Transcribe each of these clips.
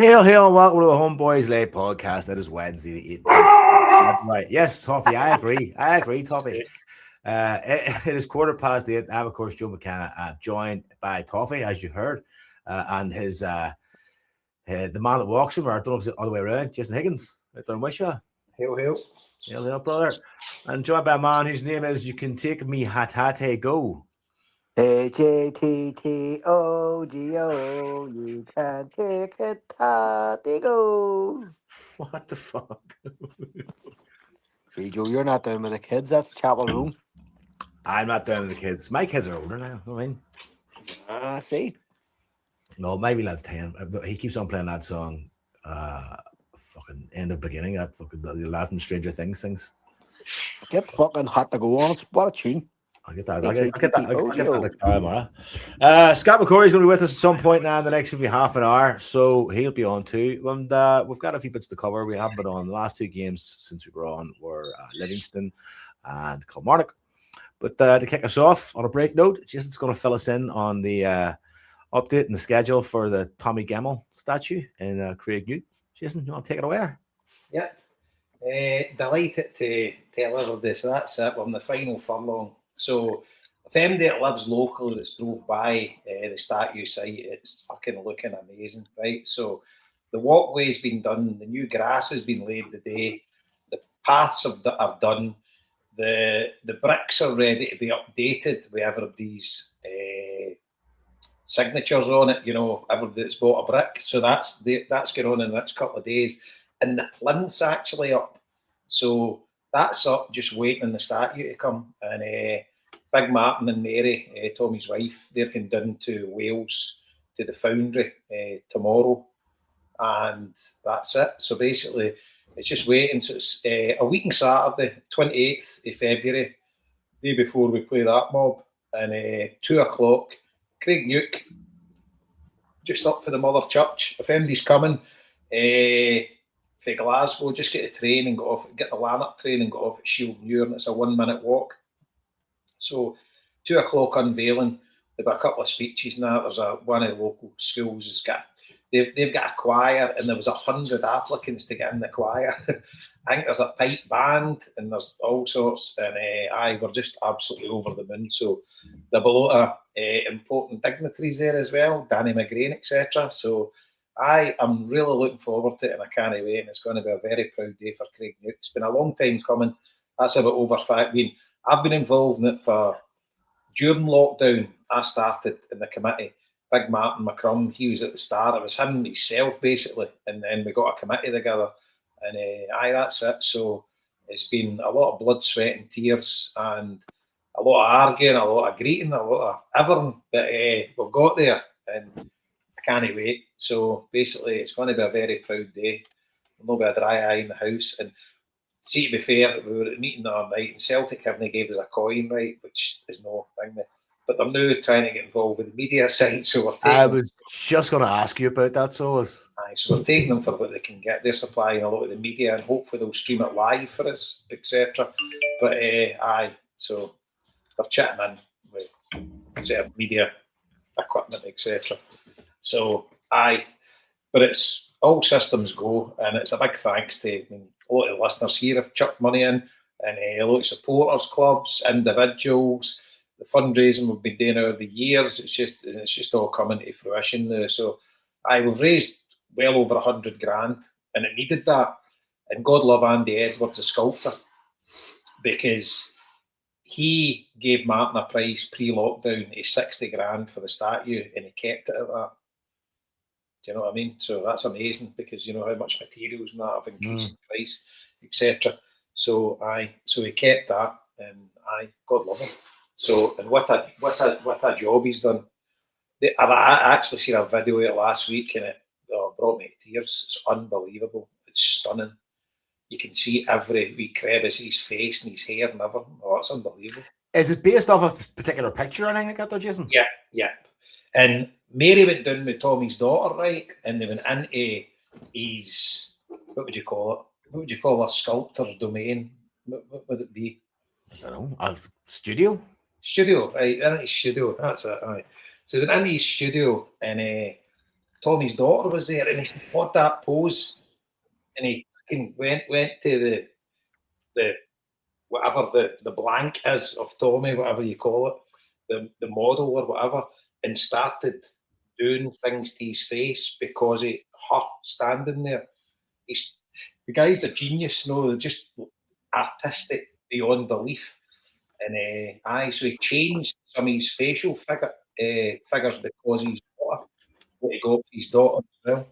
Hail, hail, and welcome to the HomeBhoys Late Podcast. It is Wednesday the 18th. Right. Yes, Toffee, I agree, Toffee. It is 8:15. I'm, of course, Joe McKenna, joined by Toffee, as you heard, and his the man that walks him, or I don't know if it's the other way around, Jason Higgins. Right there in Wishaw. Hail, hail. Hail, hail, brother. And joined by a man whose name is You Can Take Me Hatate Go. H-A-T-T-O-G-O, you can take it, go. What the fuck? See, Joe, you're not down with the kids. That's Chapel Room. I'm not down with the kids. My kids are older now. I mean, See. No, maybe lad's 10. He keeps on playing that song. Fucking End of Beginning. That fucking the lad from Stranger Things sings. Get fucking hot to go on. What a tune. I'll get that. I'll get that tomorrow. Scott McCory's going to be with us at some point now in the next maybe half an hour, so he'll be on too. And we've got a few bits to cover. We haven't been on. The last two games since we were on were Livingston and Kilmarnock. But to kick us off on a break note, Jason's going to fill us in on the update and the schedule for the Tommy Gemmell statue in Craig Newt. Jason, you want to take it away? Yep. Delighted to tell everybody. So that's it. We're on the final furlong. So if anybody that lives locally that's drove by the statue site, it's fucking looking amazing, right? So the walkway's been done, the new grass has been laid today, the paths are done, the bricks are ready to be updated with everybody's signatures on it. You know, everybody that's bought a brick. So that's going on in the next couple of days, and the plinth's actually up. So that's up, just waiting on the statue to come. And Big Martin and Mary, Tommy's wife, they're going down to Wales to the foundry tomorrow. And that's it. So basically, it's just waiting. So it's a week on Saturday, 28th of February, day before we play that mob. And 2 o'clock, Craig Newt, just up for the Mother Church. If anybody's coming, for Glasgow, just get the train and get the Lanark train and go off at Shield Muir, and it's a 1-minute walk. So 2 o'clock unveiling. There'll be a couple of speeches now. There's one of the local schools has got they've got a choir, and there was 100 applicants to get in the choir. I think there's a pipe band and there's all sorts, and we're just absolutely over the moon. So there'll be a lot of important dignitaries there as well, Danny McGrain, etc. So I am really looking forward to it, and I can't wait. And it's going to be a very proud day for Craig Newt. It's been a long time coming. That's about over 5 years. I've been involved in it during lockdown. I started in the committee. Big Martin McCrum, he was at the start. It was him and himself, basically. And then we got a committee together. And that's it. So it's been a lot of blood, sweat and tears, and a lot of arguing, a lot of greeting, a lot of everything. But we've got there, and I can't wait. So basically, it's going to be a very proud day. There'll be a dry eye in the house. And see, to be fair, we were at a meeting the other night, and Celtic haven't gave us a coin, right, which is no thing. But they're now trying to get involved with the media side, so we're taking I was just going to ask you about that, so we're taking them for what they can get. They're supplying a lot of the media, and hopefully they'll stream it live for us, etc. But so they're chatting in with set of media equipment, etc. So but it's all systems go, and it's a big thanks to a lot of the listeners here have chucked money in, and a lot of supporters, clubs, individuals. The fundraising we've been doing over the years, it's just all coming to fruition now. So we've raised well over 100 grand, and it needed that. And God love Andy Edwards, the sculptor, because he gave Martin a price pre-lockdown of 60 grand for the statue, and he kept it at that. Do you know what I mean? So that's amazing, because you know how much materials and that have increased in price, etc. So he kept that, and God love him. So, and what a job he's done. I actually seen a video of it last week, and it brought me to tears. It's unbelievable. It's stunning. You can see every wee crevice in his face and his hair and everything. Oh, it's unbelievable. Is it based off a particular picture or anything like that, though, Jason? Yeah. And Mary went down with Tommy's daughter, right? And they went into his, what would you call it? What would you call a sculptor's domain? What would it be? I don't know. A studio? Studio, right? In his studio. That's it, right. So they went into his studio, and Tommy's daughter was there, and he said, "What that pose?" And he fucking went to the whatever the blank is of Tommy, whatever you call it, the model or whatever, and started doing things to his face because of her standing there. The guy's a genius, no, just artistic beyond belief. And so he changed some of his facial figures because he's daughter, what he got for his daughter as well.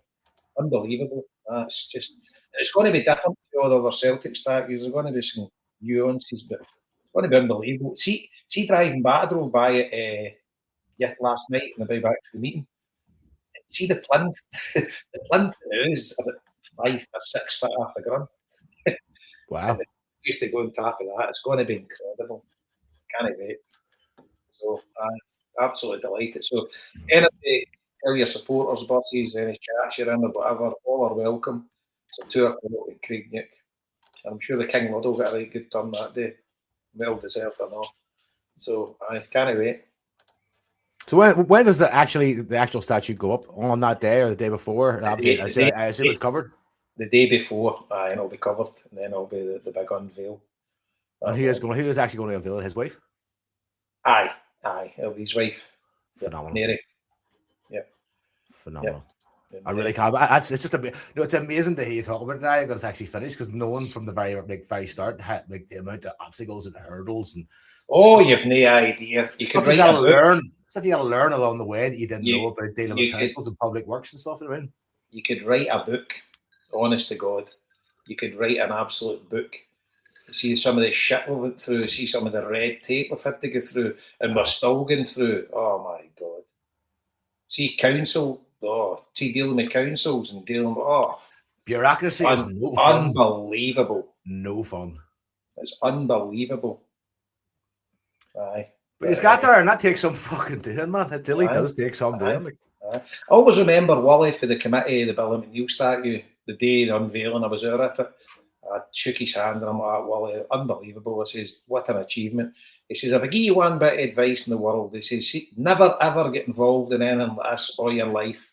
Unbelievable. It's going to be different for all the other Celtic statues. There's going to be some nuances, but it's going to be unbelievable. See driving back, I drove by it last night on the way back to the meeting. See the plinth. The plinth is about 5 or 6 foot off the ground. Wow. And used to go on top of that. It's going to be incredible. Can't wait. So I'm absolutely delighted. So anybody, tell your supporters, buses, any chats you're in or whatever, all are welcome. It's a 2 o'clock at Craignick. I'm sure the King Ludlow got a right good turn that day. Well deserved or not. So I can't wait. So when does the actual statue go up? On that day or the day before? I assume it's covered. The day before, and it'll be covered, and then it'll be the big unveil. And who is actually going to unveil it? His wife? Aye, it'll be his wife. Phenomenal. Mary. Yeah. Phenomenal. Yeah. I really can't. It's just it's amazing to hear you talk about it now, but it's actually finished because no one from the very start had the amount of obstacles and hurdles and. Oh, you've no idea. You could got to learn. Stuff you got to learn along the way that you didn't know about dealing with councils and public works and stuff. You could write a book, honest to God. You could write an absolute book. See some of the shit we went through, see some of the red tape we've had to go through, and we're still going through. Oh my God. See council, see dealing with councils and dealing with, bureaucracy is no fun. Unbelievable. No fun. It's unbelievable. Aye. But he's got there, and that takes some fucking doing, man. It really does take some doing. I always remember Wally for the committee, the Billy McNeil statue, the day the unveiling, I was there at it. I shook his hand and I'm like, Wally, unbelievable. I says, what an achievement. He says, if I give you one bit of advice in the world, he says, never ever get involved in anything like this all your life.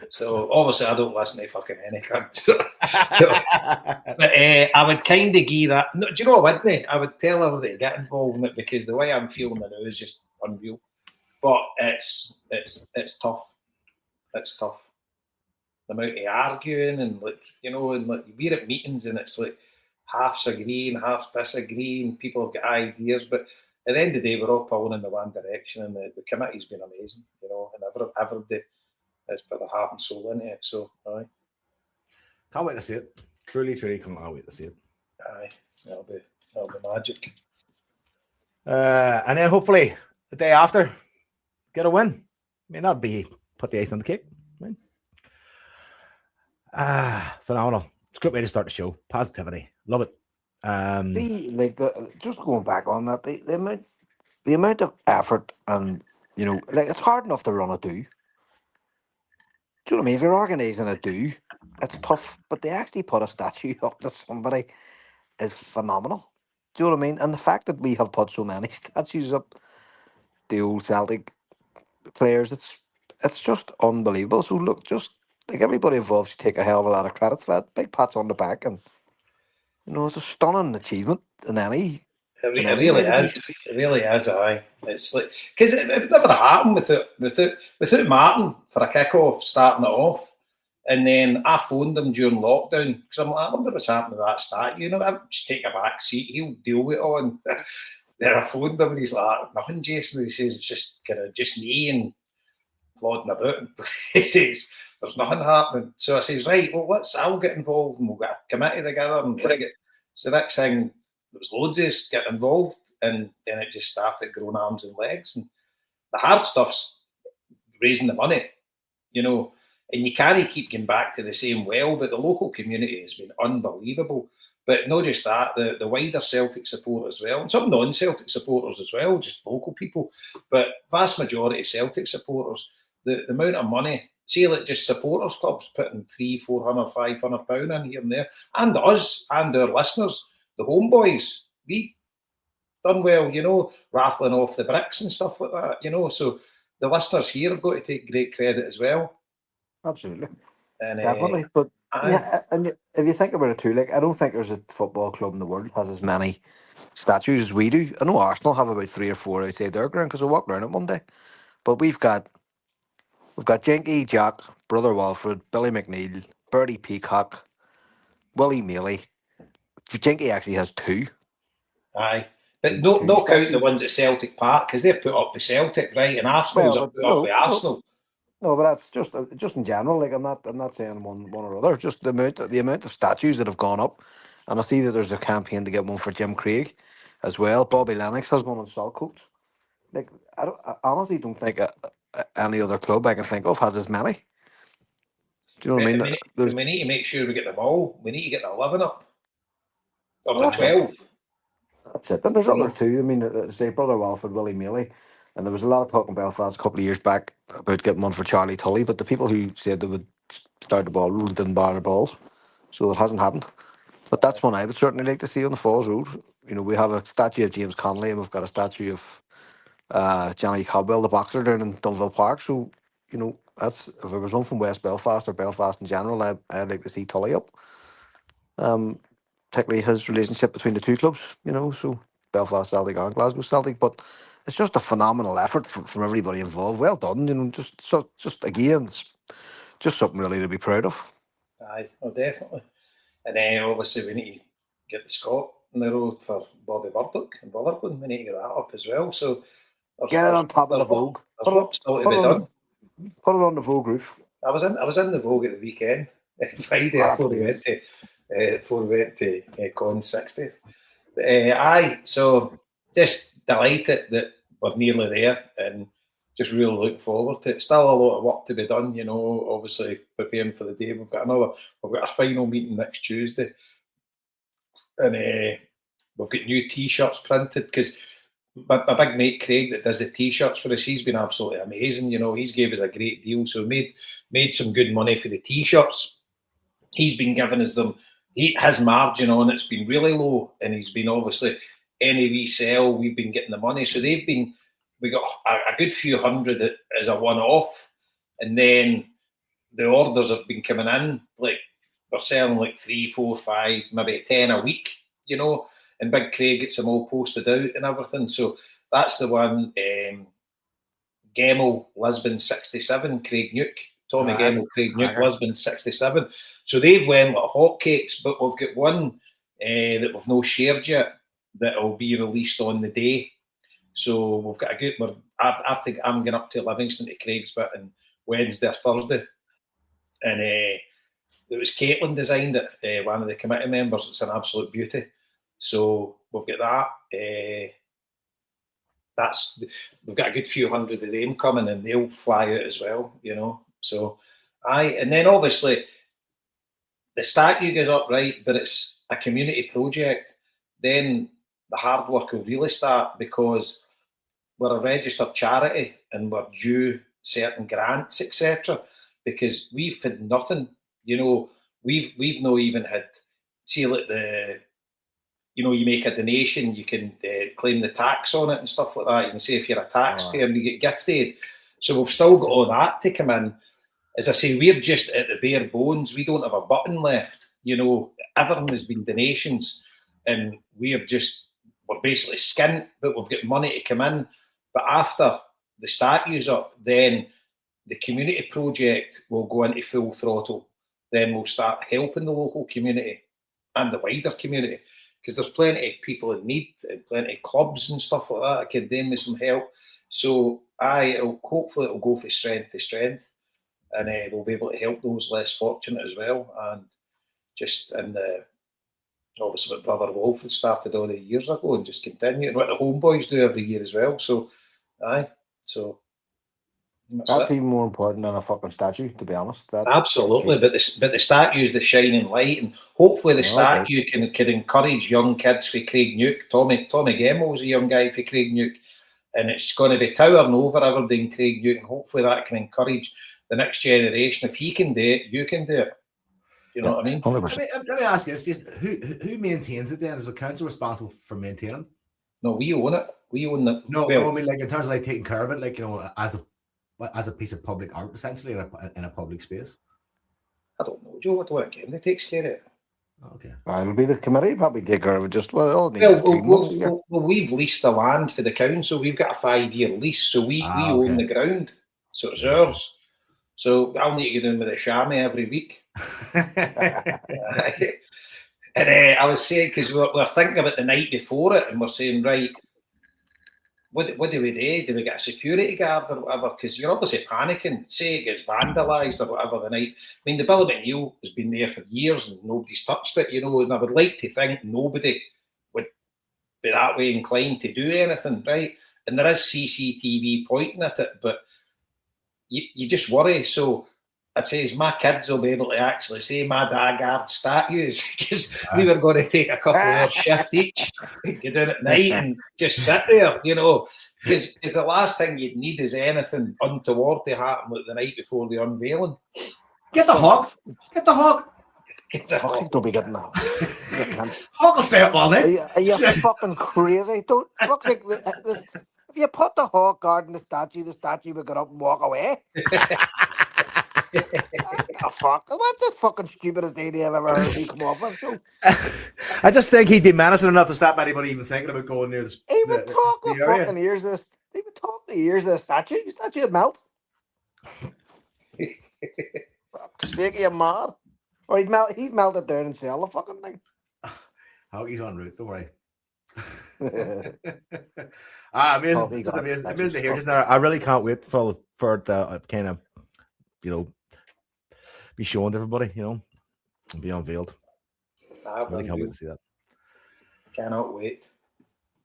So obviously I don't listen to fucking any cunt. But I would kind of give that. No, do you know what, wouldn't I? I would tell everybody to get involved in it because the way I'm feeling now is just unreal. But it's tough. It's tough. The amount of arguing and we're at meetings and it's like half's agreeing, half's disagreeing. People have got ideas, but at the end of the day, we're all pulling in the one direction, and the committee's been amazing, and everybody has put their heart and soul into it. So, aye. Can't wait to see it. Truly, can't wait to see it. Aye, that'll be magic. And then hopefully the day after, get a win. I mean, that'd be put the icing on the cake. Right? Phenomenal. It's a great way to start the show. Positivity. Love it. Just going back on that, the amount of effort and, it's hard enough to run a do. Do you know what I mean? If you're organising a do, it's tough, but they actually put a statue up to somebody is phenomenal. Do you know what I mean? And the fact that we have put so many statues up, the old Celtic players, it's just unbelievable. So look, just like everybody involved should take a hell of a lot of credit for that. Big pats on the back, and it's a stunning achievement in any. It really is. It really is. Aye, it's like because it never happened without Martin for a kick-off starting it off, and then I phoned him during lockdown because I'm like, I wonder what's happened to that statue. I'll just take a back seat. He'll deal with it all. And then I phoned him and he's like, nothing, Jason. He says it's just kind of just me and plodding about. And he says there's nothing happening. So I says, right, well, I'll get involved and we'll get a committee together and bring it. So the next thing. There was loads of us getting involved, and then it just started growing arms and legs. And the hard stuff's raising the money, and you can't keep going back to the same well, but the local community has been unbelievable. But not just that, the wider Celtic support as well, and some non-Celtic supporters as well, just local people. But vast majority Celtic supporters, the amount of money, see like just supporters clubs putting £300, £400, £500 in here and there, and us and our listeners. The HomeBhoys, we done well, raffling off the bricks and stuff like that, So the listeners here have got to take great credit as well. absolutely. And Definitely. But yeah, and if you think about it too, like I don't think there's a football club in the world that has as many statues as we do. I know Arsenal have about 3 or 4 outside their ground because I walked around it one day. But we've got Jenky, Jack, Brother Walford, Billy McNeil, Bertie Peacock, Willie Mealy. Jenky actually has 2. Aye. But Two no counting the statues. ones at Celtic Park, because they've put up the Celtic, right? And Arsenal's Well, up but put up the Arsenal. no, but that's just in general. Like I'm not saying one or other. Just the amount of statues that have gone up, and I see that there's a campaign to get one for Jim Craig, as well. Bobby Lennox has one on Saltcoats. Like I honestly don't think any other club I can think of has as many. Do you know what I And mean? we need to make sure we get them all. We need to get the 11 up. Or the Well, 12. that's it. And there's You know? others too. I mean, say Brother Walford, Willie Mealy, and there was a lot of talk in Belfast a couple of years back about getting one for Charlie Tully, but the people who said they would start the ball rule didn't bar the balls, so it hasn't happened. But that's one I would certainly like to see on the Falls Road. You know, we have a statue of James Connolly, and we've got a statue of Johnny Caldwell, the boxer, down in Dunville Park. So, you know, that's if there was one from West Belfast or Belfast in general, I'd like to see Tully up. Particularly his relationship between the two clubs, you know, so Belfast Celtic and Glasgow Celtic. But it's just a phenomenal effort from everybody involved. Well done, you know, just again, it's just something really to be proud of. Aye, oh, definitely. And then obviously we need to get the Scott in the road for Bobby Burdock and Rutherglen. We need to get that up as well. So Get it on top of the Vogue. There's work still to be done. Put it on the Vogue roof. I was in the Vogue at the weekend, Friday before we went to Con 60th. Aye, so just delighted that we're nearly there and just really looking forward to it. Still a lot of work to be done, you know, obviously preparing for the day. We've got our final meeting next Tuesday. And we've got new T-shirts printed because my big mate Craig that does the T-shirts for us, he's been absolutely amazing. You know, he's gave us a great deal. So we made some good money for the T-shirts. He's been giving us them. His margin on it's been really low, and he's been obviously any resell, we've been getting the money. So we got a good few hundred as a one-off, and then the orders have been coming in. Like we're selling like 3, 4, 5, maybe 10 a week, you know. And Big Craig gets them all posted out and everything. So that's the one. Gemmell, Lisbon 67, Craig Nuke. Tommy Gemmell, Craig Nuke, Lisbon 67. So they've went like hotcakes, but we've got one that we've no shared yet that will be released on the day. So we've got a good. I'm going up to Livingston to Craig's bit on Wednesday or Thursday, and it was Caitlin designed it, one of the committee members. It's an absolute beauty. So we've got that. We've got a good few hundred of them coming, and they'll fly out as well, you know. So, and then obviously the statue goes up, right? But it's a community project. Then the hard work will really start because we're a registered charity and we're due certain grants, etc. Because we've had nothing, you know. We've not even had, see, like you know, you make a donation, you can claim the tax on it and stuff like that. You can say if you're a taxpayer and you get gifted. So we've still got all that to come in. As I say, we're just at the bare bones. We don't have a button left. You know, everything has been donations, and we're basically skint, but we've got money to come in. But after the statue's up, then the community project will go into full throttle. Then we'll start helping the local community and the wider community. Because there's plenty of people in need and plenty of clubs and stuff like that that can do me some help. So hopefully it'll go from strength to strength, and we'll be able to help those less fortunate as well. And obviously what Brother Wolf started all the years ago and just continue, and what the HomeBhoys do every year as well. So that's even more important than a fucking statue, to be honest. Absolutely, but the statue is the shining light, and hopefully the statue can encourage young kids for Craig Nuke. Tommy Gemmell was a young guy for Craig Nuke, and it's going to be towering over everything Craig Nuke, and hopefully that can encourage the next generation. If he can do it, you can do it. You know what I mean? 100%. Let me ask you this: just who maintains it then? Is the council responsible for maintaining? No, we own it. We own it. No, I mean, like in terms of like taking care of it, like, you know, as of as a piece of public art, essentially, in a public space? I don't know, Joe. I don't want to takes care of it. Okay. It'll be the committee probably take care of it. Just all needs Well, clean once a year. we've leased the land for the council. We've got a 5-year lease, so we own okay. the ground, so it's ours. So I'll need to get in with the chamois every week. And I was saying, because we're thinking about the night before it, and we're saying, right, what do we do? Do we get a security guard or whatever? Because you're obviously panicking. Say it gets vandalised or whatever the night. I mean, the Billy McNeil has been there for years and nobody's touched it, and I would like to think nobody would be that way inclined to do anything, right? And there is CCTV pointing at it, but you just worry. So it says my kids will be able to actually say my dad guard statues, because we were going to take a couple of hours shift each, get in at night and just sit there, because the last thing you'd need is anything untoward to happen like the night before the unveiling. Get the hawk. Get the hawk. Fuck, don't be getting that. Hawk will stay up all night. Are you fucking crazy? Don't look like this. If you put the hawk guard in the statue will get up and walk away. Oh, fuck. What's this fucking stupidest idea I've ever heard me come off with? So, I just think he'd be menacing enough to stop anybody even thinking about going near this. he would talk the fucking ears of this. He would talk the ears of the statue. The statue would melt. Fuck's sake, you mad? Or he'd melt it down and sell the fucking thing. Hockey's en route, don't worry. Amazing. It's amazing to hear just now. I really can't wait for it to kind of, be shown to everybody, and be unveiled. I really can't wait to see that. Cannot wait.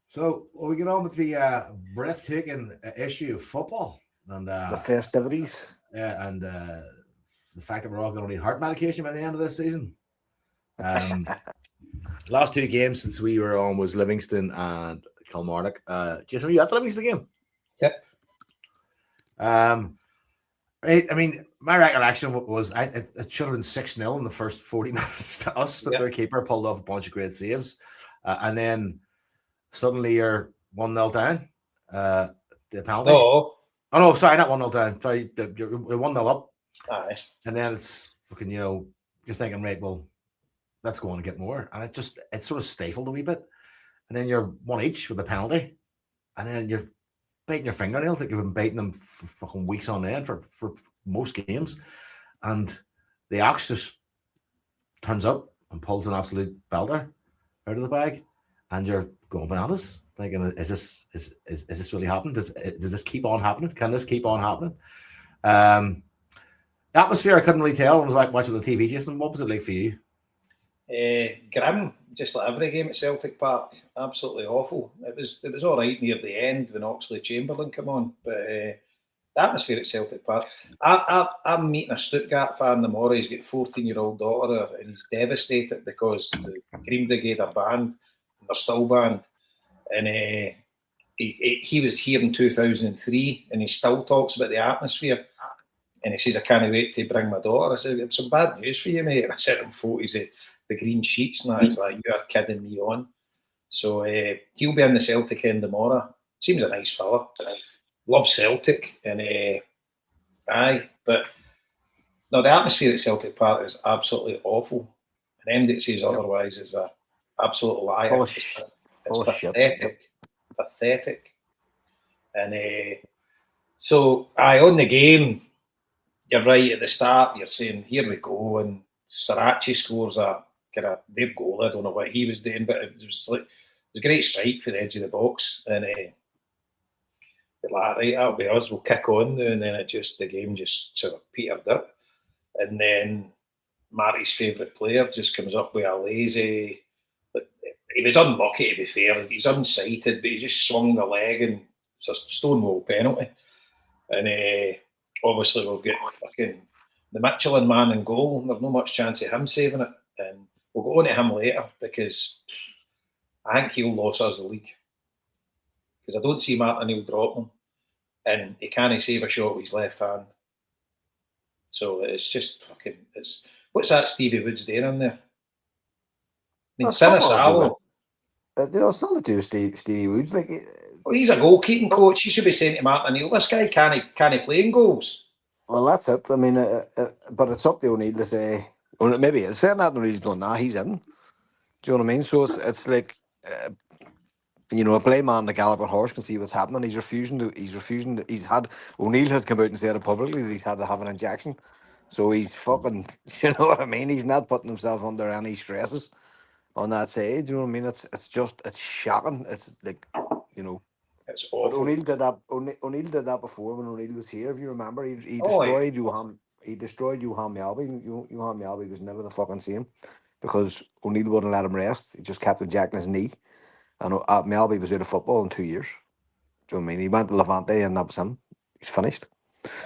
So, we get on with the breathtaking issue of football and the festivities. Yeah, and the fact that we're all going to need heart medication by the end of this season. Last two games since we were on was Livingston and Kilmarnock. Jason, were you at the Livingston game? Yep. Right. I mean, my recollection was it should have been 6-0 in the first 40 minutes to us, but their keeper pulled off a bunch of great saves. And then suddenly you're 1-0 down. The penalty. Oh, no, sorry, not 1-0 down. Sorry, you're 1-0 up. Aye. And then it's fucking, you're thinking, right, well, let's go on and get more. And it sort of stifled a wee bit. And then you're one each with the penalty. And then you're biting your fingernails like you've been biting them for fucking weeks on end for most games. And the Ox just turns up and pulls an absolute belter out of the bag. And you're going bananas. Thinking, is this really happening? Does this keep on happening? Can this keep on happening? The atmosphere, I couldn't really tell when I was watching the TV. Jason, what was it like for you? Grim, just like every game at Celtic Park. Absolutely awful. It was all right near the end when Oxley Chamberlain came on, but the atmosphere at Celtic Park. I'm meeting a Stuttgart fan tomorrow. He's got a 14-year-old daughter, and he's devastated because the Green Brigade are banned, and they're still banned. And he was here in 2003, and he still talks about the atmosphere. And he says, I can't wait to bring my daughter. I said, it's some bad news for you, mate. And I sent him photos of the green sheets, and he's like, you're kidding me on. So he'll be in the Celtic end tomorrow. Seems a nice fella. Loves Celtic. And but no, the atmosphere at Celtic Park is absolutely awful. And anybody that says otherwise is an absolute liar. It's pathetic. Pathetic. And so on the game, you're right at the start, you're saying, here we go, and Sriracha scores a kind of their goal. I don't know what he was doing, but it was a great strike for the edge of the box. And you're like, right, that'll be us, we'll kick on now. And then the game just sort of petered out. And then Marty's favourite player just comes up with a lazy, he was unlucky to be fair, he's unsighted, but he just swung the leg and it's a stonewall penalty. And obviously we've got fucking the Michelin man in goal. There's no much chance of him saving it. And we'll go on to him later because I think he'll lose us the league. Because I don't see Martin O'Neill drop him. And he can't save a shot with his left hand. So it's just fucking, what's that Stevie Woods doing in there? I mean, Sinisalo. It's nothing to do with Stevie Woods. Like, Well, he's a goalkeeping coach. He should be saying to Martin O'Neill, this guy can't play in goals. Well, that's it. I mean, but it's up to O'Neill to say, or maybe it's saying that O'Neill's going, nah, he's in. Do you know what I mean? So it's like, a blind man, the galloping horse can see what's happening. He's refusing to. O'Neill has come out and said it publicly that he's had to have an injection. So he's fucking. You know what I mean? He's not putting himself under any stresses on that side. You know what I mean? It's shocking. It's like, It's But awful. O'Neill did that. O'Neill did that before when O'Neill was here. If you remember, he Oh, destroyed Johan. He destroyed Johan Mjallby. Johan Mjallby was never the fucking same because O'Neill wouldn't let him rest. He just kept injecting his knee, and Mjallby was out of football in 2 years. Do you know what I mean? He went to Levante, and that was him. He's finished.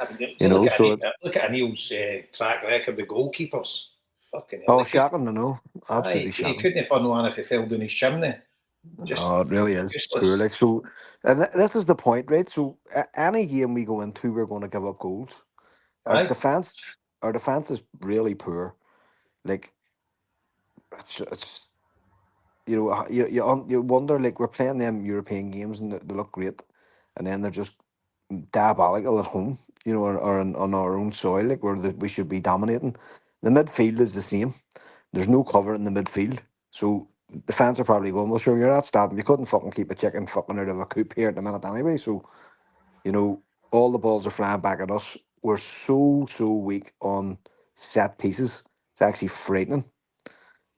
Look at O'Neill's track record with goalkeepers. Fucking hell. Shocking to know. Absolutely He shocking. couldn't have fun one if he fell down his chimney. It really is. Useless. Poor, like, so, and this is the point, right? So, any game we go into, we're going to give up goals. Our defense is really poor. Like, it's you wonder, like, we're playing them European games and they look great, and then they're just diabolical at home, or on our own soil, like we should be dominating. The midfield is the same. There's no cover in the midfield, so the fans are probably going, well, sure, you're not stopping. You couldn't fucking keep a chicken fucking out of a coop here at the minute anyway. So, all the balls are flying back at us. We're so weak on set pieces. It's actually frightening.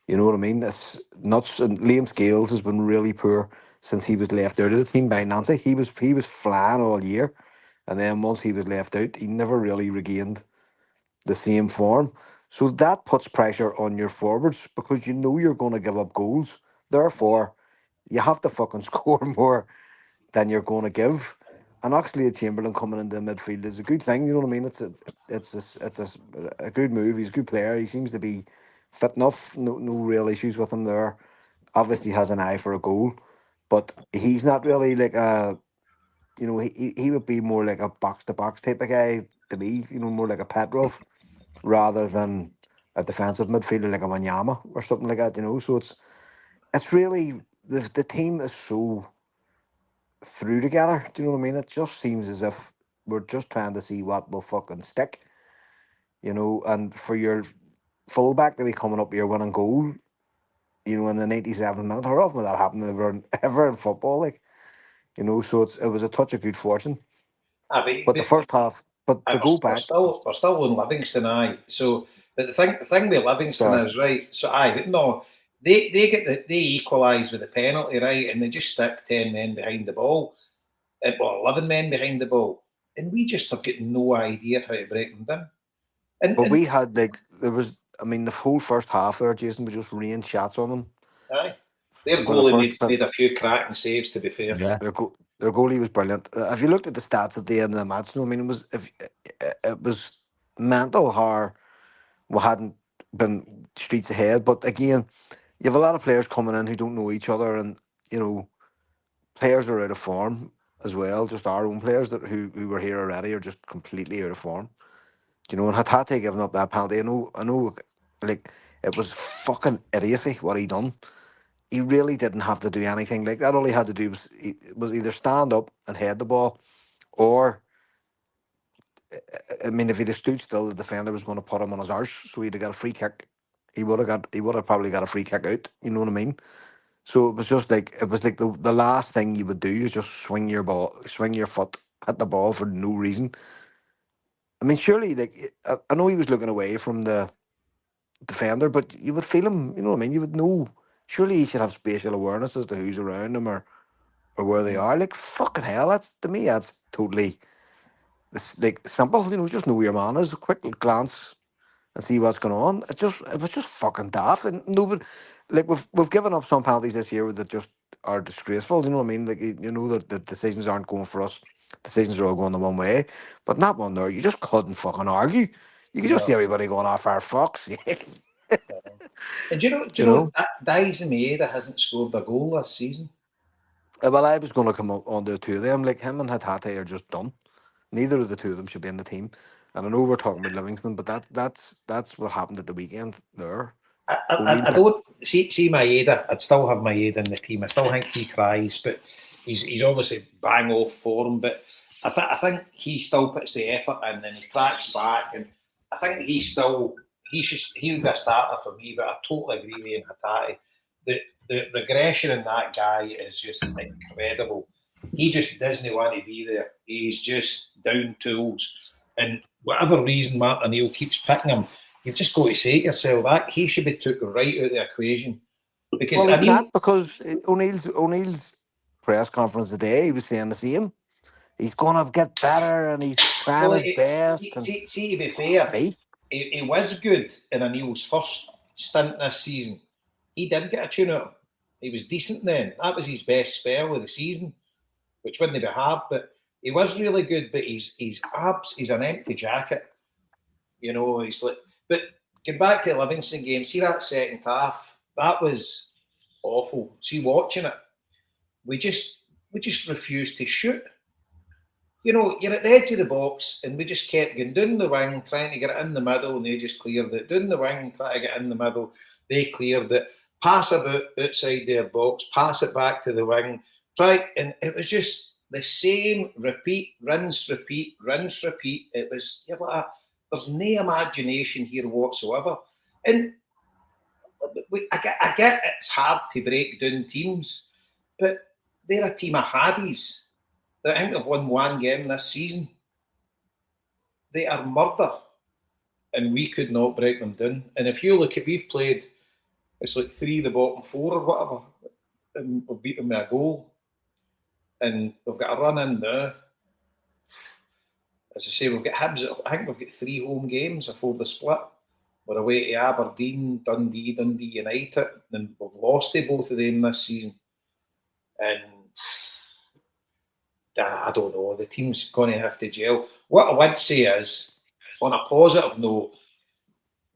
You know what I mean? It's nuts. And Liam Scales has been really poor since he was left out of the team by Nancy. He was flying all year, and then once he was left out, he never really regained the same form. So that puts pressure on your forwards because you're going to give up goals. Therefore, you have to fucking score more than you're going to give. And actually, Chamberlain coming into the midfield is a good thing. You know what I mean? It's a good move. He's a good player. He seems to be fit enough. No real issues with him there. Obviously, has an eye for a goal, but he's not really like a. He would be more like a box to box type of guy to me. More like a Petrov rather than a defensive midfielder like a Wanyama or something like that. So it's really the team is so through together. Do you know what I mean? It just seems as if we're just trying to see what will fucking stick. And for your fullback to be coming up here winning goal, in the 97th minute, how often would that happen ever in football? Like, so it was a touch of good fortune. But the first half, to go back, we're still on Livingston, aye. So, but the thing with Livingston is right. So, they equalise with the penalty, right, and they just stick 10 men behind the ball, 11 men behind the ball, and we just have got no idea how to break them down. We had the whole first half there, Jason, was just rain shots on them. Aye, their goalie made a few cracking saves. To be fair, yeah, their goalie was brilliant. If you looked at the stats at the end of the match, it was mental how we hadn't been streets ahead. But again, you have a lot of players coming in who don't know each other, and players are out of form as well. Just our own players who were here already are just completely out of form. And Hatate giving up that penalty, I know, like, it was fucking idiocy what he done. He really didn't have to do anything. Like, that all he had to do was either stand up and head the ball, or, I mean, if he'd have stood still, the defender was going to put him on his arse, so he'd have got a free kick. He would have probably got a free kick out. You know what I mean? So it was like the last thing you would do is just swing your foot at the ball for no reason. I mean, surely, like, I know he was looking away from the defender, but you would feel him. You know what I mean? You would know. Surely he should have spatial awareness as to who's around him or where they are. Like, fucking hell, to me, that's totally, it's like simple. Just know where your man is. A quick glance and see what's going on. It was just fucking daft. And nobody, like, we've given up some penalties this year that just are disgraceful. You know what I mean? Like, that the decisions aren't going for us. Decisions are all going the one way, but not one there. You just couldn't fucking argue. You could just see everybody going off our fuck's sake. And do you know that Dyson Maeda hasn't scored a goal this season? Well, I was going to come on to the two of them. Like, him and Hatate are just done. Neither of the two of them should be in the team. And I know we're talking about Livingston, but that's what happened at the weekend there. I don't see Maeda. I'd still have Maeda in the team. I still think he tries, but he's obviously bang off form, but I think he still puts the effort in and he tracks back, and I think he'll be a starter for me. But I totally agree with you, Hatate. The regression in that guy is just incredible. He just doesn't want to be there. He's just down tools, and whatever reason Martin O'Neill keeps picking him, you've just got to say to yourself that he should be taken right out of the equation. Because Well, he's not, because O'Neill's press conference today, he was saying the same. He's going to get better and he's trying his best. See, to be fair, he was good in O'Neill's first stint this season. He did get a tune out. He was decent then. That was his best spell of the season, which wouldn't be hard, but he was really good. But he's an empty jacket. You know, he's like. But get back to the Livingston game. See that second half? That was awful. See, watching it, we just refused to shoot. You know, you're at the edge of the box, and we just kept going down the wing, trying to get it in the middle, and they just cleared it. Down the wing, trying to get in the middle, they cleared it. Pass about outside their box, pass it back to the wing, and it was just the same repeat, rinse, repeat, rinse, repeat. It was, you're like, there's no imagination here whatsoever. And I get it's hard to break down teams, but they're a team of haddies. I think they've won one game this season. They are murder, and we could not break them down. And if you look at, we've played, it's like 3 of the bottom 4 or whatever, and we've beat them with a goal. And we've got a run in now. As I say, we've got Hibs. I think we've got 3 home games before the split. We're away to Aberdeen, Dundee United, and we've lost to both of them this season. And I don't know, the team's going to have to gel. What I would say is, on a positive note,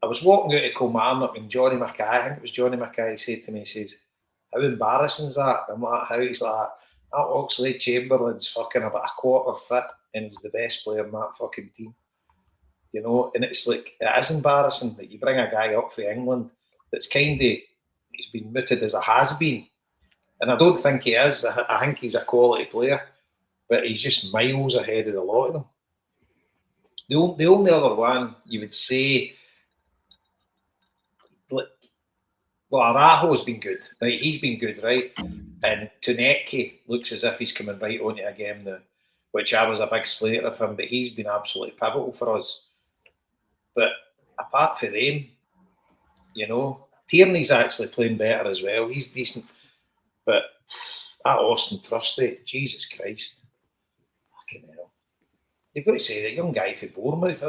I was walking out of Kilmarnock and Johnny Mackay, I think it was Johnny Mackay, said to me, he says, how embarrassing is that? I'm like, how? He's like, that Oxlade-Chamberlain's fucking about a quarter fit and he's the best player in that fucking team. You know, and it's like, it is embarrassing that you bring a guy up for England that's kind of, he's been mooted as a has-been. And I don't think he is. I think he's a quality player, but he's just miles ahead of the lot of them. The only other one you would say, well, Araho's been good, right? He's been good, right? And Tuneki looks as if he's coming right onto a game now, which I was a big slater of him, but he's been absolutely pivotal for us. But apart from them, you know, Tierney's actually playing better as well. He's decent. But that Austin Trusty, Jesus Christ. Fucking hell. You've got to say that young guy from Bournemouth,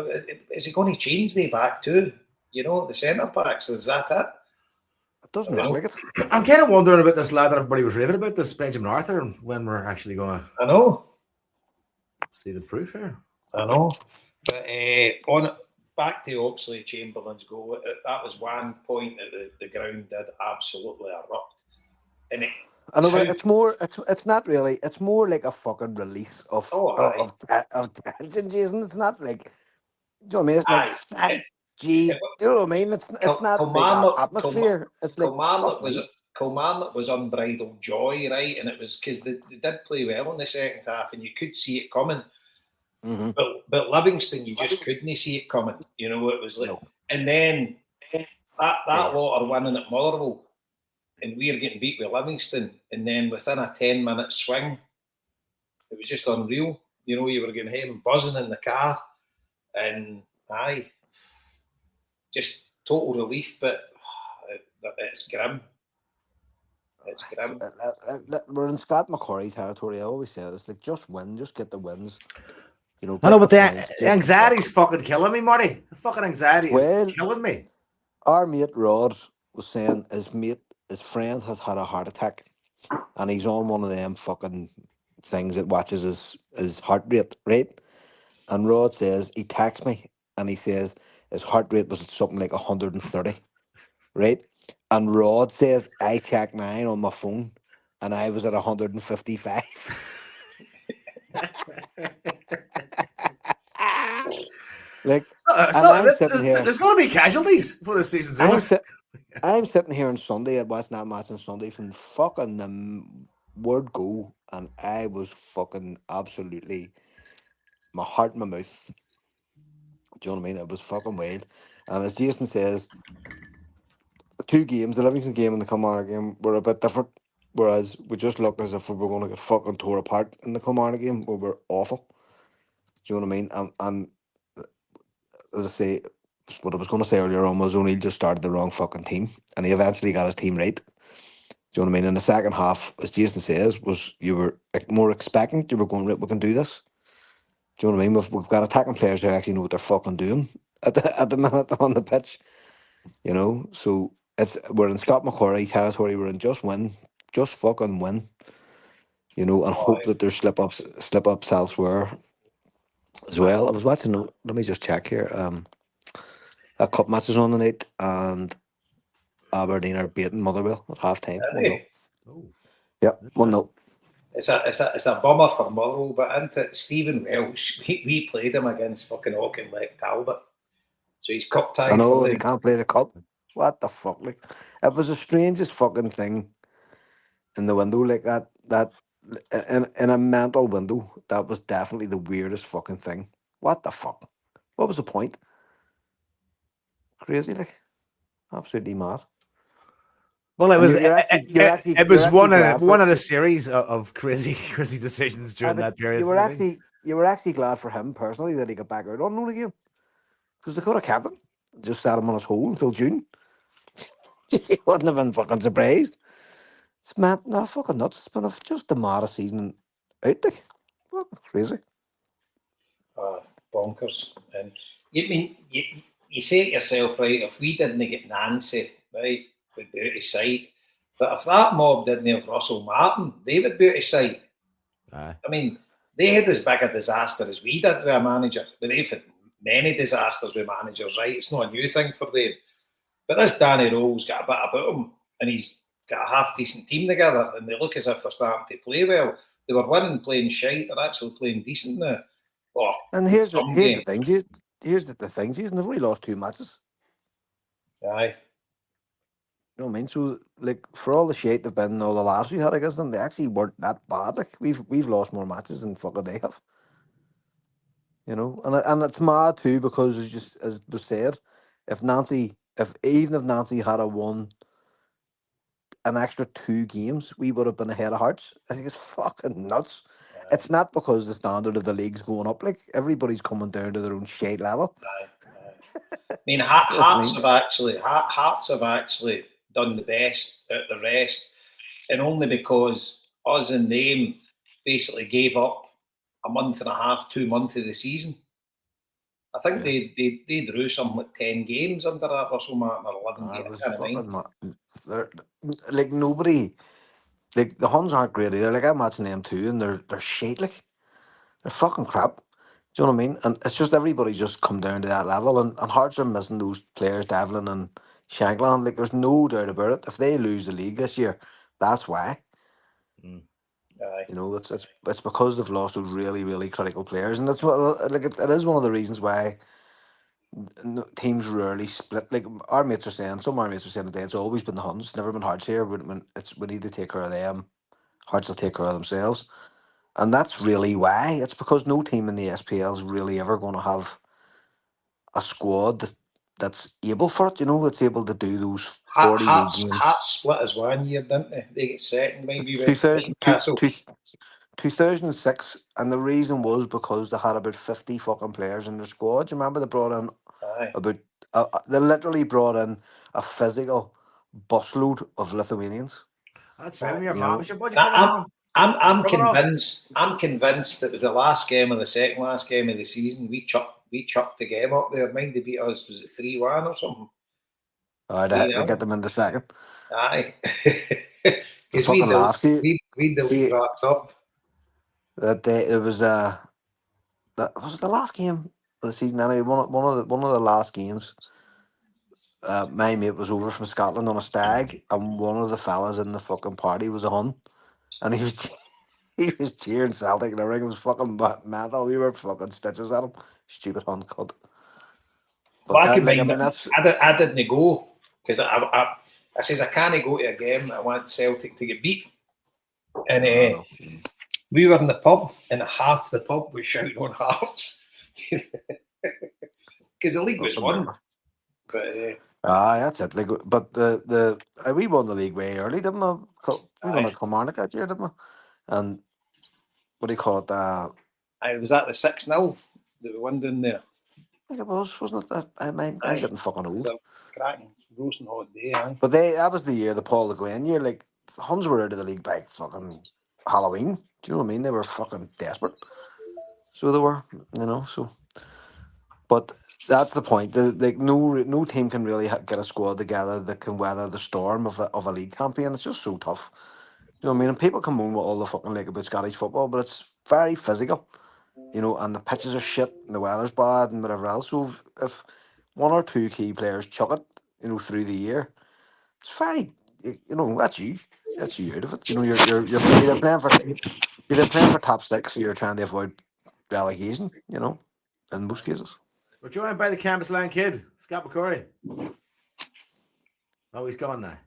is he going to change the back too? You know, the centre backs, is that it? It doesn't look like it. I'm kind of wondering about this lad that everybody was raving about, this Benjamin Arthur, and when we're actually going to I know. see the proof here. I know. But back to Oxlade-Chamberlain's goal, that was one point that the ground did absolutely erupt. And I know, but it's more. It's not really. It's more like a fucking release of tension, Jason. It's not like. Do you know what I mean? It's like thank you. Do you know what I mean? It's not like atmosphere. It's like Kilmarnock was unbridled joy, right? And it was because they did play well in the second half, and you could see it coming. Mm-hmm. But Livingston, you just couldn't see it coming. You know, it was like, and then that lot are winning at Motherwell. And we are getting beat with Livingston, and then within a 10-minute swing, it was just unreal. You know, you were getting home buzzing in the car, and just total relief. But it's grim. It's grim. We're in Scott McCurry territory. I always say it's like just win, just get the wins. You know. I know, but the anxiety's fucking killing me, Marty. The fucking anxiety is killing me. Our mate Rod was saying his friend has had a heart attack, and he's on one of them fucking things that watches his heart rate, right? And Rod says, he texts me, and he says his heart rate was something like 130, right? And Rod says, I checked mine on my phone, and I was at 155. Like, there's going to be casualties for the season's over. I'm sitting here on Sunday, watching that match on Sunday from fucking word go, and I was fucking absolutely my heart in my mouth. Do you know what I mean? It was fucking wild. And as Jason says, the two games, the Livingston game and the Kilmarnock game, were a bit different. Whereas we just looked as if we were going to get fucking tore apart in the Kilmarnock game. We were awful. Do you know what I mean? And as I say, what I was going to say earlier on was O'Neill just started the wrong fucking team, and he eventually got his team right. Do you know what I mean? In the second half, as Jason says, was you were more expectant. You were going, right, we can do this. Do you know what I mean? We've got attacking players who actually know what they're fucking doing at the minute on the pitch. You know, so we're in Scott McCorry territory. We're in just fucking win. You know, and hope that there's slip ups elsewhere as well. I was watching. Let me just check here. A cup match is on the night, and Aberdeen are beating Motherwell at half time. 1-0. Oh, Yep, 1-0. It's a bummer for Motherwell, but into Stephen Welsh, we played him against fucking Auchinleck Talbot, so he's cup I tied know, for and he them. can't play the cup. What the fuck? Like, it was the strangest fucking thing in the window, like that in a mental window. That was definitely the weirdest fucking thing. What the fuck? What was the point? Crazy, like absolutely mad. well, it And was it you're was actually glad for one it. of the series of crazy crazy decisions during But that period. You know what I mean? you were actually glad for him personally that he got back out on loan again, because they could have kept him, just sat him on his hole until June. He wouldn't have been fucking surprised. It's mad, no fucking nuts. It's been just the maddest season out there. Fucking crazy. Bonkers. And you say to yourself, right, if we didn't get Nancy, right, we'd be out of sight. But if that mob didn't have Russell Martin, they would be out of sight. Aye. I mean, they had as big a disaster as we did with a manager. But they've had many disasters with managers, right? It's not a new thing for them. But this Danny Rowe's got a bit about him, and he's got a half decent team together, and they look as if they're starting to play well. They were winning, playing shite. They're actually playing decent now. Oh, And some here's the game. thing, here's the thing, Jason. They've only lost 2 matches. Aye. You know what I mean? So, like, for all the shit they've been, all the laughs we had against them, they actually weren't that bad. Like, we've lost more matches than fucking they have. You know, and it's mad too, because it's just as was said, if Nancy had a won an extra 2 games, we would have been ahead of Hearts. I think it's fucking nuts. Aye. It's not because the standard of the league's going up. Like, everybody's coming down to their own shade level. Aye. I mean, You know what I mean? Hearts have actually done the best out the rest, and only because us and them basically gave up a month and a half, 2 months of the season. I think Yeah. they drew something like 10 games under that Russell Martin, or 11 It games. was I can't fucking mind. mad. Like, nobody, like, the Huns aren't great either. Like, I'm watching them too, and they're shit. Like, they're fucking crap. Do you know what I mean? And it's just everybody just come down to that level, and Hearts are missing those players, Devlin and Shankland. Like, there's no doubt about it. If they lose the league this year, that's why. Mm. Aye. You know, it's because they've lost those really, really critical players, and that's what, like, it is one of the reasons why teams rarely split. Like, some our mates are saying today, it's always been the Huns, it's never been Hearts here. We need to take care of them, Hearts will take care of themselves, and that's really why. It's because no team in the SPL is really ever going to have a squad that's able for it. You know, that's able to do those 40 league games. Hearts split as 1 year, didn't they? They get second, maybe went to 2000, Newcastle. 2006, and the reason was because they had about 50 fucking players in their squad. Do you remember they brought in Aye. about they literally brought in a physical busload of Lithuanians. That's fine. When Aye. you're You half, know, it's your budget Now, coming on. I'm Rub it off. convinced. I'm convinced it was the last game of the second last game of the season. We chucked the game up there. Mind they beat us. Was it 3-1 or something? they get them in the second. Aye. The Because fucking laugh. we'd the league wrapped up. That day it was that was it the last game of the season. Anyway, one of the last games. My mate was over from Scotland on a stag, and one of the fellas in the fucking party was a Hun, and he was he was cheering Celtic, and everything was fucking mental. We were fucking stitches at him, stupid Hun cunt. But But I can like, I mind mean, that. that's I didn't go because I says I can't go to a game that I want Celtic to get beat. And we were in the pub, and half the pub was shouting on halves because the league was won. But that's it. Like, but we won the league way early, didn't we? We won at Kilmarnock that year, didn't we? And what do you call it? I was at the 6-0 that we won down there. I think it was, wasn't it? That I'm getting fucking old. Cracking, roasting hot day. Aye. But that was the year, the Paul Le Guin year. Like Huns were out of the league by fucking Halloween. Do you know what I mean? They were fucking desperate. So they were, So, but that's the point. No team can really get a squad together that can weather the storm of a league campaign. It's just so tough. You know what I mean? And people come on with all the fucking like about Scottish football, but it's very physical. And the pitches are shit, and the weather's bad, and whatever else. So if one or two key players chuck it, through the year, it's very, that's you. That's you out of it. You're either playing for top six, or you're trying to avoid relegation. In most cases. We're joined by the Campus Line kid, Scott McCurry. Oh, he's gone now.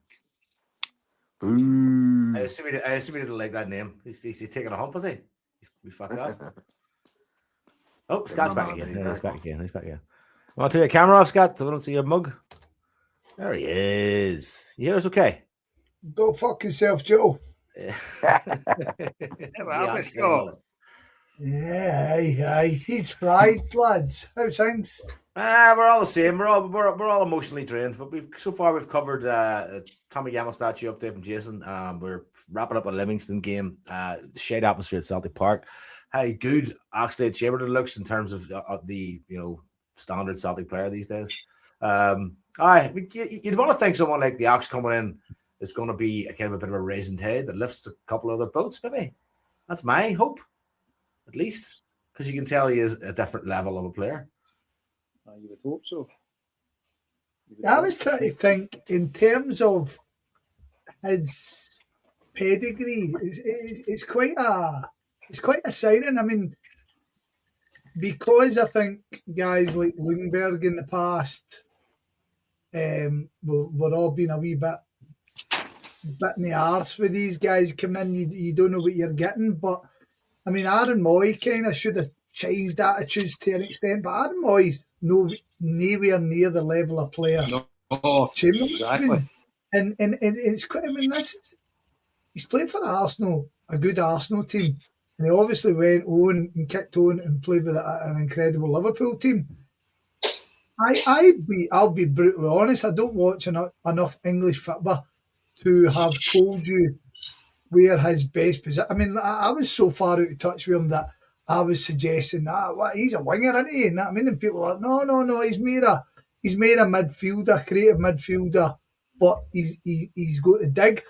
Ooh. I assume he didn't like that name. He's taking a hump, is he? We fucked up. Oh, Scott's back again. He's back again. Want to turn your camera off, Scott, so we don't see your mug? There he is. You hear us okay? Go fuck yourself, Joe. Scott. Yeah, aye. He's fried, lads. How's things? We're all the same. We're all emotionally drained, but we've covered Tommy Gamble statue update from Jason. We're wrapping up a Livingston game. Shade atmosphere at Celtic Park. How good Oxlade Chamberlain looks in terms of the standard Celtic player these days. You'd want to think someone like the Ox coming in is going to be a kind of a bit of a raising tide that lifts a couple other boats. Maybe that's my hope, at least, because you can tell he is a different level of a player. You would hope so. I was trying to think in terms of his pedigree. It's quite a signing. I mean, because I think guys like Lundberg in the past were all being a wee bit in the arse with these guys coming in. You don't know what you're getting. But, I mean, Aaron Moy kind of should have changed attitudes to an extent. But Aaron Moy's nowhere near the level of player. No, exactly. And it's quite, I mean, he's played for Arsenal, a good Arsenal team. And he obviously went on and kicked on and played with an incredible Liverpool team. I'll be brutally honest. I don't watch enough English football to have told you where his best position. I mean, I was so far out of touch with him that I was suggesting he's a winger, isn't he? And I mean, and people were like, no, he's made a midfielder, creative midfielder, but he's got to dig.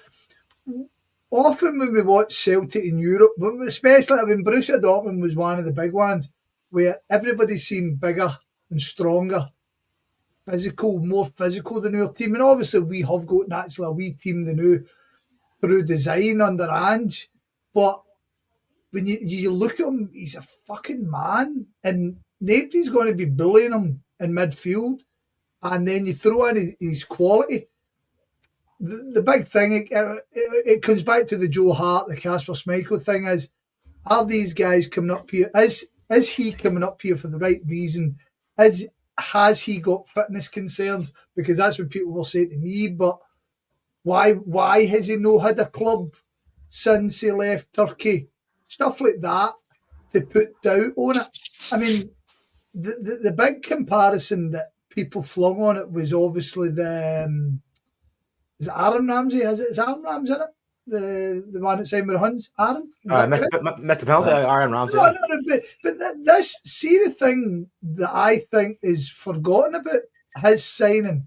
Often when we watch Celtic in Europe, especially when Borussia Dortmund was one of the big ones, where everybody seemed bigger and stronger, more physical than our team. And obviously we have got naturally a wee team now through design under Ange. But when you look at him, he's a fucking man. And nobody's going to be bullying him in midfield. And then you throw in his quality. The big thing, it comes back to the Joe Hart, the Casper Schmeichel thing is, are these guys coming up here? Is he coming up here for the right reason? Has he got fitness concerns? Because that's what people will say to me, but why has he not had a club since he left Turkey? Stuff like that to put doubt on it. I mean, the big comparison that people flung on it was obviously is it Aaron Ramsey? Is Aaron Ramsey in it? The one that signed with the Huns? Aaron? Mr. Penalty, Aaron Ramsey. No, but the thing that I think is forgotten about his signing,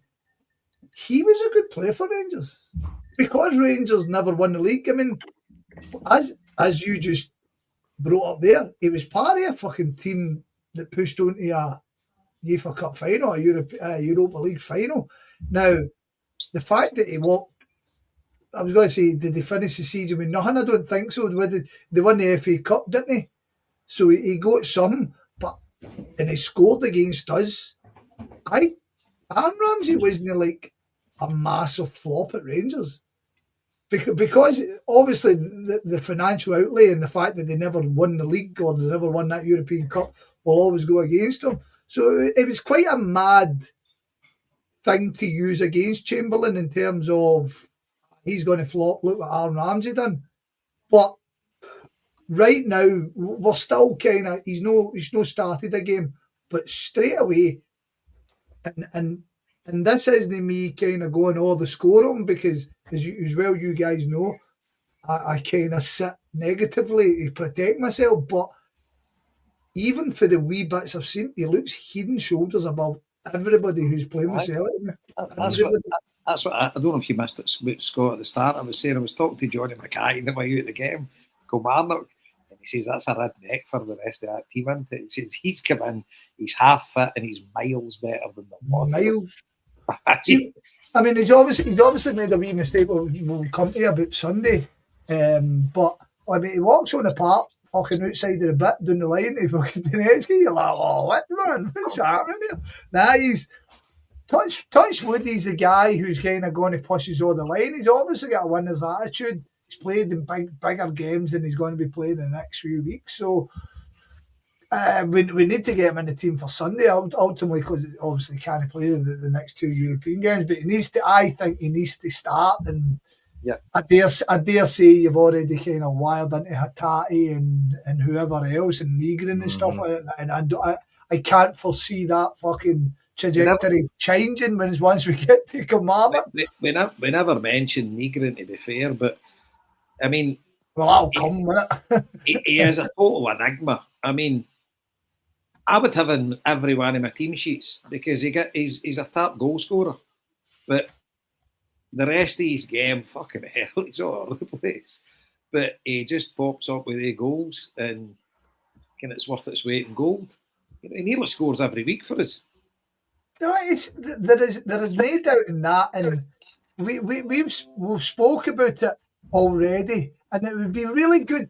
he was a good player for Rangers. Because Rangers never won the league, I mean, as you just brought up there, he was part of a fucking team that pushed on to a UEFA Cup final, a Europa League final. Now, the fact that he walked, I was going to say, did he finish the season with nothing? I don't think so. They won the FA Cup, didn't he? So he got some, and he scored against us. Aaron Ramsey wasn't like a massive flop at Rangers. because obviously the financial outlay and the fact that they never won the league or they never won that European Cup will always go against them. So it was quite a mad thing to use against Chamberlain in terms of he's going to flop. Look what Aaron Ramsey done. But right now we're still kind of he's no started a game, but straight away, and this isn't me kind of going all the score on because as you guys know, I kind of sit negatively to protect myself. But even for the wee bits I've seen, he looks head and shoulders above everybody who's playing with Celtic. That's what I don't know if you missed it, Scott, at the start. I was talking to Johnny Mackay the way out of the game, Kilmarnock, and he says that's a red neck for the rest of that team. And he says he's come in, he's half fit, and he's miles better than the lot. Miles. I mean, he's obviously made a wee mistake. We'll come to about Sunday, but I mean, he walks on the park, fucking outside of the bit down the line. He fucking Donetsky. You're like, oh, what man? What's happening here? Nah, he's touch wood. He's a guy who's kind of going to push his over the line. He's obviously got a winner's attitude. He's played in bigger games than he's going to be playing in the next few weeks. So we need to get him in the team for Sunday, ultimately, because obviously he can't play the next two European games. But he needs to. I think he needs to start. And yeah, I dare say you've already kind of wired into Hatate and whoever else and Negrin and stuff like that. And I can't foresee that fucking trajectory changing once we get to Kilmarnock. We never mentioned Negrin, to be fair, but I mean, well, I'll come with it. he is a total enigma. I mean, I would have him every one of my team sheets because he's a top goal scorer, but the rest of his game, fucking hell, he's all over the place. But he just pops up with the goals and it's worth its weight in gold. He nearly scores every week for us. No, there is no doubt in that, and we've spoke about it already, and it would be really good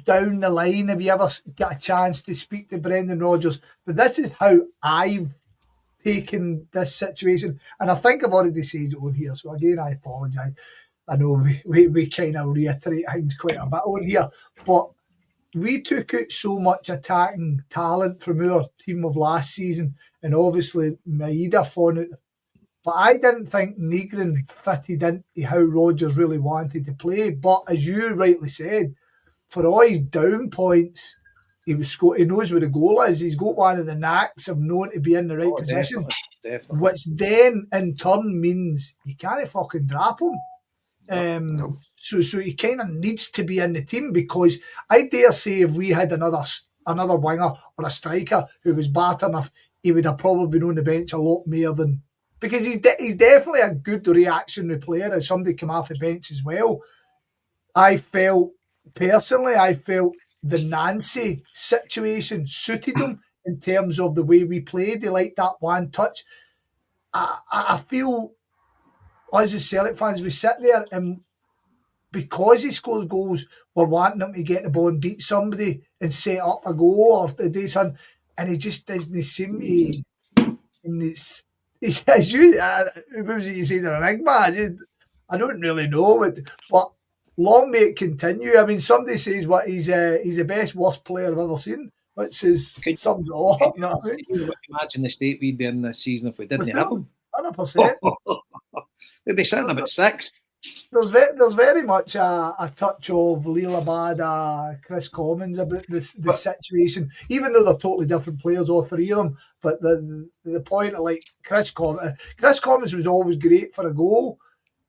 down the line if you ever get a chance to speak to Brendan Rodgers. But this is how I've taken this situation, and I think I've already said it on here. So again, I apologise. I know we kind of reiterate things quite a bit on here, but we took out so much attacking talent from our team of last season, and obviously Maeda falling out. But I didn't think Negrin fitted into how Rodgers really wanted to play. But as you rightly said, for all his down points, he knows where the goal is. He's got one of the knacks of knowing to be in the right position, definitely. Which then in turn means you can't fucking drop him. So he kind of needs to be in the team, because I dare say if we had another winger or a striker who was bad enough, he would have probably been on the bench a lot more than, because he's definitely a good reactionary player as somebody come off the bench as well. I felt the Nancy situation suited him in terms of the way we played. He liked that one touch. I feel us as Celtic fans, we sit there and because he scores goals, we're wanting him to get the ball and beat somebody and set up a goal or do something, and he just doesn't seem to. And it's as you say, they're an enigma. I don't really know, but long may it continue. I mean, somebody says what he's the best worst player I've ever seen, which is sums it all up. Can you imagine the state we'd be in this season if we didn't have him? 100%. We'd be sitting about sixth. There's very much a touch of Leela Bada, Chris Commons about the situation, even though they're totally different players, all three of them. But the point of like Chris Commons was always great for a goal,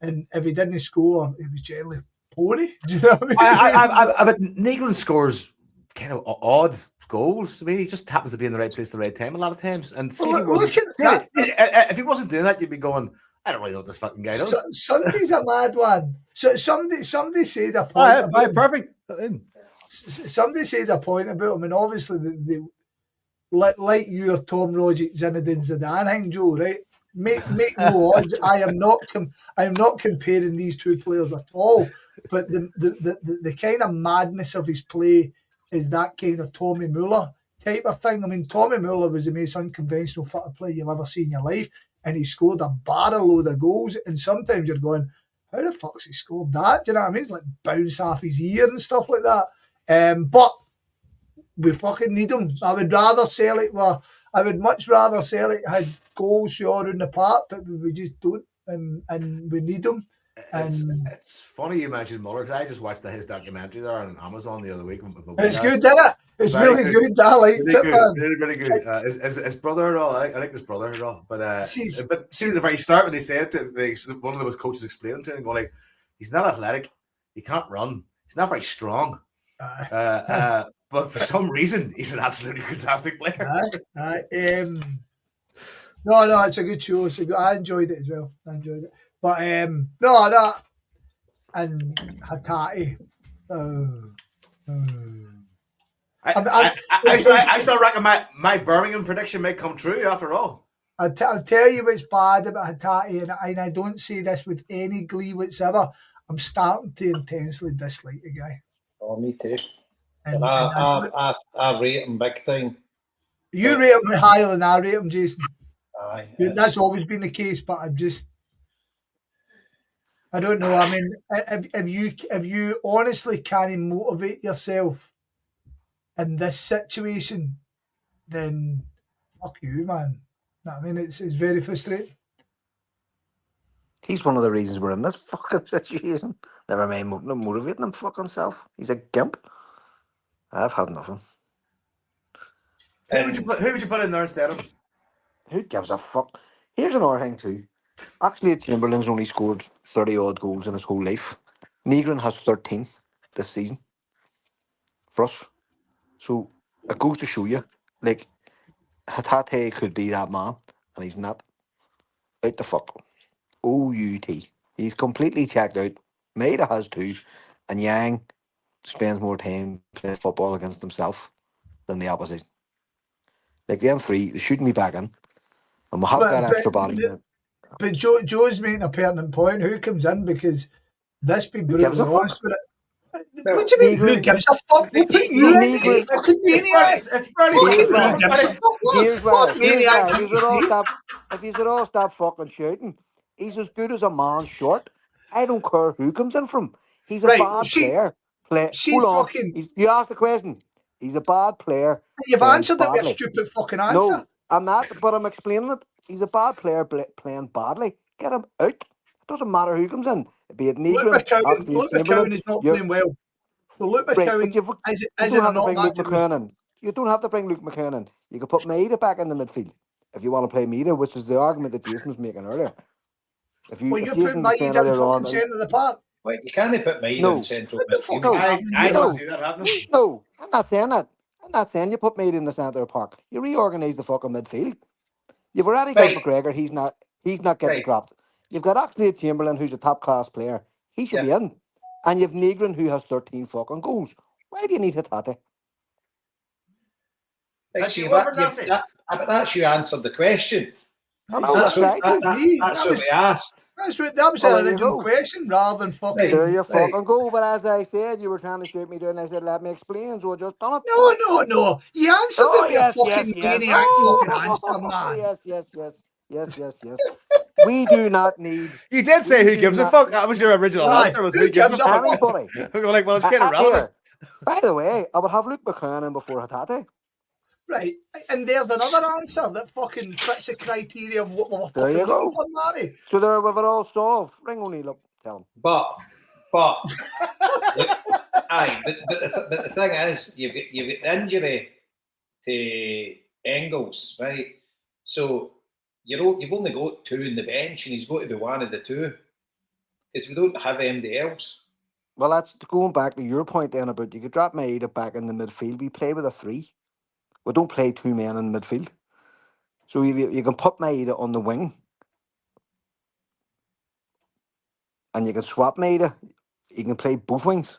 and if he didn't score, it was generally pony. Do you know what I mean? But Negrin scores kind of odd goals. I mean, he just happens to be in the right place at the right time a lot of times. And if he wasn't doing that, you'd be going, I don't really know what this fucking guy does. Sunday's a mad one. So somebody said a point. Perfect. Somebody said a point about him, and obviously they like your Tom Rogic, Zinedine Zidane thing, Joe, right? Make no odds. I am not comparing these two players at all. But the kind of madness of his play is that kind of Tommy Muller type of thing. I mean, Tommy Muller was the most unconventional football player you'll ever see in your life, and he scored a barrel load of goals. And sometimes you're going, how the fuck's he scored that? Do you know what I mean? It's like bounce off his ear and stuff like that. But we fucking need him. I would much rather Celtic had goals sure in the park, but we just don't, and we need them. It's funny you mentioned Muller because I just watched his documentary there on Amazon the other week. It's good, isn't it? It's really good. I liked it, man. Really good. His brother and all. I like his brother and all. But see the very start when they said one of the coaches explaining to him, going like, he's not athletic, he can't run, he's not very strong. But for some reason, he's an absolutely fantastic player. No, it's a good show. I enjoyed it as well. But and Hatate. I still reckon my Birmingham prediction may come true after all. I'll tell you what's bad about Hatate, and I don't say this with any glee whatsoever. I'm starting to intensely dislike the guy. Oh, me too. And I rate him big time. You rate him higher than I rate him, Jason. Aye, that's always been the case, but I don't know. I mean, if you honestly can't motivate yourself in this situation, then fuck you, man. I mean, it's very frustrating. He's one of the reasons we're in this fucking situation. Never mind motivating him fucking self. He's a gimp. I've had nothing. Who would you put in there instead of him? Who gives a fuck? Here's another thing too. Actually, Chamberlain's only scored 30-odd goals in his whole life. Negrin has 13 this season for us. So it goes to show you, like, Hatate could be that man, and he's not. Out the fuck. O-U-T. He's completely checked out. Maida has 2, and Yang spends more time playing football against himself than the opposition. Like, them 3, they shouldn't be back in. And we'll have that extra body. But Joe's making a pertinent point. Who comes in? Because this be brutally honest with it. What do you mean? Who gives a fuck? We'll put you in. It's pretty If you all stop fucking shouting, he's as good as a man short. I don't care who comes in from. He's a bad player. You asked the question. He's a bad player. You've answered it with a stupid fucking answer. No, I'm not, but I'm explaining it. He's a bad player playing badly. Get him out. It doesn't matter who comes in. Be it Negrin, Luke McCowan is not playing well. So Luke McCowan You don't have to bring Luke McCowan in. You can put Maida back in the midfield if you want to play Maida, which is the argument that Jason was making earlier. You put Maida in fucking centre of the park. Wait, you can't put Maida in central midfield. I don't see that happening. No, I'm not saying that. I'm not saying you put Maida in the centre of the park. You reorganise the fucking midfield. You've already got McGregor. He's not getting dropped. You've got actually Chamberlain, who's a top class player. He should be in. And you've Negrin, who has 13 fucking goals. Why do you need Hatate? That's you answered the question. That's what we asked. That was an original question rather than fucking. There you fucking go. But as I said, you were trying to shoot me down. I said, let me explain. So I just done it. No. You answered it with a fucking maniac fucking answer, man. Yes. We do not need. You did say who gives a fuck. That was your original answer. Was who gives a fuck? Anybody. Like, well, it's kind of relevant. By the way, I would have Luke McCowan in before Hatate. Right, and there's another answer that fucking fits the criteria of what we're there you go. For, Marty. So there we've it all solved. Ring O'Neill up, tell him. But the thing is, you've got the injury to Engels, right? So you've only got 2 in the bench, and he's got to be one of the 2 because we don't have anybody else. Well, that's going back to your point then about you could drop Maida back in the midfield. We play with a 3. We don't play 2 men in midfield. So you can put Maida on the wing. And you can swap Maida. You can play both wings.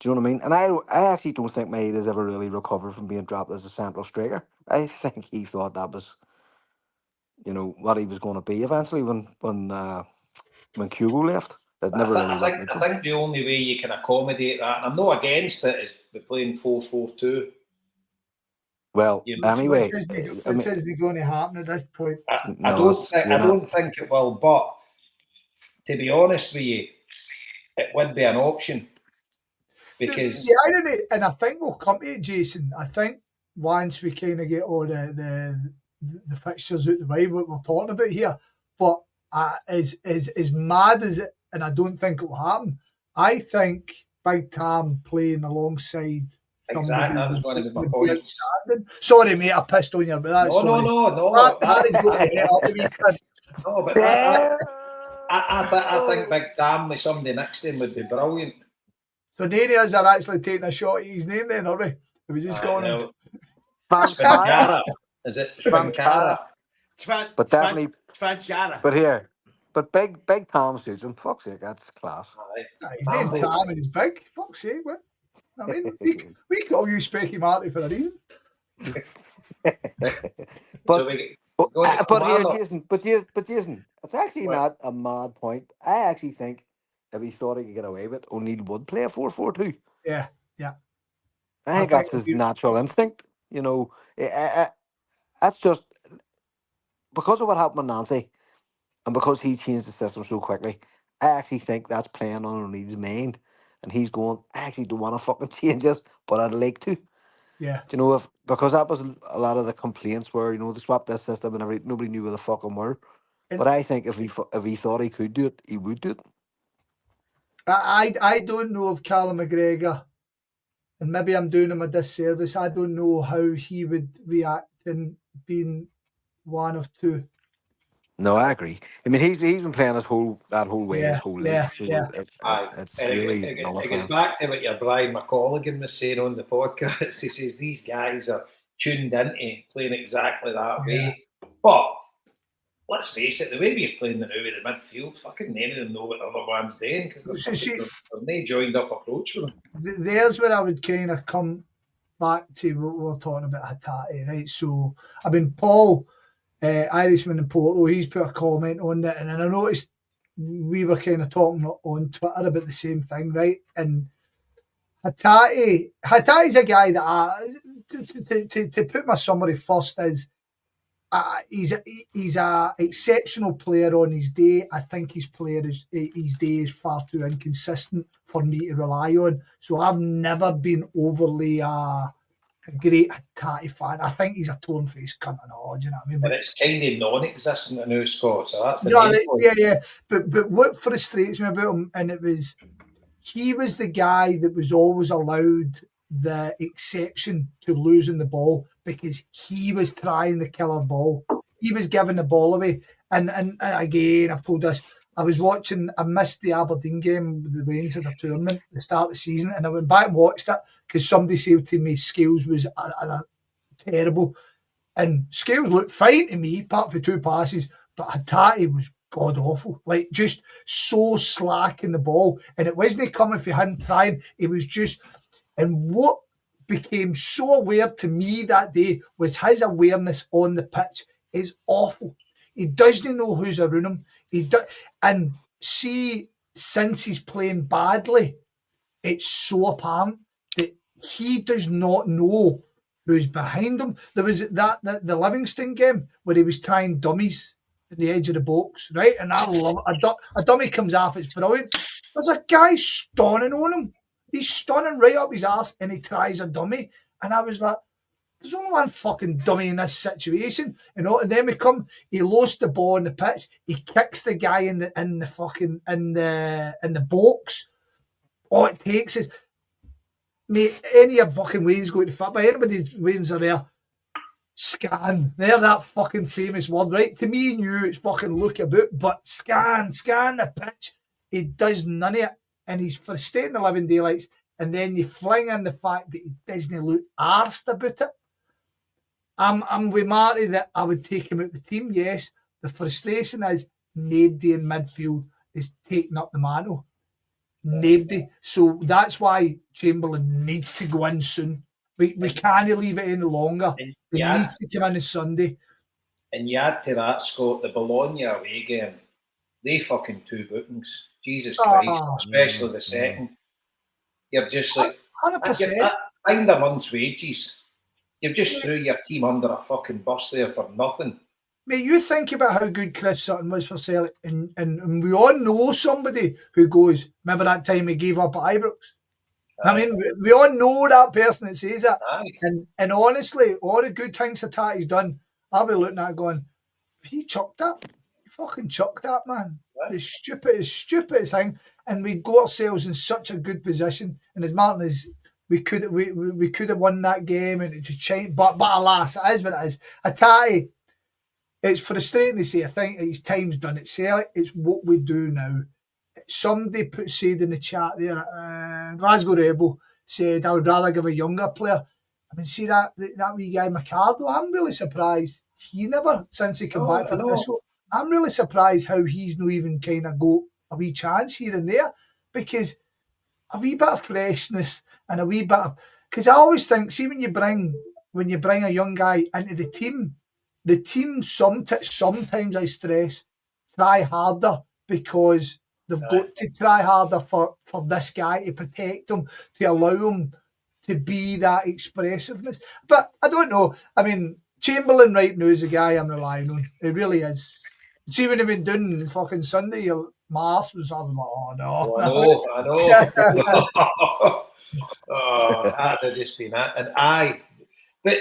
Do you know what I mean? And I actually don't think Maida's ever really recovered from being dropped as a central striker. I think he thought that was, what he was going to be eventually when Hugo left. I think the only way you can accommodate that, and I'm not against it, is we're playing 4-4-2. Well, anyway, which is going to happen at this point? I don't think it will, but to be honest with you, it would be an option. Because the irony, and I think we'll come to it, Jason. I think once we kind of get all the fixtures out the way, what we're talking about here, but as mad as it, and I don't think it will happen. I think Big Tam playing alongside exactly, that was going to be my point. Outstanding. Sorry, mate, I pissed on you, but that's no. That is going to hit up the weekend. No, but I think Big Tam with somebody next to him would be brilliant. So Nanias are actually taking a shot at his name then, are we? Have we just gone into Spankara? Is it Spankara? But definitely Spankara. But here, but big Tom suits him. Fuck's sake, that's class. His name's Tam and he's big. Fuck's sake, what? I mean, we call you Specky Marty for a reason. But here, Jason, it's actually not a mad point. I actually think if he thought he could get away with it, O'Neill would play a 4-4-2. Yeah. I think that's his natural instinct. You know, that's just because of what happened with Nancy and because he changed the system so quickly. I actually think that's playing on O'Neill's mind. And he's going, I actually don't want to fucking change this, but I'd like to. Yeah. Do you know, because that was a lot of the complaints where, you know, they swapped this system and nobody knew where the fuck them were. But I think if he thought he could do it, he would do it. I don't know if Callum McGregor, and maybe I'm doing him a disservice, I don't know how he would react in being one of two. No, I agree. I mean, he's been playing that whole way his whole life. It's really it goes back to what your Brian McColligan was saying on the podcast. He says these guys are tuned into playing exactly that way. But let's face it, the way we're playing the now with the midfield, fucking none of them know what the other one's doing because they're no joined up approach with them. There's where I would kind of come back to what we were talking about Hatate, right? So, I mean, Paul, Irishman in Porto, he's put a comment on it, and then I noticed we were kind of talking on Twitter about the same thing, right? And Hatate's a guy that to put my summary first is he's a exceptional player on his day. I think his day is far too inconsistent for me to rely on. So I've never been overly a great Hatate fan. I think he's a torn-faced cunt and all, do you know what I mean? But it's kind of non-existent now, Scott, so that's the main point. Yeah. But what frustrates me about him, and he was the guy that was always allowed the exception to losing the ball because he was trying the killer ball. He was giving the ball away. And again, I've told this, I missed the Aberdeen game with the Wains of the tournament, the start of the season, and I went back and watched it because somebody said to me Scales was terrible. And Scales looked fine to me, apart from 2 passes, but Hatate was god awful. Like, just so slack in the ball. And it wasn't coming for him trying, it was just... And what became so weird to me that day was his awareness on the pitch is awful. He doesn't know who's around him. And see, since he's playing badly, it's so apparent that he does not know who's behind him. There was the Livingston game where he was trying dummies at the edge of the box, right? And I love it. A dummy comes off, it's brilliant. There's a guy stunning on him. He's stunning right up his arse and he tries a dummy. And I was like, there's only one fucking dummy in this situation. You know, and then he lost the ball in the pitch, he kicks the guy in the box. All it takes is, mate, any of fucking Wayne's going to football, anybody's Wayne's are there, scan. They're that fucking famous word, right? To me and you, it's fucking look about, but scan the pitch. He does none of it. And he's frustrating the living daylights, and then you fling in the fact that he doesn't look arsed about it. I'm with Marty that I would take him out the team, yes. The frustration is nobody in midfield is taking up the mantle. Nobody. So that's why Chamberlain needs to go in soon. We can't leave it any longer. He needs to come in on Sunday. And you add to that, Scott, the Bologna away game, they fucking 2 bookings. Jesus Christ, especially the second. You're just like, 100%. Find a month's wages. You've just threw your team under a fucking bus there for nothing. Mate, you think about how good Chris Sutton was for Celtic, and we all know somebody who goes, remember that time he gave up at Ibrox? I mean, we all know that person that says that. And honestly, all the good things that Tati's done, I'll be looking at it going, he chucked that. He fucking chucked that, man. The stupidest thing. And we got ourselves in such a good position. And as Martin is, we could have won that game and it just changed. But alas, it is what it is. Tati, it's frustrating to say, I think his time's done at Celtic. It's what we do now. Somebody said in the chat there, Glasgow Rebel said, I would rather give a younger player. I mean, see that wee guy, McCardle, I'm really surprised. He never, since he came back from Bristol, I'm really surprised how he's not even kind of got a wee chance here and there, because a wee bit of freshness and a wee bit of, because I always think, see when you bring a young guy into the team sometimes I stress, try harder because they've got to try harder for this guy to protect him, to allow him to be that expressiveness. But I don't know. I mean, Chamberlain right now is a guy I'm relying on. It really is. See when he been doing fucking Sunday, my ass was, I was like, oh no. I know. That'd have just been that. But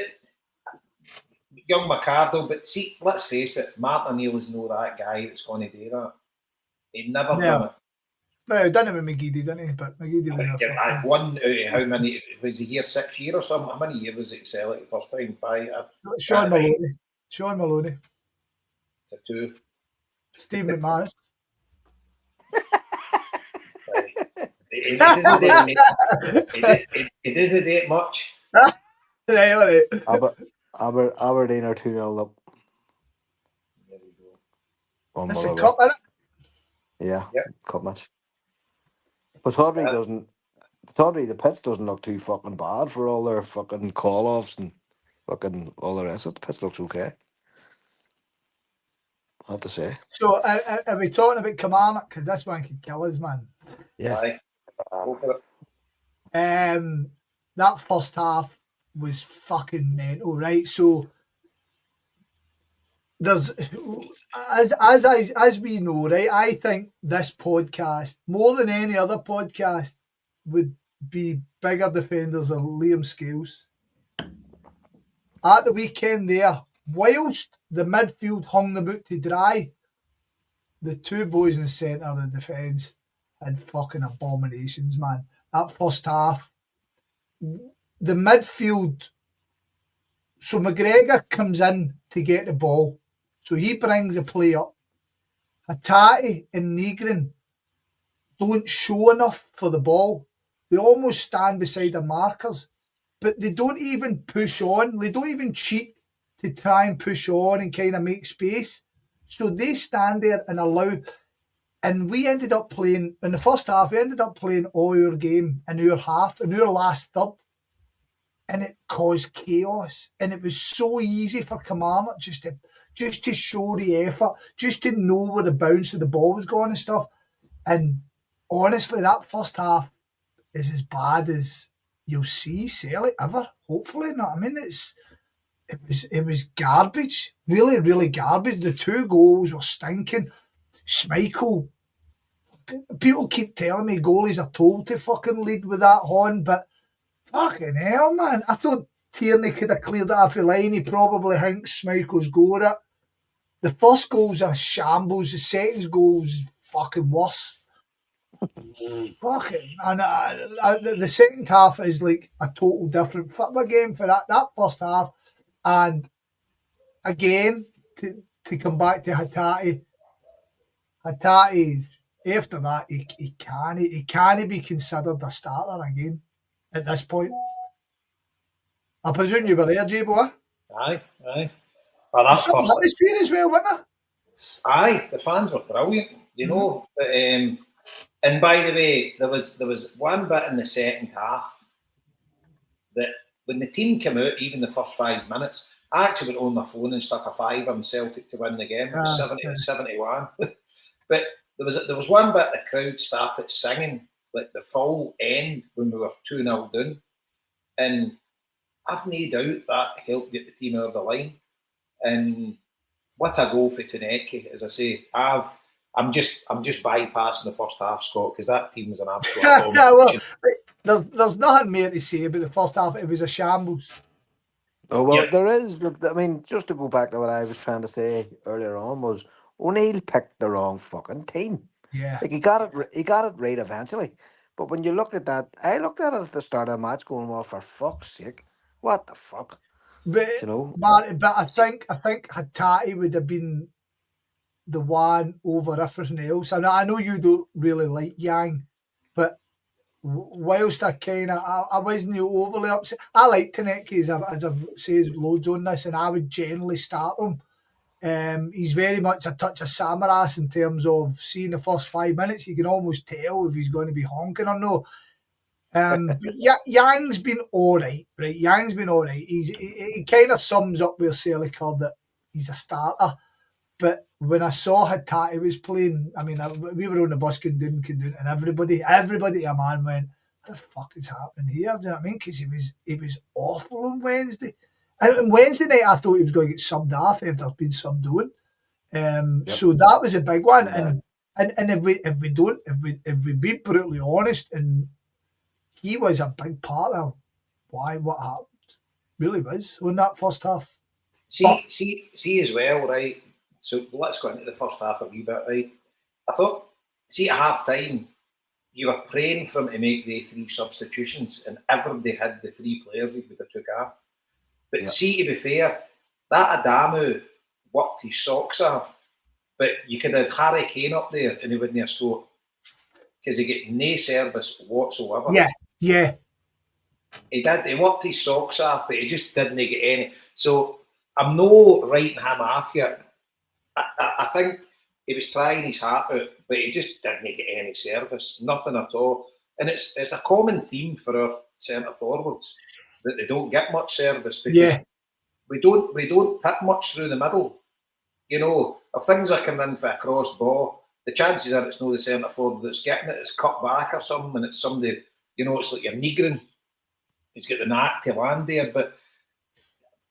young McCardle, but see, let's face it, Martin O'Neill is no that guy that's going to do that. He never done it. No, he done it with McGeady, didn't he? But McGeady was one out of how many, was he here 6 years or something? How many years was it Celtic first time? 5? Sean Maloney. It's a 2. Steve McManus. It doesn't date much. Right, all right. Aberdeen are 2-0 up. There we go. That's a cup, isn't it? Yeah, cup match. But the pitch doesn't look too fucking bad for all their fucking call-offs and fucking all the rest of it. The pitch looks okay, I have to say. So, are we talking about Kilmarnock? Because this one could kill us, man. Yes. Go for it. That first half was fucking mental, right? So there's as we know, right? I think this podcast, more than any other podcast, would be bigger defenders of Liam Scales. At the weekend there, whilst the midfield hung the boot to dry, the two boys in the centre of the defence had fucking abominations, man. That first half, the midfield. So McGregor comes in to get the ball. So he brings the play up. Hatate and Negrin don't show enough for the ball. They almost stand beside the markers, but they don't even push on. They don't even cheat to try and push on and kind of make space. So they stand there and allow. And we ended up playing, in the first half, we ended up playing all our game in our half, in our last third. And it caused chaos. And it was so easy for Kilmarnock just to show the effort, just to know where the bounce of the ball was going and stuff. And honestly, that first half is as bad as you'll see Celtic ever. Hopefully not. I mean, it was garbage. Really, really garbage. The 2 goals were stinking. Schmeichel, people keep telling me goalies are told to fucking lead with that horn, but fucking hell, man. I thought Tierney could have cleared it off the line. He probably thinks Schmeichel's go at it. The first goal's a shambles. The second goal's fucking worse. Fucking. And the second half is like a total different football game for that first half. And again, to come back to Hatate, after that, he can't be considered a starter again at this point. I presume you were there, J-Boy? Aye. Well, that's some atmosphere as well, wasn't there? Aye, the fans were brilliant, you know. And by the way, there was one bit in the second half that when the team came out, even the first 5 minutes, I actually went on my phone and stuck a 5 on Celtic to win the game. It was 70-71. But there was one bit the crowd started singing like the full end when we were 2-0 down. And I've no doubt that helped get the team over the line. And what a goal for Taneki. As I say, I'm just bypassing the first half, Scott, because that team was an absolute well, there's nothing more to say about the first half. It was a shambles. Oh, well, Yep. there is. I mean, just to go back to what I was trying to say earlier on was O'Neill picked the wrong fucking team. Yeah. Like he got it right eventually. But when you look at that, I looked at it at the start of the match going, well, for fuck's sake, what the fuck? But, You know? Marty, but I think Hattati would have been the one over everything else. And I know you don't really like Yang, but whilst I wasn't overly upset. I like Taneki, as I've said loads on this, and I would generally start him. He's very much a touch of Samaras in terms of seeing the first 5 minutes. You can almost tell if he's going to be honking or no. But Yang's been all right, right? Yang's been all right. He kind of sums up where Celtic are that he's a starter. But when I saw Hattati was playing, I mean, we were on the bus going down, and everybody, a man went, "The fuck is happening here?" Do you know what I mean? Because he was awful on Wednesday. And on Wednesday night, I thought he was going to get subbed off if there'd been subbed on. So that was a big one. Yeah. And if we be brutally honest, and he was a big part of what happened. Really was on that first half. See as well, right? So let's go into the first half a wee bit, right? I thought, see at half time, you were praying for him to make the 3 substitutions, and everybody had the 3 players he would have took off. But see, to be fair, that Adamu worked his socks off. But you could have Harry Kane up there and he wouldn't have scored. Because he get no service whatsoever. Yeah. He did. He worked his socks off, but he just didn't get any. So I'm no writing him off yet. I think he was trying his heart out, but he just didn't get any service, nothing at all. And it's a common theme for our centre forwards that they don't get much service because we don't put much through the middle. You know, if things are coming in for a cross ball, the chances are it's not the centre forward that's getting it. It's cut back or something, and it's somebody. You know, it's like your Negrin. He's got the knack to land there, but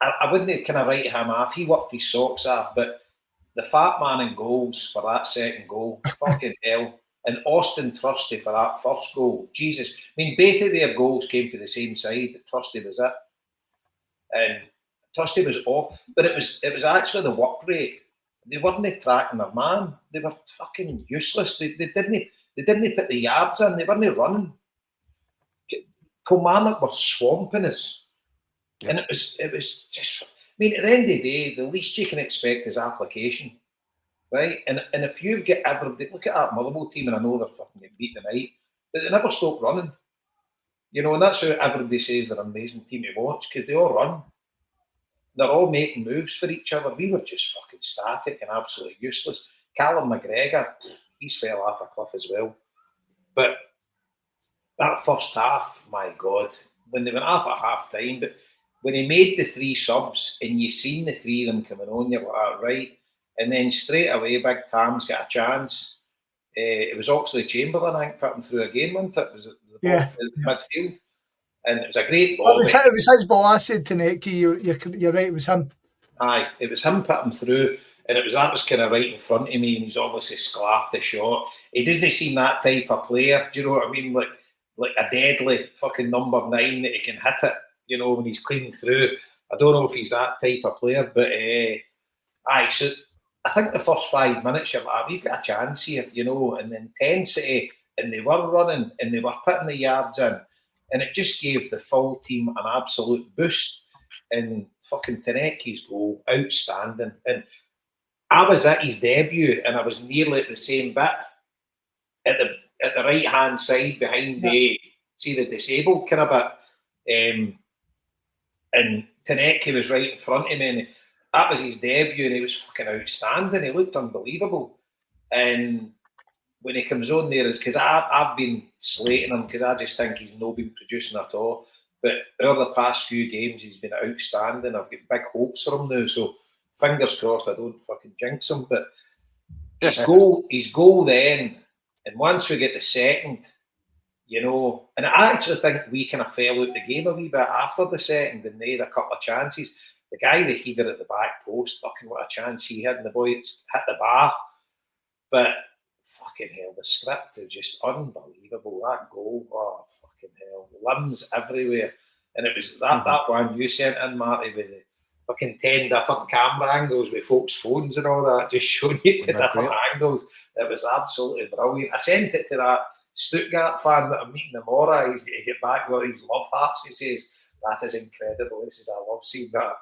I wouldn't kind of write him off. He worked his socks off, but the fat man in goals for that second goal, fucking hell. And Austin Trusty for that first goal. Jesus. I mean, both of their goals came to the same side. Trusty was it. And Trusty was off. But it was actually the work rate. They weren't tracking their man. They were fucking useless. They didn't put the yards in. They weren't running. Kilmarnock were swamping us. Yeah. And it was just... I mean, at the end of the day, the least you can expect is application, right? And if you've got everybody, look at that Motherwell team, and I know they're fucking getting beat tonight, but they never stop running. You know, and that's how everybody says they're an amazing team to watch, because they all run. They're all making moves for each other. We were just fucking static and absolutely useless. Callum McGregor, he's fell off a cliff as well. But that first half, my God, when they went off at half time, but when he made the 3 subs and you seen the 3 of them coming on, you're like, right. And then straight away, Big Tam's got a chance. It was Oxley Chamberlain, I think, put him through again, wasn't it? Was it the ball in midfield? And it was a great ball. It was his ball. I said to Neki, you're right, it was him. Aye, it was him putting him through. And that was kind of right in front of me, and he's obviously sclaffed the shot. He doesn't seem that type of player, do you know what I mean? Like a deadly fucking number 9 that he can hit it. You know, when he's clean through. I don't know if he's that type of player, but so I think the first 5 minutes you're like, we've got a chance here, you know, and the intensity, and they were running and they were putting the yards in, and it just gave the full team an absolute boost. And fucking Taneki's goal, outstanding. And I was at his debut, and I was nearly at the same bit at the right hand side behind the disabled kind of bit. And Taneki was right in front of me, and that was his debut, and he was fucking outstanding. He looked unbelievable. And when he comes on there, because I've been slating him because I just think he's not been producing at all. But over the past few games, he's been outstanding. I've got big hopes for him now, so fingers crossed I don't fucking jinx him. But his goal then, and once we get the second, you know, and I actually think we kind of fell out the game a wee bit after the second, and they had a couple of chances. The guy that header at the back post, fucking what a chance he had, and the boy hit the bar. But fucking hell, the script is just unbelievable. That goal, oh fucking hell, limbs everywhere. And it was that one you sent in, Marty, with the fucking 10 different camera angles with folks' phones and all that, just showing you the different angles. It was absolutely brilliant. I sent it to that Stuttgart fan that I'm meeting tomorrow. He's going to get back with these love hearts. He says, that is incredible. This is, I love seeing that.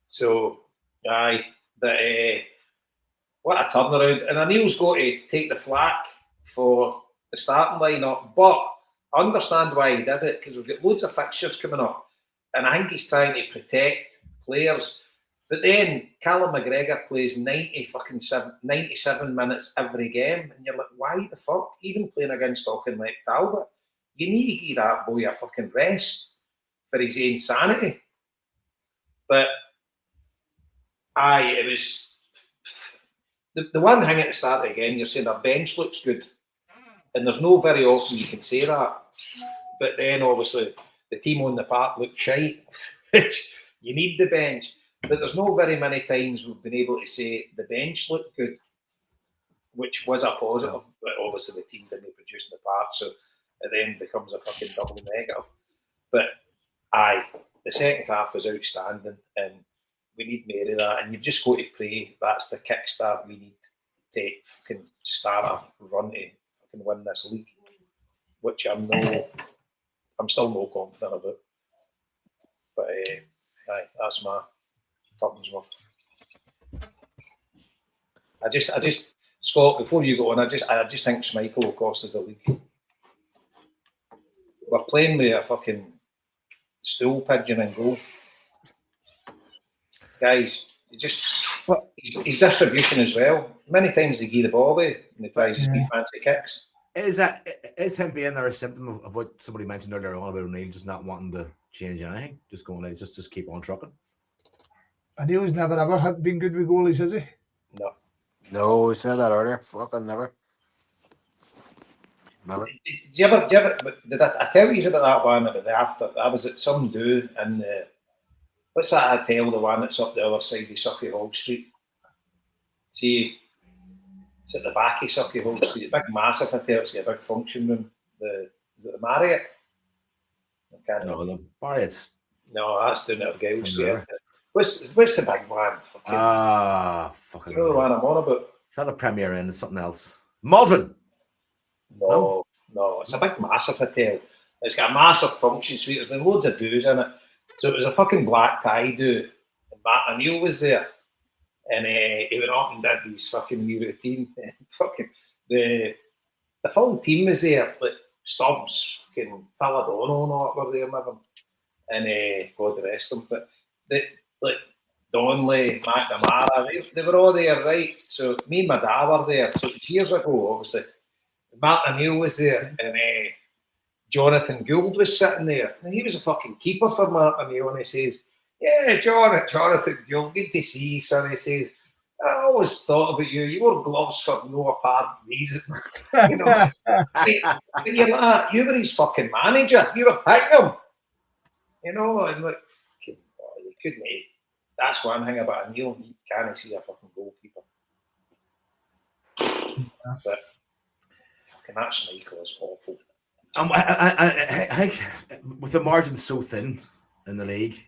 So, aye, what a turnaround. And Anil's got to take the flak for the starting lineup, but I understand why he did it, because we've got loads of fixtures coming up, and I think he's trying to protect players. But then Callum McGregor plays 97 minutes every game, and you're like, why the fuck? Even playing against Auchinleck Talbot, you need to give that boy a fucking rest for his insanity. But it was the one thing at the start again. You're saying our bench looks good, and there's no very often you can say that. But then obviously the team on the park looks shite. You need the bench. But there's no very many times we've been able to say the bench looked good, which was a positive. But obviously the team didn't produce in the park, so it then becomes a fucking double negative. But the second half was outstanding, and we need more of that. And you've just got to pray that's the kickstart we need to fucking start a run to fucking win this league, which I'm still no confident about. But that's my Tottenham's worth. I just Scott, before you go on, I just think Schmeichel will cost us the league. We're playing with a fucking stool pigeon and goal. Guys, his distribution as well. Many times they give the ball away and he tries his big fancy kicks. Is him being there a symptom of what somebody mentioned earlier on about O'Neill just not wanting to change anything? Just going to just keep on trucking? O'Neill's never ever been good with goalies, has he? No, we said that earlier. Fucking never. Did I tell you about that one about the after? I was at some do in what's that hotel, the one that's up the other side of Sucky Hall Street? See, it's at the back of Sucky Hall Street, a big massive hotel, it's got a big function room. Is it the Marriott? No, the Marriott's. No, that's down at Gale Street. What's the big one? Fucking. You know the one I'm on about? Is that the Premier Inn? It's something else. Maldron. No, it's a big massive hotel. It's got a massive function suite. There's been loads of do's in it. So it was a fucking black tie do. And Martin O'Neill was there. And he went up and did his fucking new routine. Fucking the full team was there. Like Stubbs, fucking Philadono and all that were there with him. And God rest them. But Donnelly, McNamara, they were all there, right? So me and my dad were there. So years ago, obviously. Martin O'Neill was there, and Jonathan Gould was sitting there. And he was a fucking keeper for Martin O'Neill, and he says, "Yeah, Jonathan Gould, good to see you, son." He says, "I always thought about you. You wore gloves for no apparent reason." You know, and you're like, you were his fucking manager. You were picking him. You know, and like, you couldn't. That's one thing about O'Neill. You can't see a fucking goalkeeper. But that Schmeichel is awful. I with the margins so thin in the league,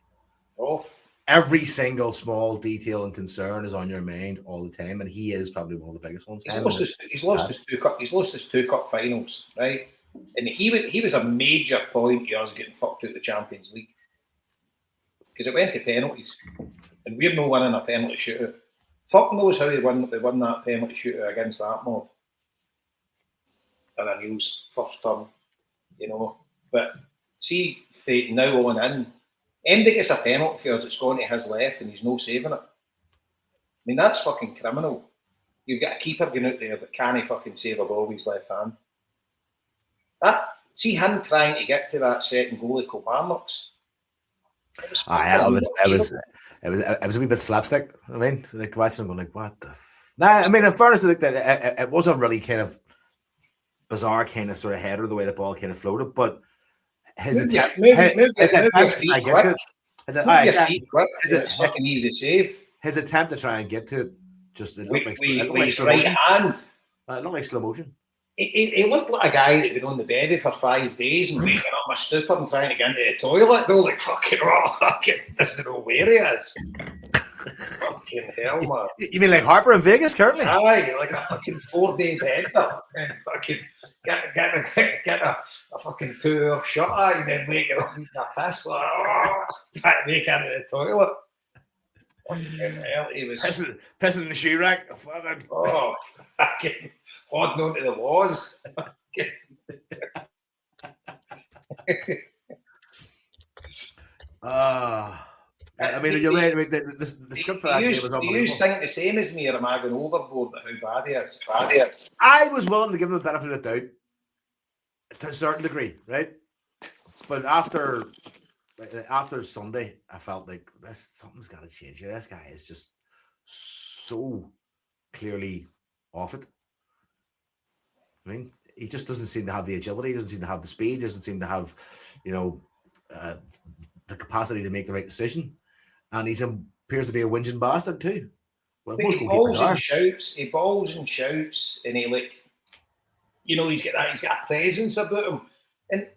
every single small detail and concern is on your mind all the time, and he is probably one of the biggest ones. He's lost his two cup finals, right? And he was a major point to us getting fucked out of the Champions League because it went to penalties, and we're not winning a penalty shootout. Fuck knows how they won that penalty shootout against that mob. And O'Neill's first term, you know. But see, now on in, Andy gets a penalty for us, it's gone to his left and he's no saving it. I mean, that's fucking criminal. You've got a keeper going out there that can't fucking save a ball with his left hand. See him trying to get to that second goal at Kilmarnock's. It was a wee bit slapstick. I mean, like watching him going like, what the? I mean, in fairness, it was a really kind of bizarre kind of sort of header, the way the ball kind of floated, but his attempt Move your feet quick, it's fucking easy save. His attempt to try and get to it just it looked like his right hand. It looked like slow motion. He looked like a guy that'd been on the bevy for 5 days and waking up my stupor and trying to get into the toilet. Though, like fucking doesn't know where he is. Fucking hell, man. You mean like Harper in Vegas currently? Aye, like a fucking 4-day bender and fucking get a fucking 2-hour shot and then waking up and a piss like trying to make it into the toilet. Fucking hell, he was pissing in the shoe rack. Fucking holding onto the walls. I mean, you're right. I mean, the script for that game was unbelievable. Do you think the same as me, or am I going overboard at how bad he is? I was willing to give him the benefit of the doubt to a certain degree, right? But after Sunday, I felt like something's got to change here. This guy is just so clearly off it. I mean, he just doesn't seem to have the agility, he doesn't seem to have the speed, he doesn't seem to have, the capacity to make the right decision. And he appears to be a whinging bastard too. Well, he balls and shouts, and he he's got a presence about him. And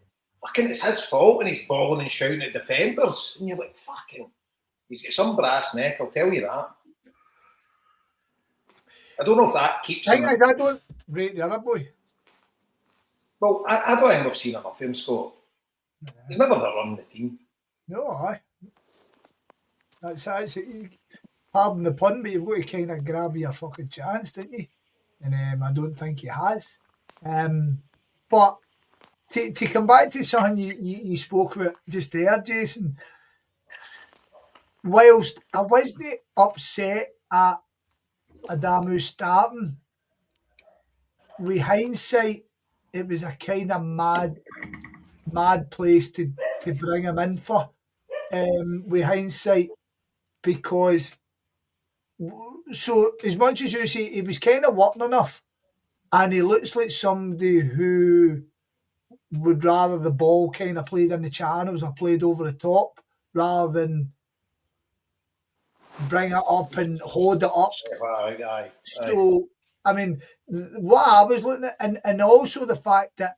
fucking it's his fault when he's bawling and shouting at defenders. And you're like, fucking, he's got some brass neck, I'll tell you that. I don't know if that keeps him. I don't rate the other boy. Well, I don't think we've seen enough of him, Scott. He's never run the team. No, aye. That's pardon the pun, but you've got to kind of grab your fucking chance, didn't you? And I don't think he has. But to come back to something you spoke about just there, Jason, whilst I wasn't upset at Adamu starting, with hindsight, it was a kind of mad place to bring him in for. With hindsight, because so as much as you say he was kind of working enough, and he looks like somebody who would rather the ball kind of played in the channels or played over the top rather than bring it up and hold it up. Aye. So, I mean, what I was looking at, and also the fact that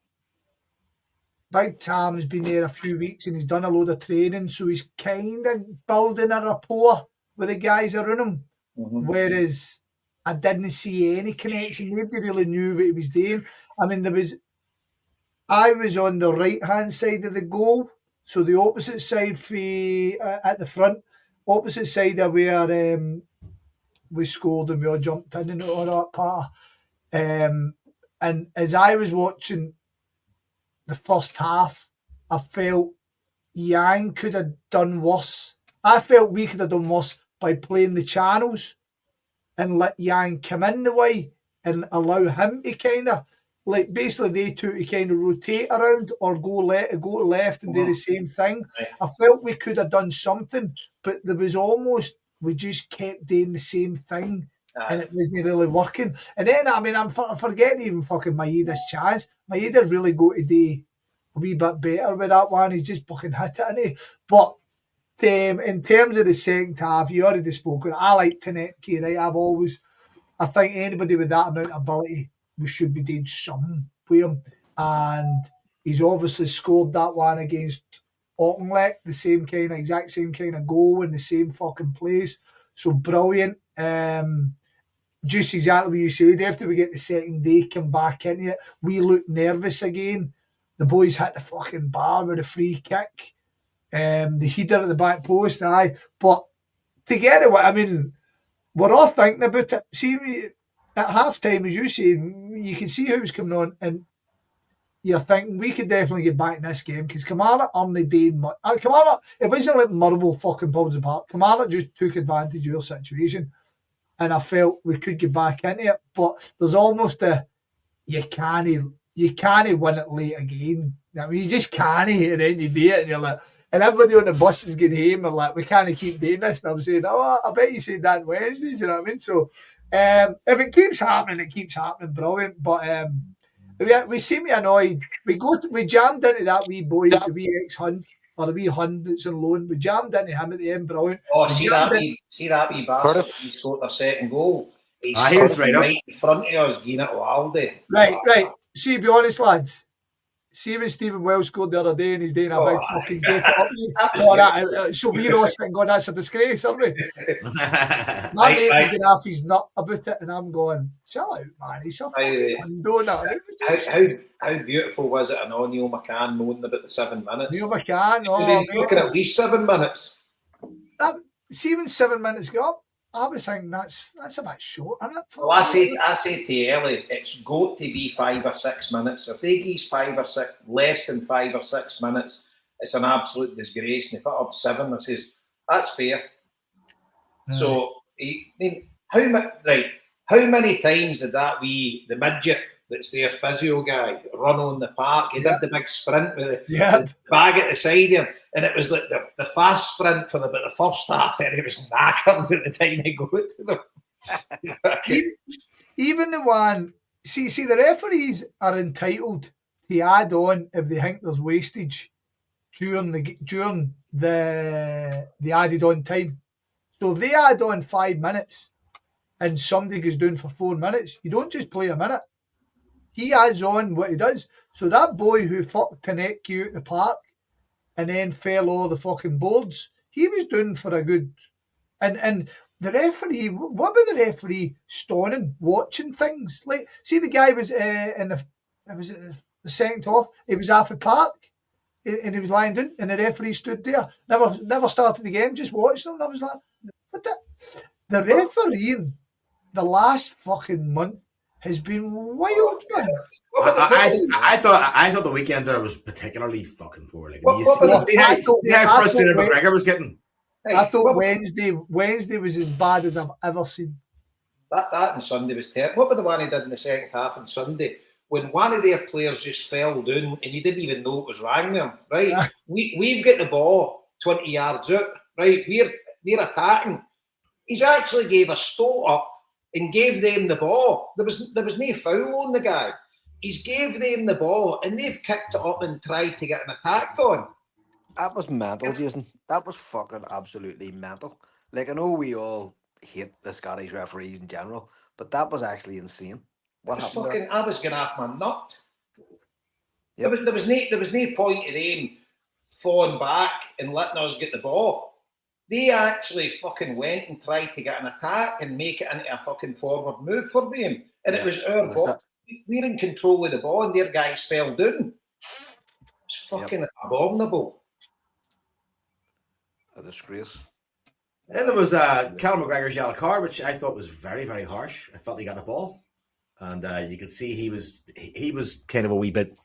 Big Tam has been there a few weeks and he's done a load of training, so he's kind of building a rapport with the guys around him. Mm-hmm. Whereas I didn't see any connection. Nobody really knew what he was doing. I mean, I was on the right-hand side of the goal, so the opposite side at the front, opposite side of where we scored and we all jumped in and all that part. And as I was watching the first half, I felt Yang could have done worse. I felt we could have done worse by playing the channels and let Yang come in the way and allow him to kind of, like, basically they two to kind of rotate around or go left and do the same thing. I felt we could have done something, but there was almost, we just kept doing the same thing and it wasn't really working. And then, I mean, I'm forgetting even fucking Maeda's chance. Maeda really got to do a wee bit better with that one. He's just fucking hit it, innit? But in terms of the second half, you already spoken. I like Tanetki, right? I think anybody with that amount of ability, we should be doing something with him. And he's obviously scored that one against Auchinleck, the exact same kind of goal in the same fucking place. So brilliant. Just exactly what you said. After we get the second day, come back into it, we look nervous again. The boys hit the fucking bar with a free kick. The header at the back post, aye. But to get it, I mean, we're all thinking about it. See, at half time, as you say, you can see who's coming on, and you're thinking we could definitely get back in this game because Kilmarnock aren't doing much. Kilmarnock, it wasn't like Murrow fucking pulled apart. Kilmarnock just took advantage of your situation, and I felt we could get back into it. But there's almost you can't win it late again. I mean, you just can't at the end of the day, and you're like, and everybody on the bus is getting home and like, we can't keep doing this. And I'm saying, I bet you said that on Wednesdays, you know what I mean? So if it keeps happening, brilliant. But we seem to be annoyed. We jammed into that wee boy, the wee ex-Hun, or a wee Hun that's on loan. We jammed into him at the end, brilliant. Oh, We see jammed that wee bastard. Curtis. He scored their second goal. He's He was right up. right in front of us, giving it to Aldi. Right. See, be honest, lads. See when Stephen Wells scored the other day and he's doing a big fucking get it up. So we're all sitting going, that's a disgrace, aren't we? My mate was getting off his nut about it, and I'm going, chill out, man. He's so fucking doing that. How beautiful was it? I know Neil McCann moaning about the 7 minutes. Neil McCann, fucking at least 7 minutes. See when 7 minutes go up, I was thinking that's a bit short, isn't it? Well, I said to Ellie, it's got to be 5 or 6 minutes. If they give 5 or 6, less than 5 or 6 minutes, it's an absolute disgrace. And they put up 7. I says, that's fair. So, how many times did the midget that's their physio guy run on the park? He did the big sprint with the bag at the side of him, and it was like the fast sprint for the first half, and he was knackered by the time he got to them. Even the one, see, the referees are entitled to add on if they think there's wastage during the added on time. So if they add on 5 minutes and somebody goes down for 4 minutes, you don't just play a minute. He adds on what he does. So that boy who fucked Taneki you at the park and then fell all the fucking boards, he was doing for a good... And the referee, what about the referee stoning, watching things? Like, see the guy was the second off, he was off the park and he was lying down and the referee stood there, never started the game, just watched him. And I was like, what the refereeing the last fucking month has been wild, man. I thought the weekend there was particularly fucking poor. Like, see how frustrated McGregor was getting. I thought Wednesday was as bad as I've ever seen. That on Sunday was terrible. What about the one he did in the second half on Sunday? When one of their players just fell down and you didn't even know it was wrong with him, right? We've got the ball 20 yards out, right? We're attacking. He's actually gave a stoat up and gave them the ball. There was no foul on the guy. He's gave them the ball and they've kicked it up and tried to get an attack going. That was mental, Jason. That was fucking absolutely mental. Like, I know we all hate the Scottish referees in general, but that was actually insane. What happened there? I was going off my nut. Yep. There was no point in them falling back and letting us get the ball. They actually fucking went and tried to get an attack and make it into a fucking forward move for them. And it was our ball. We're in control of the ball and their guys fell down. It's fucking abominable. A disgrace. Then there was Callum McGregor's yellow card, which I thought was very, very harsh. I felt he got the ball. And you could see he was kind of a wee bit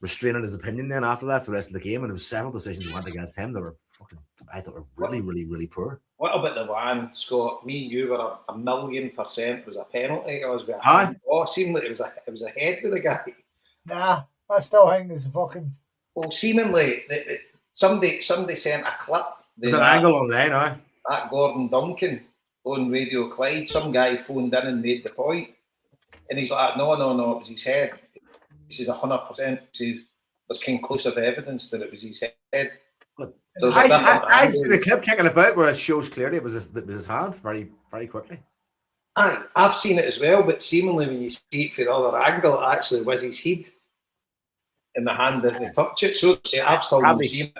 restraining his opinion then after that for the rest of the game, and there was several decisions went against him that were fucking, I thought, were really, really, really poor. What about the one, Scott? Me and you were a 1,000,000% it was a penalty. It seemed like it was a head with the guy. Nah, I still think it's a fucking... Well, seemingly somebody sent a clip. There's an angle on there now. That Gordon Duncan on Radio Clyde, some guy phoned in and made the point. And he's like, no, it was his head. He says 100%. He says there's conclusive evidence that it was his head. So I see the clip kicking about where it shows clearly it was his hand very, very quickly. I've seen it as well, but seemingly when you see it from the other angle, it actually was his head. And the hand doesn't touch it. So I've still not seen it.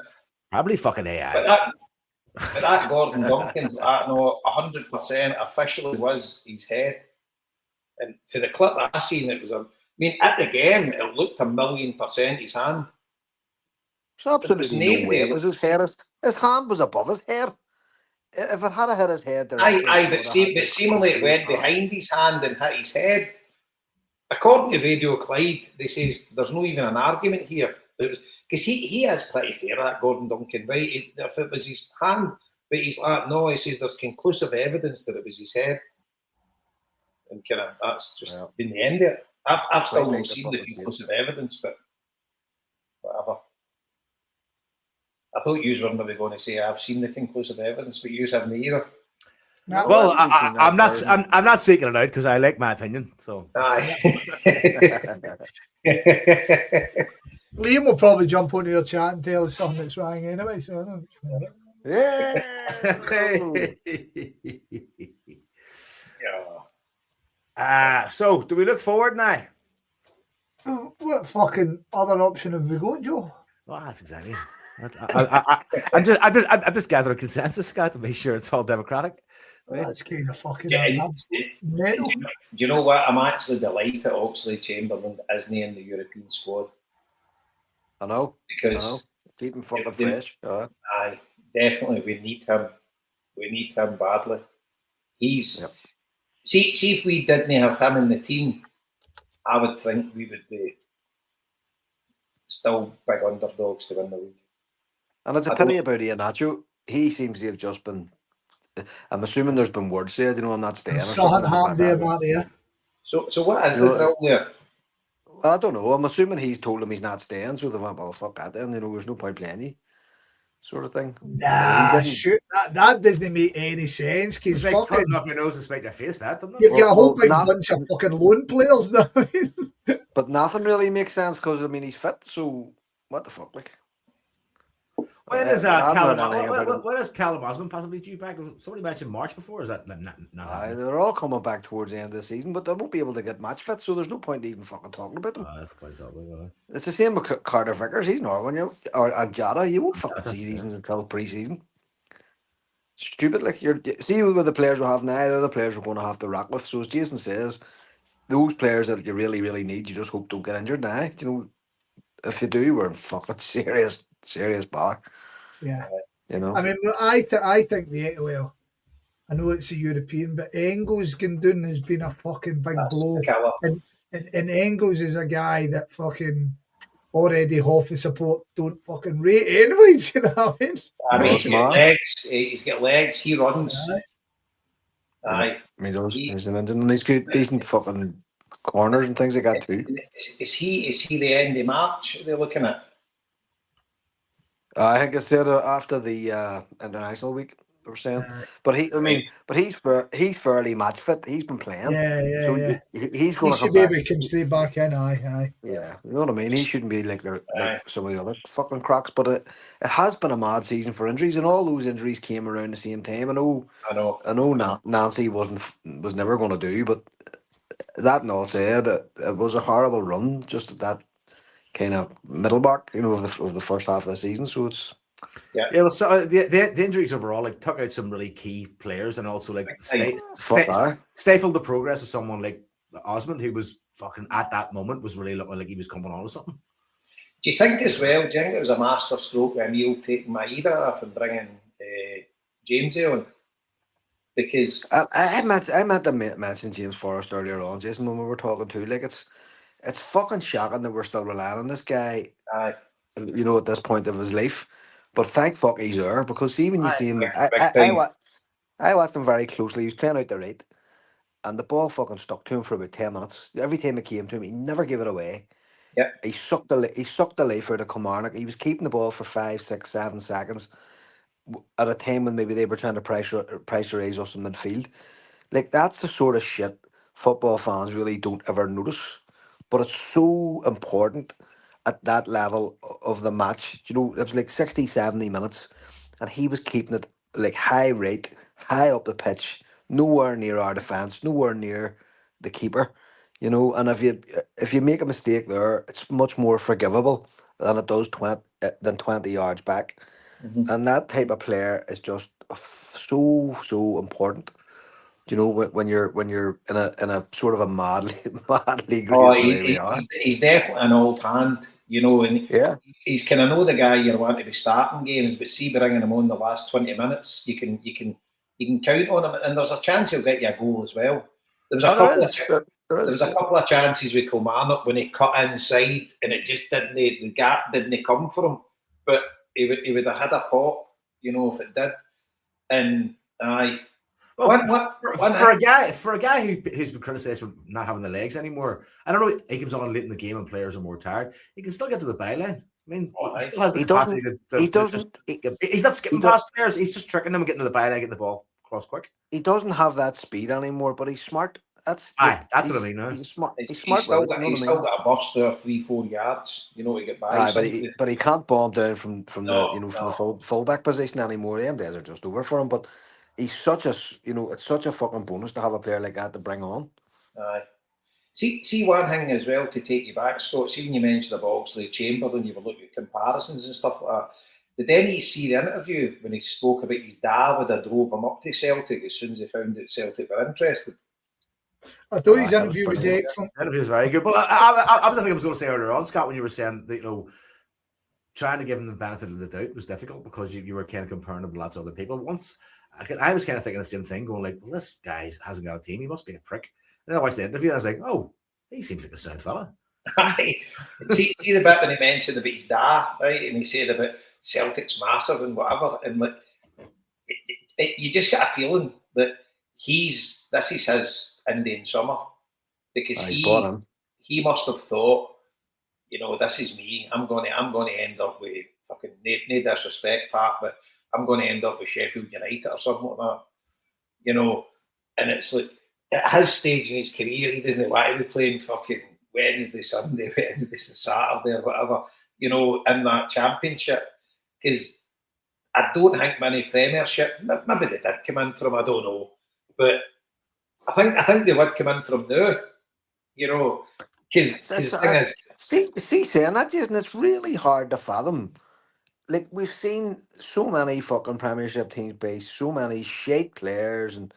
Probably fucking AI. But that Gordon Duncan's, I know 100% officially was his head. And for the clip that I seen, it was at the game, it looked 1,000,000% his hand. It's absolutely no way it was his head. His hand was above his head. If it had hit his head... but seemingly it went behind his hand and hit his head. According to Radio Clyde, they says there's no even an argument here. Because he is pretty fair, that Gordon Duncan, right? If it was his hand, but he's like, no, he says there's conclusive evidence that it was his head. And that's just been the end of it. I've still not seen the conclusive evidence, but whatever. I thought you were maybe going to say I've seen the conclusive evidence, but you haven't either. No, well, I'm not seeking it out because I like my opinion. So, Liam will probably jump onto your chat and tell us something that's wrong anyway. So I don't. Yeah. So do we look forward now? What fucking other option have we got, Joe? Well, that's exactly. I'm just gathering consensus, Scott, to make sure it's all democratic. Well, that's kind of fucking Yeah, mental. Do you know what? I'm actually delighted Oxlade-Chamberlain isn't in the European squad. I know. Because keep him fucking fresh. Aye, definitely. We need him. We need him badly. He's see if we didn't have him in the team, I would think we would be still big underdogs to win the league. And it's a pity about Iheanacho. He seems to have just been. I'm assuming there's been word said, I'm not staying. Something happened there, Marty. So what is the drill there? Well, I don't know. I'm assuming he's told him he's not staying, so they went, well, fuck that then. There's no point playing you, sort of thing. Nah, shoot, that doesn't make any sense. Because like cutting off your nose and spite your face, that doesn't it? You've got a whole big bunch of fucking loan players now. But nothing really makes sense because he's fit. So what the fuck, like? When is when is Callum Osman possibly due back? Somebody mentioned March before. Is that not they're all coming back towards the end of the season, but they won't be able to get match fit, so there's no point in even fucking talking about them. That's quite something. It's the same with Carter Vickers. He's Norway, or Jada. You won't fucking see these until pre-season. Stupid, like see with the players we have now, they're the players we're going to have to rock with. So as Jason says, those players that you really, really need, you just hope don't get injured now. If you do, we're in fucking serious bother. Yeah, I mean, I think I know it's a European, but Engels Gundogan has been a fucking big blow, and Engels is a guy that fucking already half the support don't fucking rate anyways. You know what I mean? He's got legs. He's got legs. He runs. Aye. He does. And he's good, decent fucking corners and things like that too. Is he the end of March they're looking at? I think I said after the international week they were saying, but he's fairly match fit. He's been playing. Yeah. He's going to should be able to come straight back in. Aye. Yeah, you know what I mean. He shouldn't be like some of the other fucking cracks. But it has been a mad season for injuries, and all those injuries came around the same time. I know. Nancy was never going to do, but that and all said, it was a horrible run just at that kind of middle mark, of the first half of the season. So it's well, so the injuries overall like took out some really key players, and also like stifled the progress of someone like Osmond, who was fucking at that moment was really looking like he was coming on with something. Do you think as well? Do you think it was a master stroke with Emile taking Maeda off and bringing James on? Because I meant to mention James Forrest earlier on, Jason, when we were talking too. Like it's fucking shocking that we're still relying on this guy. Aye. At this point of his life. But thank fuck he's there, because see when you see him, I watched him very closely. He was playing out the right, and the ball fucking stuck to him for about 10 minutes. Every time it came to him, he never gave it away. Yeah, he sucked the life out of Kilmarnock. He was keeping the ball for 5, 6, 7 seconds at a time when maybe they were trying to pressurize us in midfield. Like that's the sort of shit football fans really don't ever notice, but it's so important at that level of the match. It was like 60, 70 minutes, and he was keeping it like high rate, high up the pitch, nowhere near our defence, nowhere near the keeper. And if you make a mistake there, it's much more forgivable than it does 20 yards back. Mm-hmm. And that type of player is just so important. When you're in a sort of a mad league. He's definitely an old hand. And he's kind of know the guy you want to be starting games, but see bringing him on the last 20 minutes, you can count on him, and there's a chance he'll get you a goal as well. There was a couple of chances with Kilmarnock when he cut inside, and it just the gap didn't come for him, but he would have had a pop, if it did. And for a guy who's been criticised for not having the legs anymore, I don't know. He comes on late in the game and players are more tired. He can still get to the byline. I mean, he still has the capacity to. He's not skipping past players. He's just tricking them and getting to the byline, getting the ball across quick. He doesn't have that speed anymore, but he's smart. That's Aye, that's what I mean. he's smart. He's He's smart with still it. got You know he's what I still mean? got a burst there 3-4 yards, to get by Aye, somebody. but he can't bomb down from the from the No. fullback position anymore. Them days are just over for him. But he's such a it's such a fucking bonus to have a player like that to bring on. Aye. See one thing as well to take you back, Scott. See when you mentioned about Oxley Chamberlain, you were looking at comparisons and stuff like that. Did any see the interview when he spoke about his dad would have drove him up to Celtic as soon as they found that Celtic were interested? I thought Aye, his that was interview was brilliant. excellent. That was very good. Well, I was, I think I was going to say earlier on, Scott, when you were saying that, trying to give him the benefit of the doubt was difficult because you were kind of comparing him to lots of other people. Once I was kind of thinking the same thing, going like, well, this guy hasn't got a team. He must be a prick. And then I watched the interview and I was like, oh, he seems like a sound fella. Aye. see the bit when he mentioned about his dad, right? And he said about Celtic's massive and whatever. And like, you just get a feeling that this is his Indian summer because Aye, he's bought him. he must have thought, this is me. I'm going to end up with fucking no disrespect, Pat, but I'm going to end up with Sheffield United or something like that. And it's like at his stage in his career, he doesn't want to be playing fucking Wednesday, Sunday, Wednesday, Saturday, or whatever, in that championship. Because I don't think many Premiership, maybe they did come in from, I don't know, but I think they would come in from now, because the thing is, see, saying that, Jason, it's really hard to fathom. Like, we've seen so many fucking Premiership teams based, so many shake players, and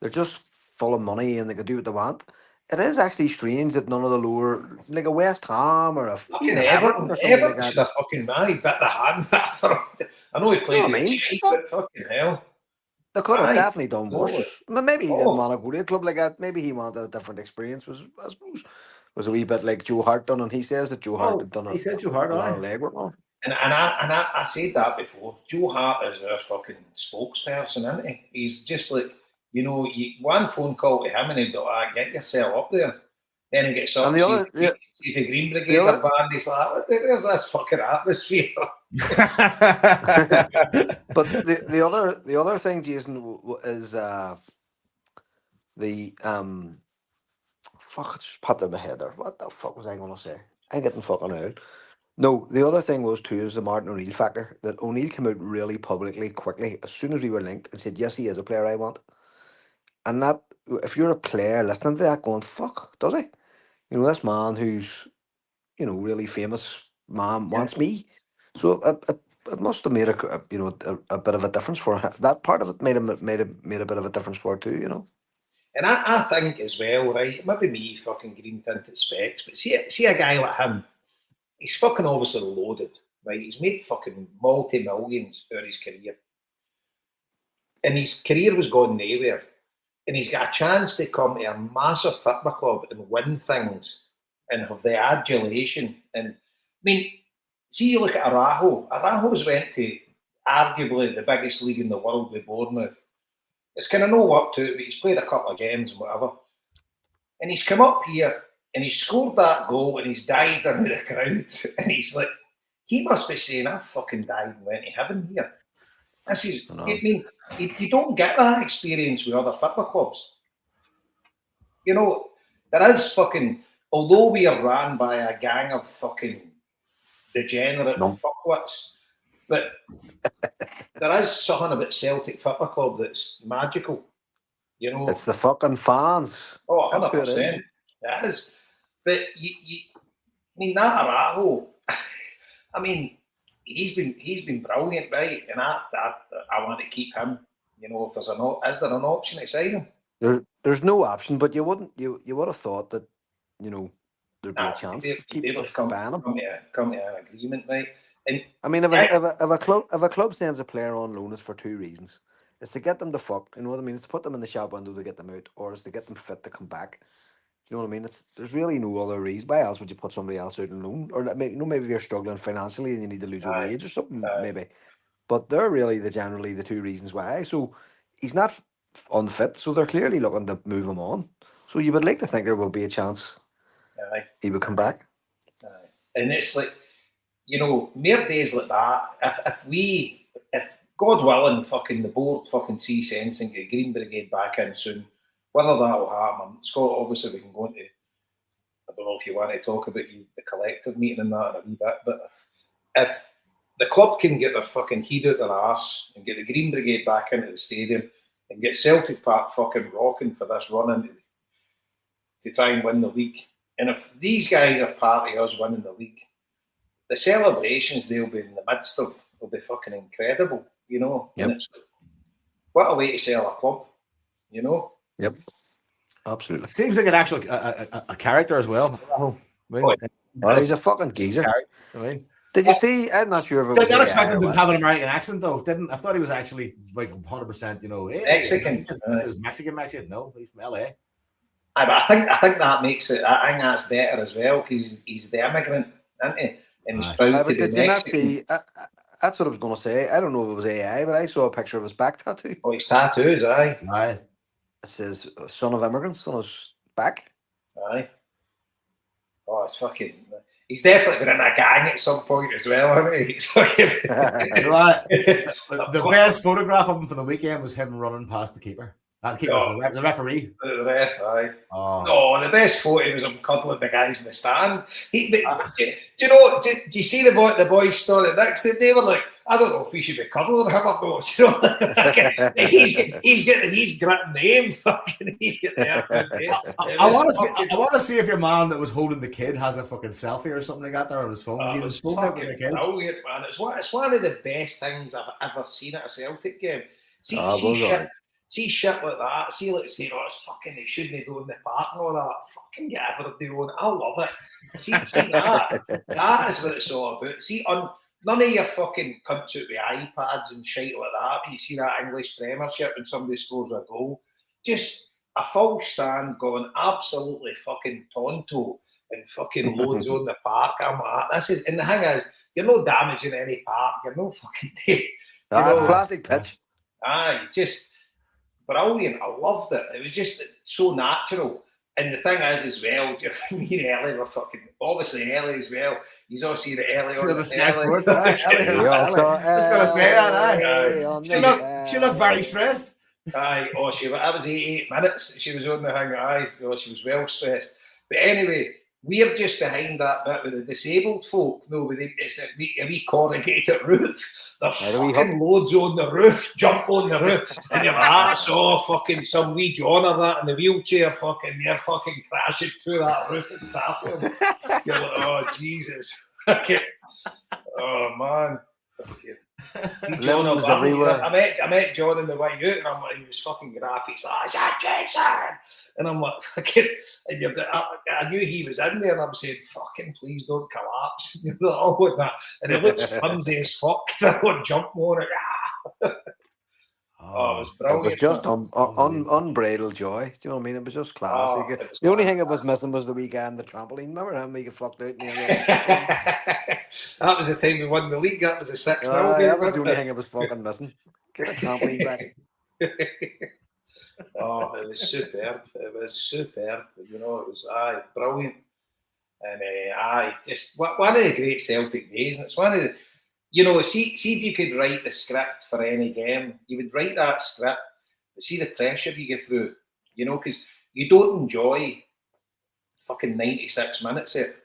they're just full of money and they can do what they want. It is actually strange that none of the lower, like a West Ham or fucking even Everton or something like should that. have fucking bit the hand. I know he played You know what I mean? shite, but fucking hell. They could have Aye, definitely done totally. worse. Maybe he didn't Oh, want to go to a club like that. Maybe he wanted a different experience. I suppose was a wee bit like Joe Hart done, and he says that Joe Hart had done he said Joe Hart, a lot of legwork on. And I said that before. Joe Hart is our fucking spokesperson, isn't he? He's just like, one phone call to him and he'd go, get yourself up there. Then he gets up And the other, he's a Green Brigade band. He's like, where's this fucking atmosphere? but the other thing, Jason, is the fuck. It just popped in my head there. What the fuck was I going to say? I'm getting fucking out. No, the other thing was too is the Martin O'Neill factor. That O'Neill came out really publicly, quickly, as soon as we were linked, and said, "Yes, he is a player I want." And that, if you're a player listening to that, going, "Fuck," does he? This man who's really famous man wants me. So it must have made a bit of a difference for him. That part of it made a bit of a difference for it too. And I think as well, right? It might be me fucking green tinted specs, but see a guy like him. He's fucking obviously loaded, right? He's made fucking multi-millions out of his career. And his career was going nowhere. And he's got a chance to come to a massive football club and win things and have the adulation. And, see, you look at Araujo. Araujo's went to arguably the biggest league in the world with Bournemouth. It's kind of no work to it, but he's played a couple of games and whatever. And he's come up here and he's scored that goal and he's dived into the crowd. And he's like, he must be saying, I fucking died and went to heaven here. This is, you don't get that experience with other football clubs. There is fucking, although we are run by a gang of fucking degenerate fuckwits, but there is something about Celtic Football Club that's magical. It's the fucking fans. Oh, 100%. It is. But that Araujo, he's been brilliant, right? And I want to keep him. If there's is there an option to sign him? There's no option, but you would have thought that there'd be a chance of keeping come to an agreement, right? And if a club sends a player on loan, it's for two reasons. It's to get them to fuck, you know what I mean? It's to put them in the shop window to get them out, or it's to get them fit to come back. You know what I mean? There's really no other reason. Why else would you put somebody else out on loan? Or maybe you're struggling financially and you need to lose a wage or something, maybe. But they're really generally the two reasons why. So he's not unfit, so they're clearly looking to move him on. So you would like to think there will be a chance he would come back. And it's like, mere days like that, if God willing, fucking the board fucking see sense and get Green Brigade back in soon, Whether that will happen, Scott, obviously we can go into, I don't know if you want to talk about the collective meeting and that in a wee bit, but if the club can get their fucking heat out their arse and get the Green Brigade back into the stadium and get Celtic Park fucking rocking for this run into to try and win the league. And if these guys are part of us winning the league, the celebrations they'll be in the midst of will be fucking incredible, you know. Yep. And it's what a way to sell a club, you know. Yep. Absolutely. It seems like an actual a character as well. He's a fucking geezer. I mean, did you see? I'm not sure if it was. I didn't expect him to have an American accent though. I thought he was actually like 100%. You know, Mexican. It was Mexican. No, he's from LA. But I think that makes it. I think that's better as well because he's the immigrant, isn't he? And he's proud to be did you not Mexican. see? That's what I was going to say. I don't know if it was AI, but I saw a picture of his back tattoo. Oh, his tattoos, aye. Aye. It says "Son of Immigrants" on his back. Aye. Oh, it's fucking. He's definitely been in a gang at some point as well, hasn't he? He's fucking. The best photograph of him for the weekend was him running past the keeper. The keeper, the referee. The ref, aye. Oh, the best photo was him cuddling the guys in the stand. Do you know? Do you see the boys story next to him? They were like, I don't know if we should be cuddling him or not. You know, he's gritting the aim. Fucking, he's getting I want to see if your man that was holding the kid has a fucking selfie or something like that there on his phone. He was filming it with the kid. Brilliant, man. It's one of the best things I've ever seen at a Celtic game. See shit like that. See, like saying, "Oh, it's fucking they shouldn't go in the park and all that." Fucking get everybody on. I love it. See that. That is what it's all about. See, none of your fucking cunts out with iPads and shit like that. When you see that English Premiership and somebody scores a goal, just a full stand going absolutely fucking tonto and fucking loads on the park. I'm like, this is, and the thing is, you're not damaging any park. You're no fucking day. It's plastic pitch. Aye, just. Brilliant. I loved it. It was just so natural. And the thing is, as well, me and Ellie were fucking, obviously Ellie as well. He's all seen it Ellie on the Sky Sports. Just going to say that, She looked very stressed. Aye. Oh, that was 8 minutes. She was on the thing. Aye. Oh, she was well stressed. But anyway, we're just behind that bit with the disabled folk. No, it's a wee corrugated roof. There's fucking loads on the roof, jump on the roof, and you're like, saw fucking some wee John or that in the wheelchair, fucking, they're fucking crashing through that roof and tapping them. You're like, oh, Jesus. Oh, man. John everywhere. I met John in the way out, and I'm like, he was fucking graphic. He's like, Jason, and I'm like, fucking, and I knew he was in there, and I'm saying, fucking, please don't collapse. You know, all with that, and it looks flimsy as fuck. They're going to jump on it. Oh, it was brilliant. It was just unbridled joy. Do you know what I mean? It was just classic. The only thing it was missing was the weekend, the trampoline. Remember him? We get fucked out in the That was the time we won the league. That was a 6-0 game. That was the only thing it was fucking missing. Get a trampoline back. Oh, it was superb. It was superb. You know, it was brilliant. And just one of the great Celtic days. And it's one of the, you know, see if you could write the script for any game. You would write that script, but see the pressure you get through, you know, because you don't enjoy fucking 96 minutes here.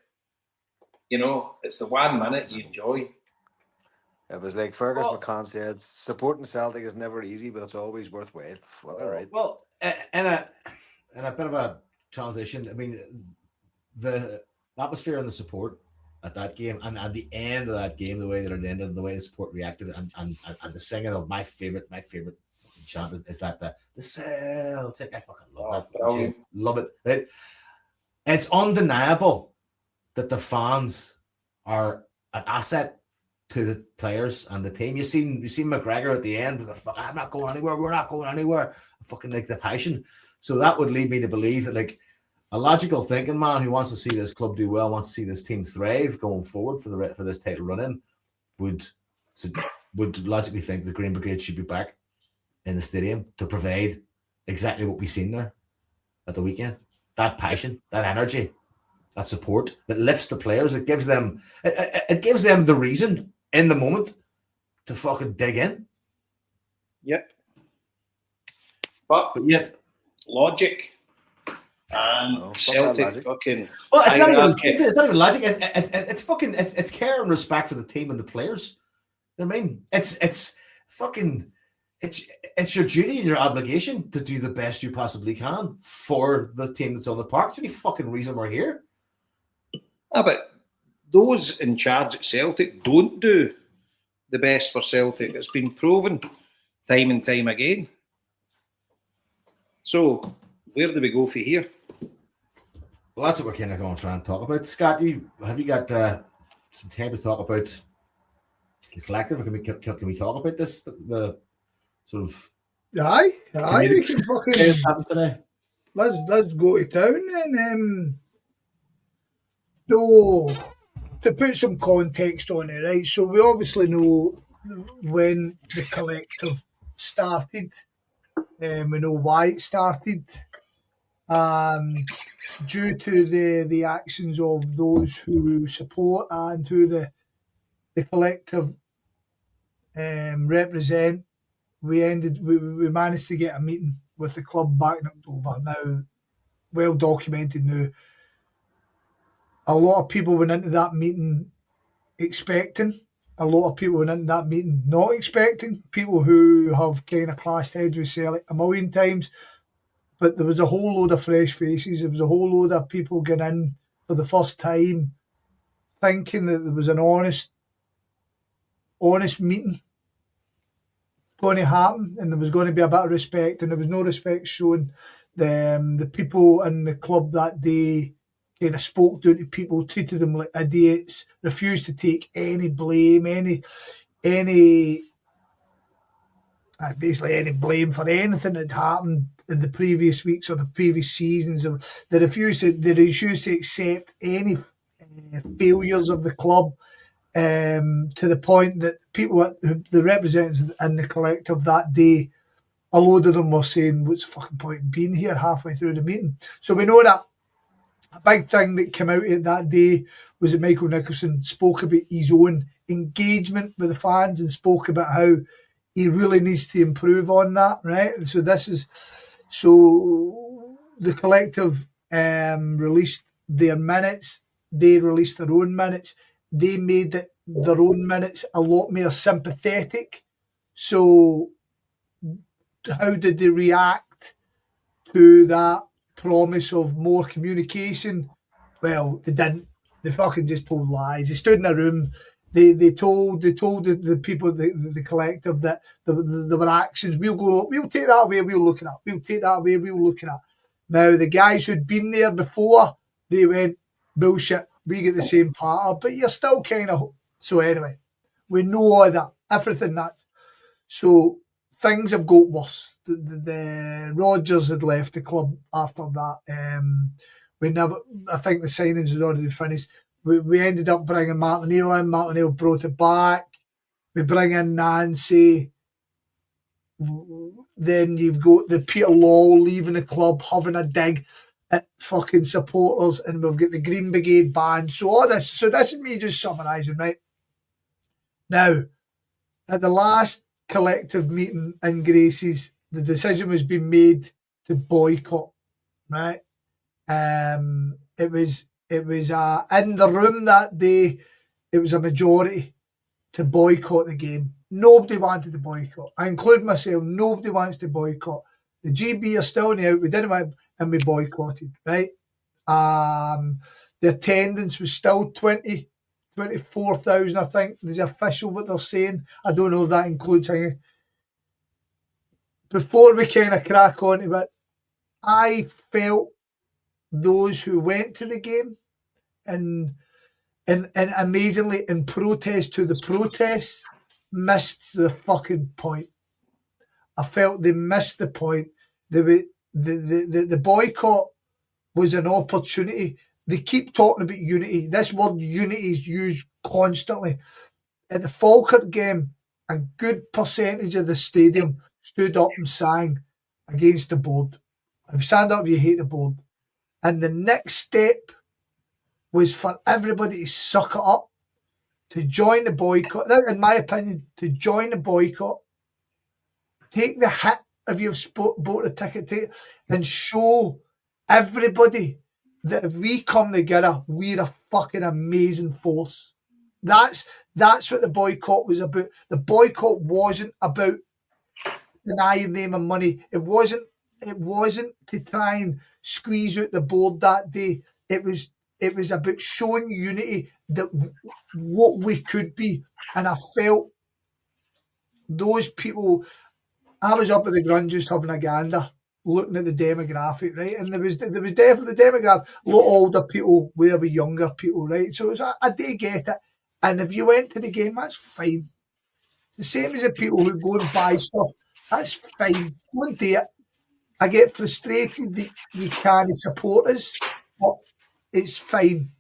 You know, it's the 1 minute you enjoy. It was like Fergus McCann said, supporting Celtic is never easy, but it's always worthwhile. Fucking right. Well, in a bit of a transition, I mean, the atmosphere and the support at that game, and at the end of that game, the way that it ended, and the way the support reacted, and the singing of my favorite chant is that the Celtic. I fucking love that. Love it. Right? It's undeniable that the fans are an asset to the players and the team. You seen McGregor at the end with the I'm not going anywhere. We're not going anywhere. Fucking like the passion. So that would lead me to believe that like a logical thinking man who wants to see this club do well, wants to see this team thrive going forward for this title run-in, would logically think the Green Brigade should be back in the stadium to provide exactly what we've seen there at the weekend. That passion, that energy, that support that lifts the players. It gives them the reason in the moment to fucking dig in. Yep. But yet logic. And Celtic fucking. Well, it's not even logic. It's fucking. It's care and respect for the team and the players. You know what I mean? It's fucking. It's your duty and your obligation to do the best you possibly can for the team that's on the park. That's the only fucking reason we're here. But those in charge at Celtic don't do the best for Celtic. It's been proven time and time again. So where do we go for here? Well, that's what we're kind of going to try and talk about. Scott, have you got some time to talk about the collective? Or can we talk about this? The sort of aye, we can fucking today. Let's go to town then. So to put some context on it, right? So we obviously know when the collective started. We know why it started. Due to the actions of those who support and who the collective represent, we managed to get a meeting with the club back in October. Now, well documented now. A lot of people went into that meeting expecting. A lot of people went into that meeting not expecting. People who have kind of clashed heads with Celtic a million times. But there was a whole load of fresh faces. There was a whole load of people getting in for the first time thinking that there was an honest meeting going to happen and there was going to be a bit of respect, and there was no respect shown. The people in the club that day kind of spoke down to people, treated them like idiots, refused to take any blame, basically any blame for anything that happened in the previous weeks or the previous seasons. They refused to accept any failures of the club, to the point that the representatives in the collective that day, a load of them were saying, what's the fucking point in being here halfway through the meeting? So we know that a big thing that came out of that day was that Michael Nicholson spoke about his own engagement with the fans and spoke about how he really needs to improve on that, right? And so the collective released their minutes. They released their own minutes. They made their own minutes a lot more sympathetic. So how did they react to that promise of more communication? Well, they didn't. They fucking just told lies. They stood in a room. They told the people, the collective, that there were actions. We'll take that away, we'll look at that. We'll take that away, we'll look at that. Now, the guys who'd been there before, they went, bullshit, we get the same pattern, but you're still kind of... So anyway, we know all that, everything that. So things have got worse. The Rodgers had left the club after that. I think the signings had already finished. We ended up bringing Martin in. Martin brought it back. We bring in Nancy. Then you've got the Peter Law leaving the club, having a dig at fucking supporters, and we've got the Green Brigade band. So this is me just summarising, right? Now, at the last collective meeting in Gracies, the decision was being made to boycott, right? It was in the room that day, it was a majority to boycott the game. Nobody wanted to boycott. I include myself. Nobody wants to boycott. The GB are still in the out. We didn't want, and we boycotted, right? The attendance was still 24,000, I think. There's official what they're saying. I don't know if that includes hanging. Before we kind of crack on to it, I felt those who went to the game and amazingly in protest to the protests missed the fucking point. I felt they missed the point. The boycott was an opportunity. They keep talking about unity. This word unity is used constantly. At the Falkirk game, a good percentage of the stadium stood up and sang against the board. If you stand up, you hate the board. And the next step was for everybody to suck it up, to join the boycott. That, in my opinion, to join the boycott, take the hit if you've bought a ticket to it, and show everybody that if we come together, we're a fucking amazing force. That's what the boycott was about. The boycott wasn't about denying them and money. It wasn't to try and squeeze out the board that day. It was about showing unity that what we could be. And I felt those people. I was up at the Grun just having a gander, looking at the demographic, right? And there was definitely the demographic, a lot older people, where we younger people, right? So I did get it. And if you went to the game, that's fine. It's the same as the people who go and buy stuff. That's fine. Go and do it. I get frustrated that you can't support us, but it's fine.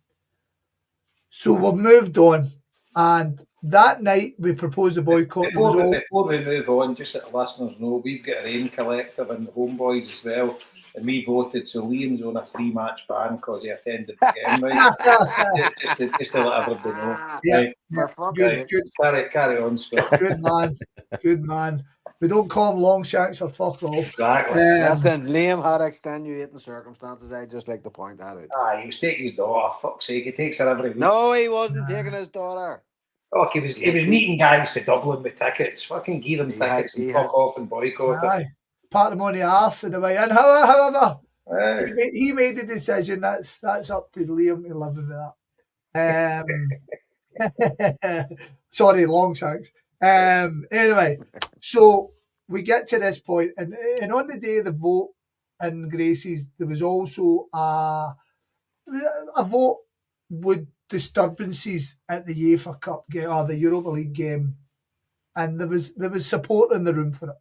So we've moved on. And that night we proposed a boycott. Before we move on, just let the listeners know, we've got our own collective and the HomeBhoys as well. And we voted, so Liam's on a 3-match ban because he attended the game, right? just to let everybody know. Yeah, right. Good. Carry on, Scott. Good man. We don't call him Longshanks for fuck all. Exactly. Listen, Liam had extenuating circumstances. I'd just like to point that out. He was taking his daughter. Fuck's sake, he takes her every week. No, he wasn't taking his daughter. Oh, he was meeting guys for Dublin with tickets. Fucking give them tickets and fuck off and boycott it. Part of money arse in the way in. However, he made the decision. That's up to Liam to live with that. Sorry, Longshanks. Anyway, so we get to this point, and on the day of the vote in Gracie's, there was also a vote with disturbances at the UEFA Cup game or the Europa League game, and there was support in the room for it.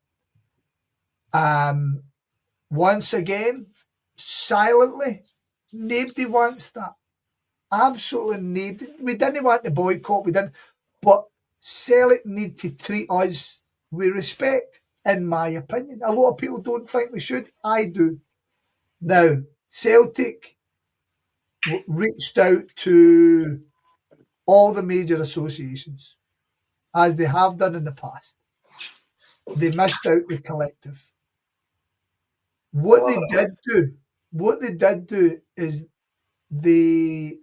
Once again, silently, nobody wants that. Absolutely nobody. We didn't want the boycott. We didn't, but Celtic need to treat us with respect, in my opinion. A lot of people don't think they should. I do. Now, Celtic reached out to all the major associations, as they have done in the past. They missed out the collective. What they did do is they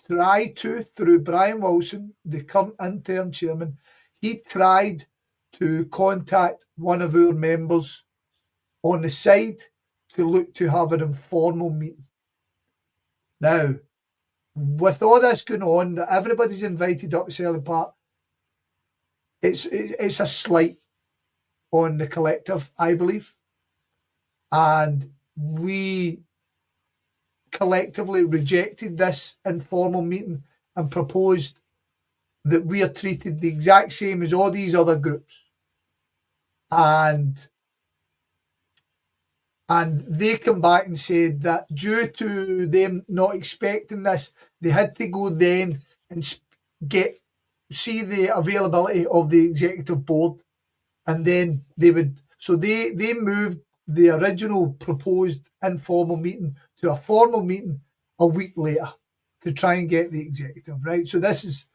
tried to, through Brian Wilson, the current interim chairman, he tried to contact one of our members on the side to look to have an informal meeting. Now, with all this going on, that everybody's invited up to Celtic Park, it's a slight on the collective, I believe. And we collectively rejected this informal meeting and proposed that we are treated the exact same as all these other groups. And they come back and said that due to them not expecting this, they had to go then and see the availability of the executive board, and then they moved the original proposed informal meeting to a formal meeting a week later to try and get the executive, right? So this is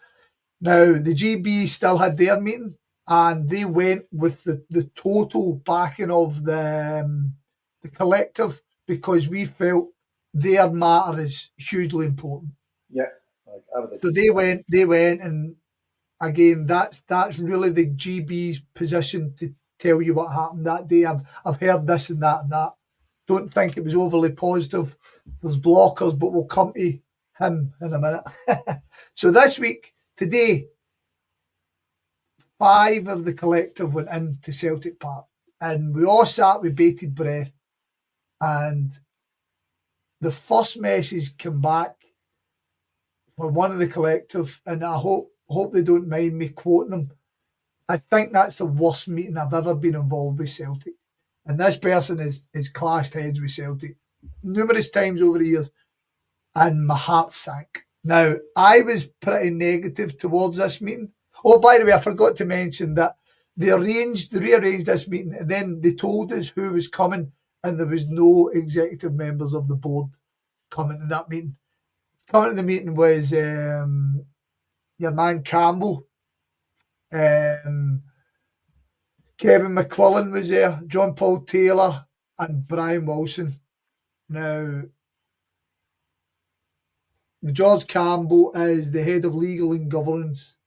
now the GB still had their meeting, and they went with the total backing of the collective, because we felt their matter is hugely important. Yeah. So they went, and again, that's really the GB's position to tell you what happened that day. I've heard this and that and that. Don't think it was overly positive. There's blockers, but we'll come to him in a minute. So this week, today, 5 of the collective went into Celtic Park, and we all sat with bated breath. And the first message came back from one of the collective, and I hope they don't mind me quoting them. I think that's the worst meeting I've ever been involved with Celtic. And this person is clashed heads with Celtic numerous times over the years, and my heart sank. Now, I was pretty negative towards this meeting. Oh, by the way, I forgot to mention that they rearranged this meeting, and then they told us who was coming, and there was no executive members of the board coming to that meeting. Coming to the meeting was your man Campbell, Kevin McQuillan was there, John Paul Taylor, and Brian Wilson. Now, George Campbell is the head of legal and governance.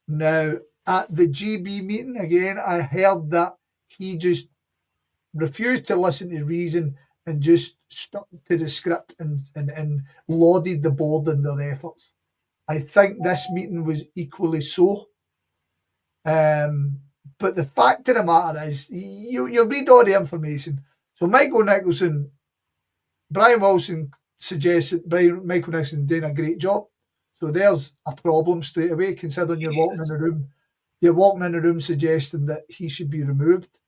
Now, at the GB meeting, again, I heard that he just refused to listen to reason and just stuck to the script and lauded the board and their efforts. I think this meeting was equally so. But the fact of the matter is, you read all the information. So Michael Nicholson, Brian Wilson suggests that Michael Nicholson doing a great job. So there's a problem straight away, considering you're walking in the room. You're walking in the room suggesting that he should be removed.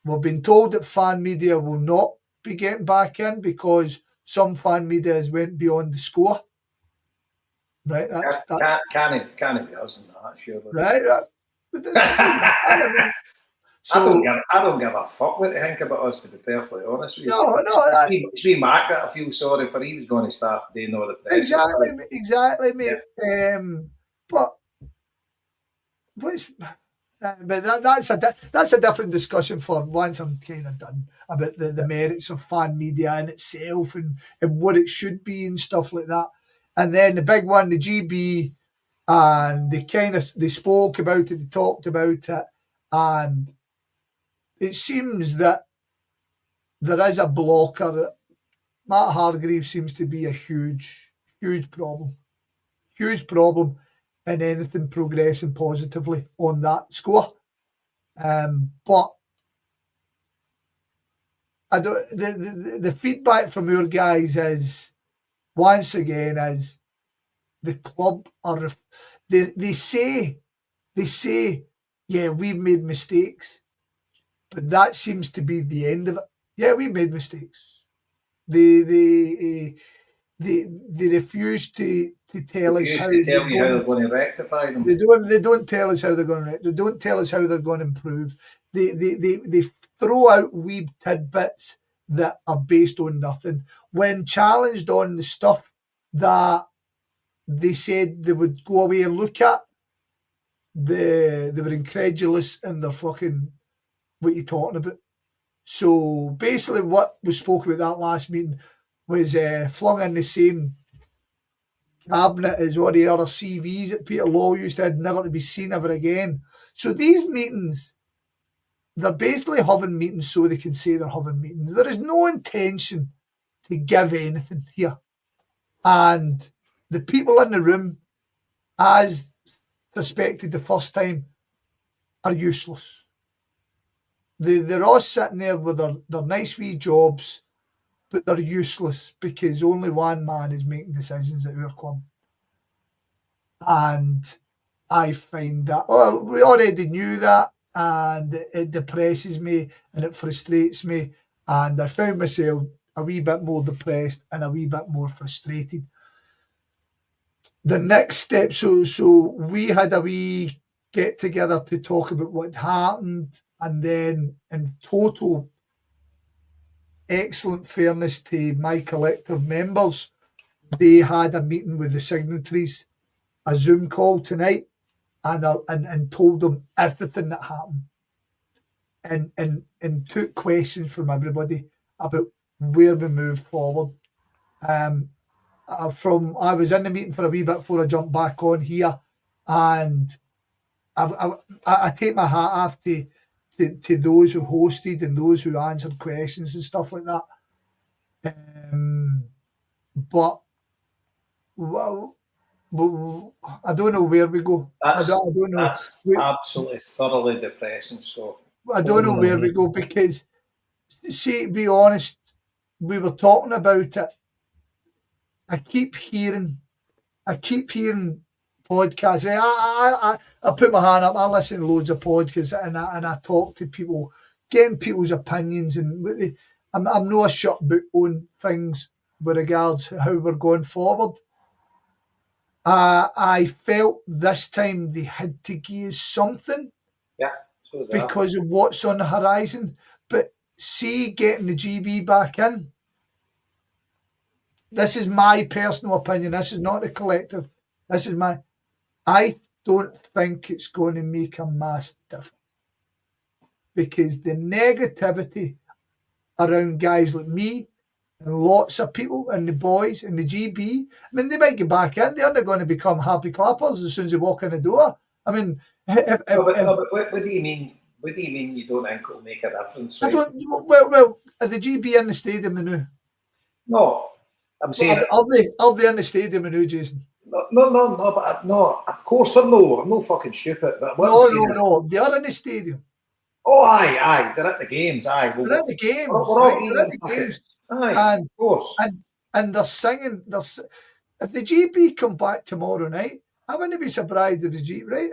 We've been told that fan media will not be getting back in because some fan media has went beyond the score. Right, that's can't be us in that, sure. Right. So I don't give a fuck what they think about us, to be perfectly honest with you. No, it's me, Mark, that I feel sorry for. He was going to start doing all the press. Exactly, mate. Yeah. But that's a different discussion for once I'm kind of done about the merits of fan media in itself and what it should be and stuff like that. And then the big one, the GB, and they spoke about it, they talked about it, and it seems that there is a blocker. Matt Hargreaves seems to be a huge problem in anything progressing positively on that score. But I don't. The feedback from our guys is, once again, is the club are they say, yeah, we've made mistakes, but that seems to be the end of it. Yeah, we've made mistakes. They refuse to tell us how they're going to rectify them. They don't tell us how they're going to. They don't tell us how they're going to improve. They throw out wee tidbits that are based on nothing. When challenged on the stuff that they said they would go away and look at, they were incredulous in their fucking what you talking about. So basically, what was spoken about that last meeting was flung in the same cabinet as all the other CVs that Peter Law used to have, never to be seen ever again. So these meetings, they're basically having meetings so they can say they're having meetings. There is no intention to give anything here. And the people in the room, as suspected the first time, are useless. They're all sitting there with their nice wee jobs, but they're useless because only one man is making decisions at our club. And I find that, we already knew that, and it depresses me and it frustrates me. And I found myself a wee bit more depressed and a wee bit more frustrated. The next step, so we had a wee get together to talk about what happened, and then in total excellent fairness to my collective members, they had a meeting with the signatories, a Zoom call tonight, and told them everything that happened, and took questions from everybody about where we moved forward. I was in the meeting for a wee bit before I jumped back on here, and I take my hat off to those who hosted and those who answered questions and stuff like that. But well, I don't know where we go. I don't know. That's absolutely thoroughly depressing, Scott. I don't know where we go because, see, to be honest, we were talking about it. I keep hearing podcasts. I put my hand up. I listen to loads of podcasts and I talk to people, getting people's opinions, and I'm not a shut book on things with regards to how we're going forward. I felt this time they had to give something, because of what's on the horizon. But see, getting the GB back in, this is my personal opinion. This is not the collective. This is I don't think it's going to make a massive difference. Because the negativity around guys like me and lots of people and the boys and the GB, I mean, they might get back in. They're not going to become happy clappers as soon as they walk in the door. I mean, but what do you mean? What do you mean you don't think it'll make a difference? Right? Well, are the GB in the stadium now? No, I'm saying are they in the stadium now, Jason? No, but no, of course they're no. I'm no fucking stupid. But no, they are in the stadium. Oh, aye, they're at the games. Aye, they're at the games. We're all at the games. Aye, and, of course. And they're singing. If the GB come back tomorrow night, I wouldn't be surprised if the GB, right?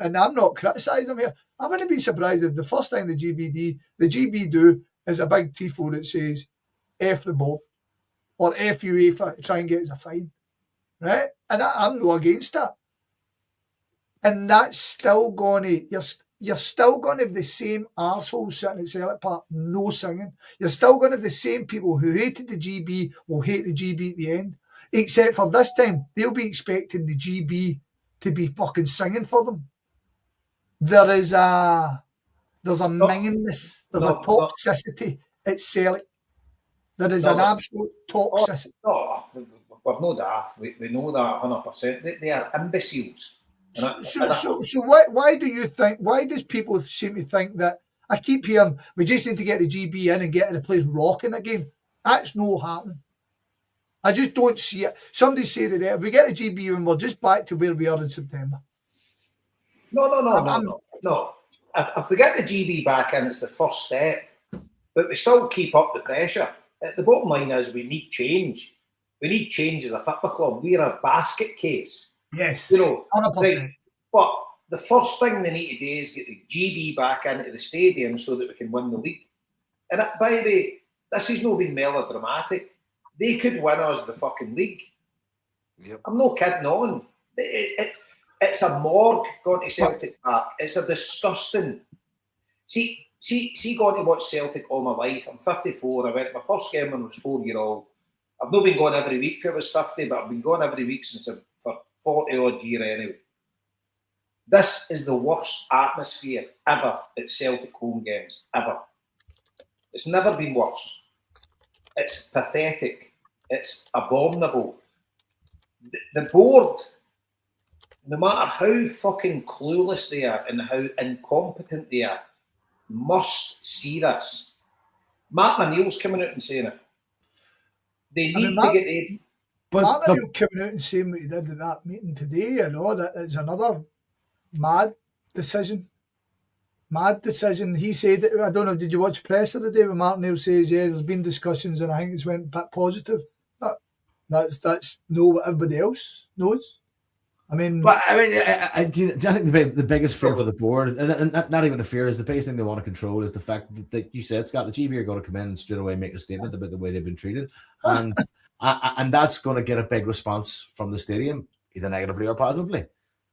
And I'm not criticising them here. I wouldn't be surprised if the first thing the GB do is a big tifo that says F the ball or F UEFA, try and get us a fine, right? And I'm not against that. And that's still going to, you're still going to have the same arseholes sitting at Celtic Park, no singing. You're still going to have the same people who hated the GB will hate the GB at the end. Except for this time, they'll be expecting the GB to be fucking singing for them. There's a mingingness, there's a toxicity at Celtic. There is an absolute toxicity. We're no daft. We know that 100%. They are imbeciles. So why do you think? Why does people seem to think that? I keep hearing we just need to get the GB in and get the place rocking again. That's no happening. I just don't see it. Somebody said it there. If we get the GB in, we're just back to where we are in September. No. If we get the GB back in, it's the first step. But we still keep up the pressure. The bottom line is we need change. We need change as a football club. We're a basket case. Yes. 100%. Right? But the first thing they need to do is get the GB back into the stadium so that we can win the league. And by the way, this has not been melodramatic. They could win us the fucking league. Yep. I'm not kidding on. It's a morgue going to Celtic Park. It's a disgusting. See, going to watch Celtic all my life. I'm 54. I went to my first game when I was 4-year-old. I've not been going every week for I was 50, but I've been going every week since for 40 odd years anyway. This is the worst atmosphere ever at Celtic home games, ever. It's never been worse. It's pathetic. It's abominable. The board, no matter how fucking clueless they are and how incompetent they are, must see this. Mark O'Neill's coming out and saying it. They need to get in. But Mark O'Neill coming out and saying what he did at that meeting today, that is another mad decision. Mad decision. He said, I don't know, did you watch press of the day where Mark O'Neill says, there's been discussions and I think it's went a bit positive. That's know what everybody else knows. I do you think the biggest fear for the board, and not even a fear, is the biggest thing they want to control is the fact that you said, Scott, the GB are going to come in and straight away make a statement about the way they've been treated, and that's going to get a big response from the stadium, either negatively or positively.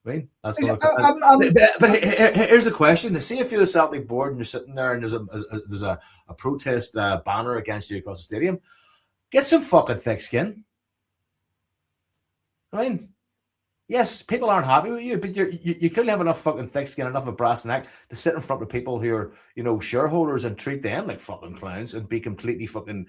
I mean, that's going to. But here's the question: see if you're the Celtic board and you're sitting there and there's a protest banner against you across the stadium, get some fucking thick skin. I mean. Yes, people aren't happy with you, but you clearly have enough fucking thick skin, enough of a brass neck to sit in front of people who are, shareholders and treat them like fucking clowns and be completely fucking,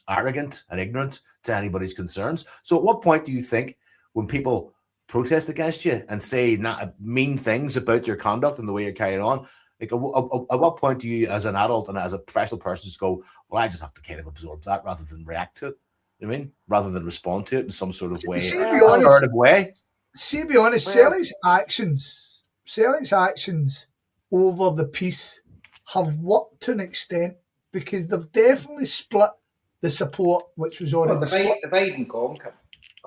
arrogant and ignorant to anybody's concerns. So at what point do you think when people protest against you and say mean things about your conduct and the way you're carrying on, like at what point do you, as an adult and as a professional person, just go, well, I just have to kind of absorb that rather than react to it? You know what I mean? Rather than respond to it in some sort of way, assertive way. See, be honest, Celtic's actions over the peace have worked to an extent because they've definitely split the support, which was already divide and conquer.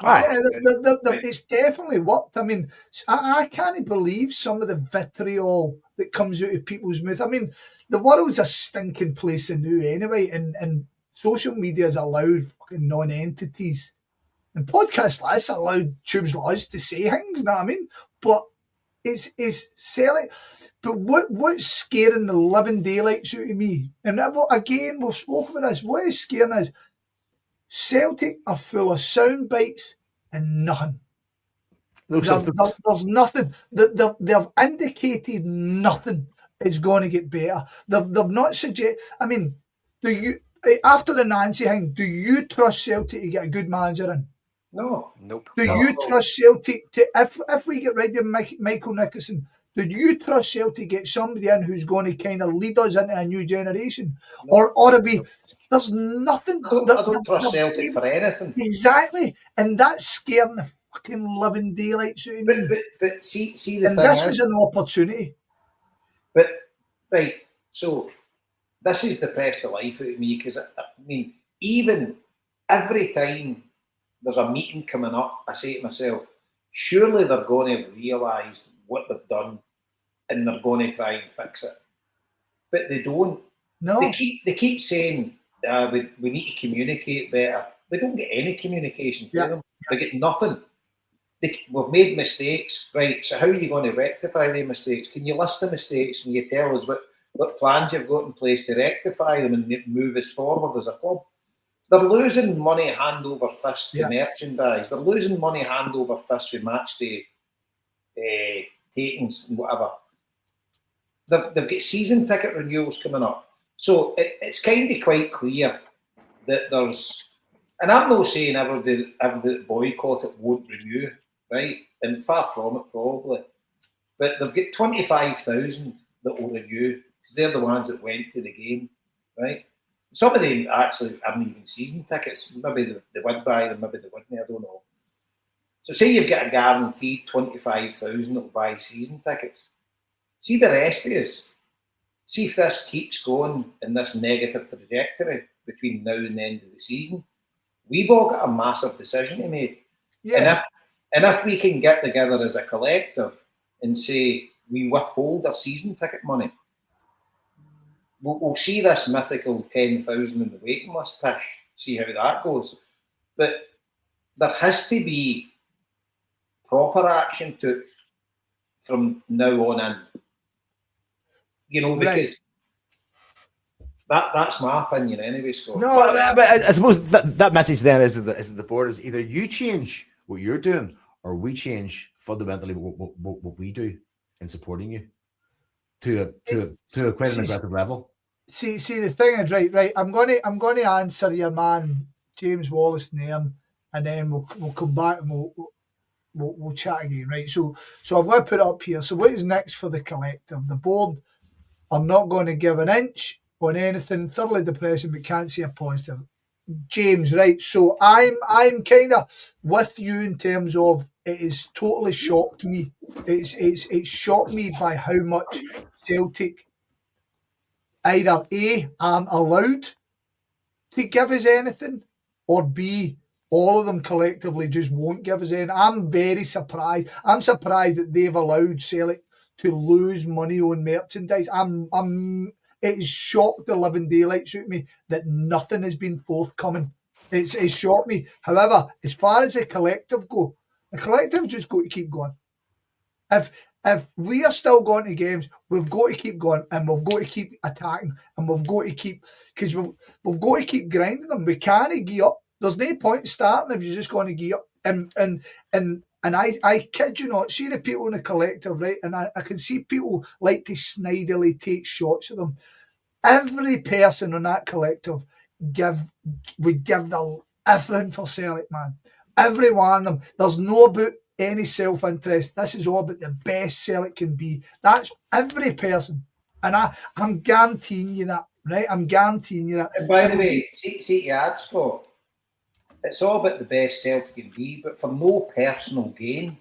It's definitely worked. I mean, I can't believe some of the vitriol that comes out of people's mouth. I mean, the world's a stinking place now anyway, and social media has allowed fucking non-entities and podcasts like this allowed tubes like us to say things, you know what I mean? But it's Celtic. But what's scaring the living daylights out of me? And again, we've spoken about this. What is scaring us? Celtic are full of sound bites and nothing. There's nothing. They've indicated nothing is going to get better. They've not suggested. I mean, do you after the Nancy thing? Do you trust Celtic to get a good manager in? No. Nope. Do you trust Celtic to if we get rid of Michael Nicholson? Do you trust Celtic to get somebody in who's going to kind of lead us into a new generation, or to be? There's nothing. I don't trust Celtic for anything. Exactly, and that's scaring the fucking living daylights out of me. But see the and thing this is, was an opportunity. But right, so this has depressed the life out of me because I mean, even every time there's a meeting coming up, I say to myself, surely they're going to realise what they've done and they're going to try and fix it. But they don't. No. They keep saying we need to communicate better. They don't get any communication from them. They get nothing. We've made mistakes, right? So how are you going to rectify the mistakes? Can you list the mistakes and you tell us what plans you've got in place to rectify them and move us forward as a club? They're losing money hand over fist for merchandise. They're losing money hand over fist for match day takings and whatever. They've got season ticket renewals coming up. So it's kind of quite clear that there's, and I'm not saying ever the boycott it won't renew, right? And far from it probably. But they've got 25,000 that will renew because they're the ones that went to the game, right? Some of them actually haven't even season tickets. Maybe they would buy them, maybe they wouldn't, I don't know. So say you've got a guaranteed 25,000 that will buy season tickets. See the rest of us. See if this keeps going in this negative trajectory between now and the end of the season. We've all got a massive decision to make. Yeah. And if we can get together as a collective and say we withhold our season ticket money, we'll see this mythical 10,000 in the waiting list push, see how that goes. But there has to be proper action took from now on in. You know, because that's my opinion anyway, Scott. No, but I suppose that message then is that the board is either you change what you're doing or we change fundamentally what we do in supporting you to quite an aggressive level. See, the thing is, right. I'm going to answer your man James Wallace name, and then we'll come back and we'll chat again, right? So I'm going to put it up here. So what is next for the collective? The board are not going to give an inch on anything. Thoroughly depressing, but can't see a positive. James, right? So I'm kind of with you in terms of it is totally shocked me. It's shocked me by how much Celtic either A, aren't allowed to give us anything, or B, all of them collectively just won't give us anything. I'm very surprised. I'm surprised that they've allowed Celtic to lose money on merchandise. It has shocked the living daylights out of me that nothing has been forthcoming. It's shocked me. However, as far as the collective go, the collective just got to keep going. If we are still going to games, we've got to keep going, and we've got to keep attacking, and we've got to keep, because we've got to keep grinding them. We can't give up. There's no point starting if you're just going to give up. And I kid you not, see the people in the collective, right? And I can see people like to snidely take shots at them. Every person on that collective would give their everything for Celtic, man. Every one of them. There's no about any self-interest. This is all about the best Celtic can be. That's every person. And I'm guaranteeing you that, right? I'm guaranteeing you that. And by the way, see to add, Scott, it's all about the best Celtic can be, but for no personal gain.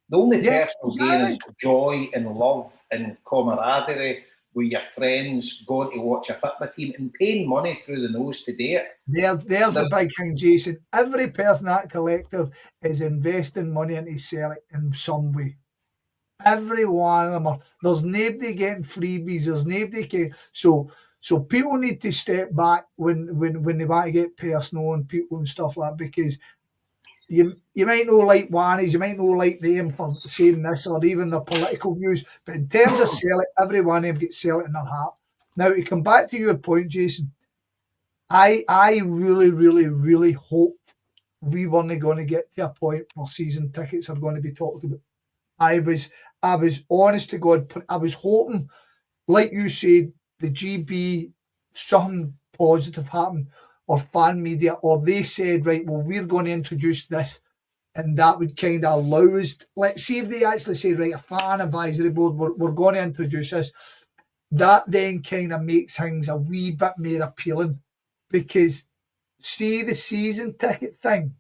The only personal gain is joy and love and camaraderie with your friends, going to watch a football team and paying money through the nose to do it. There's a big thing, Jason. Every person at collective is investing money into Celtic in some way. Every one of them are. There's nobody getting freebies. There's nobody getting... So people need to step back when they want to get personal on people and stuff like that, because you might not like Wannies, you might not like them for saying this or even their political views, but in terms of Celtic, every one of them gets Celtic in their heart. Now, to come back to your point, Jason, I really, really, really hope we weren't going to get to a point where season tickets are going to be talked about. I was honest to God, I was hoping, like you said, the GB, something positive happened, or fan media, or they said, right, well, we're going to introduce this, and that would kind of allow us, let's see if they actually say, right, a fan advisory board, we're going to introduce this. That then kind of makes things a wee bit more appealing, because see the season ticket thing,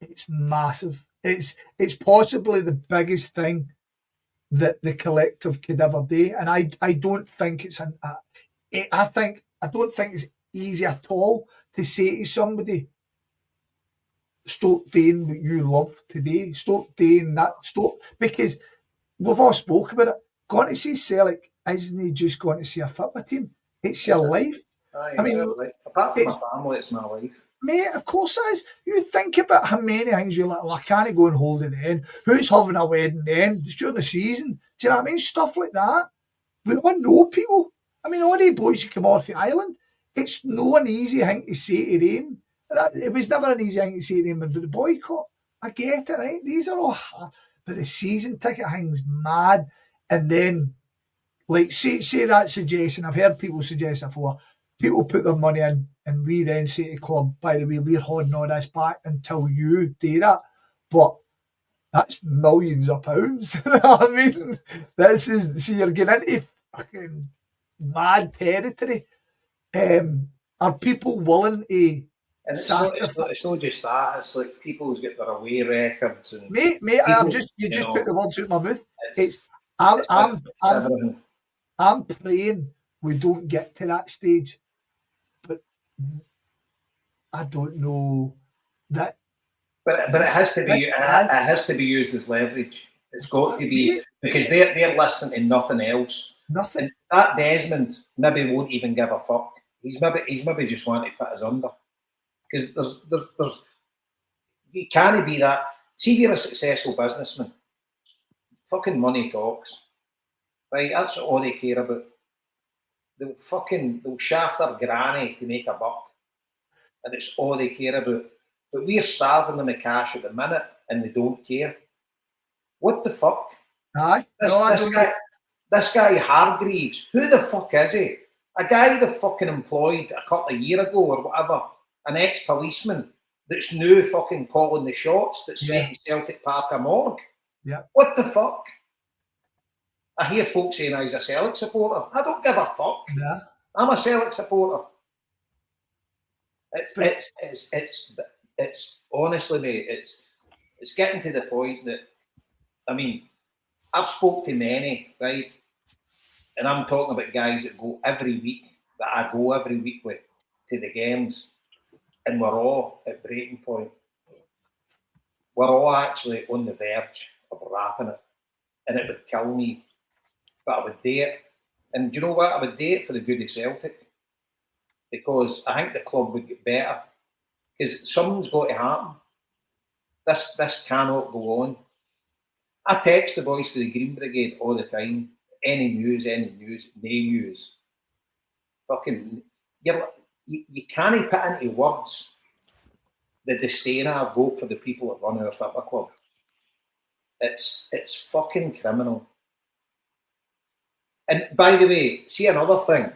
it's massive. It's possibly the biggest thing that the collective could ever do, and I don't think it's I don't think it's easy at all to say to somebody, stop doing what you love today, stop doing that, stop, because we've all spoke about it. Going to see Celtic isn't just going to see a football team, it's your life. I mean, apart from my family, it's my life. Mate, of course it is. You think about how many things you're like, well, I can't go on holiday then. Who's having a wedding then? It's during the season. Do you know what I mean? Stuff like that. We all know people. I mean, all the boys who come off the island, it's no an easy thing to say to them. It was never an easy thing to say to them about the boycott. I get it, right? These are all hard. But the season ticket thing's mad. And then, like, say that suggestion, I've heard people suggest before, people put their money in, and we then say to the club, by the way, we're holding all this back until you do that. But that's millions of pounds. You know what I mean? This is, see, you're getting into fucking mad territory. Are people willing to sacrifice? It's not just that. It's like people's get their away records. And mate, people, you just put the words out my mouth. I'm praying we don't get to that stage. But I don't know that. But it has to be. It has to be used as leverage. It's got to be, because they're listening to nothing else. Nothing. And that Desmond maybe won't even give a fuck. He's maybe just wanting to put us under, because there's you can't be that. See, if you're a successful businessman, fucking money talks, right? That's all they care about. They'll shaft their granny to make a buck, and it's all they care about. But we're starving them of cash at the minute, and they don't care. What the fuck? Aye. This guy Hargreaves, who the fuck is he? A guy that fucking employed a couple of years ago or whatever, an ex-policeman that's now fucking calling the shots that's making Celtic Park a morgue. Yeah. What the fuck? I hear folks saying he's a Celtic supporter. I don't give a fuck. Yeah. I'm a Celtic supporter. It's honestly, mate, it's getting to the point that, I mean, I've spoke to many, right? And I'm talking about guys that go every week, that I go every week with to the games, and we're all at breaking point. We're all actually on the verge of wrapping it, and it would kill me, but I would do it. And do you know what? I would do it for the good of Celtic, because I think the club would get better, because something's got to happen. This cannot go on. I text the boys for the Green Brigade all the time. Any news, no news. Fucking, you can't put into words the disdain I've got for the people that run our football club. It's fucking criminal. And by the way, see another thing.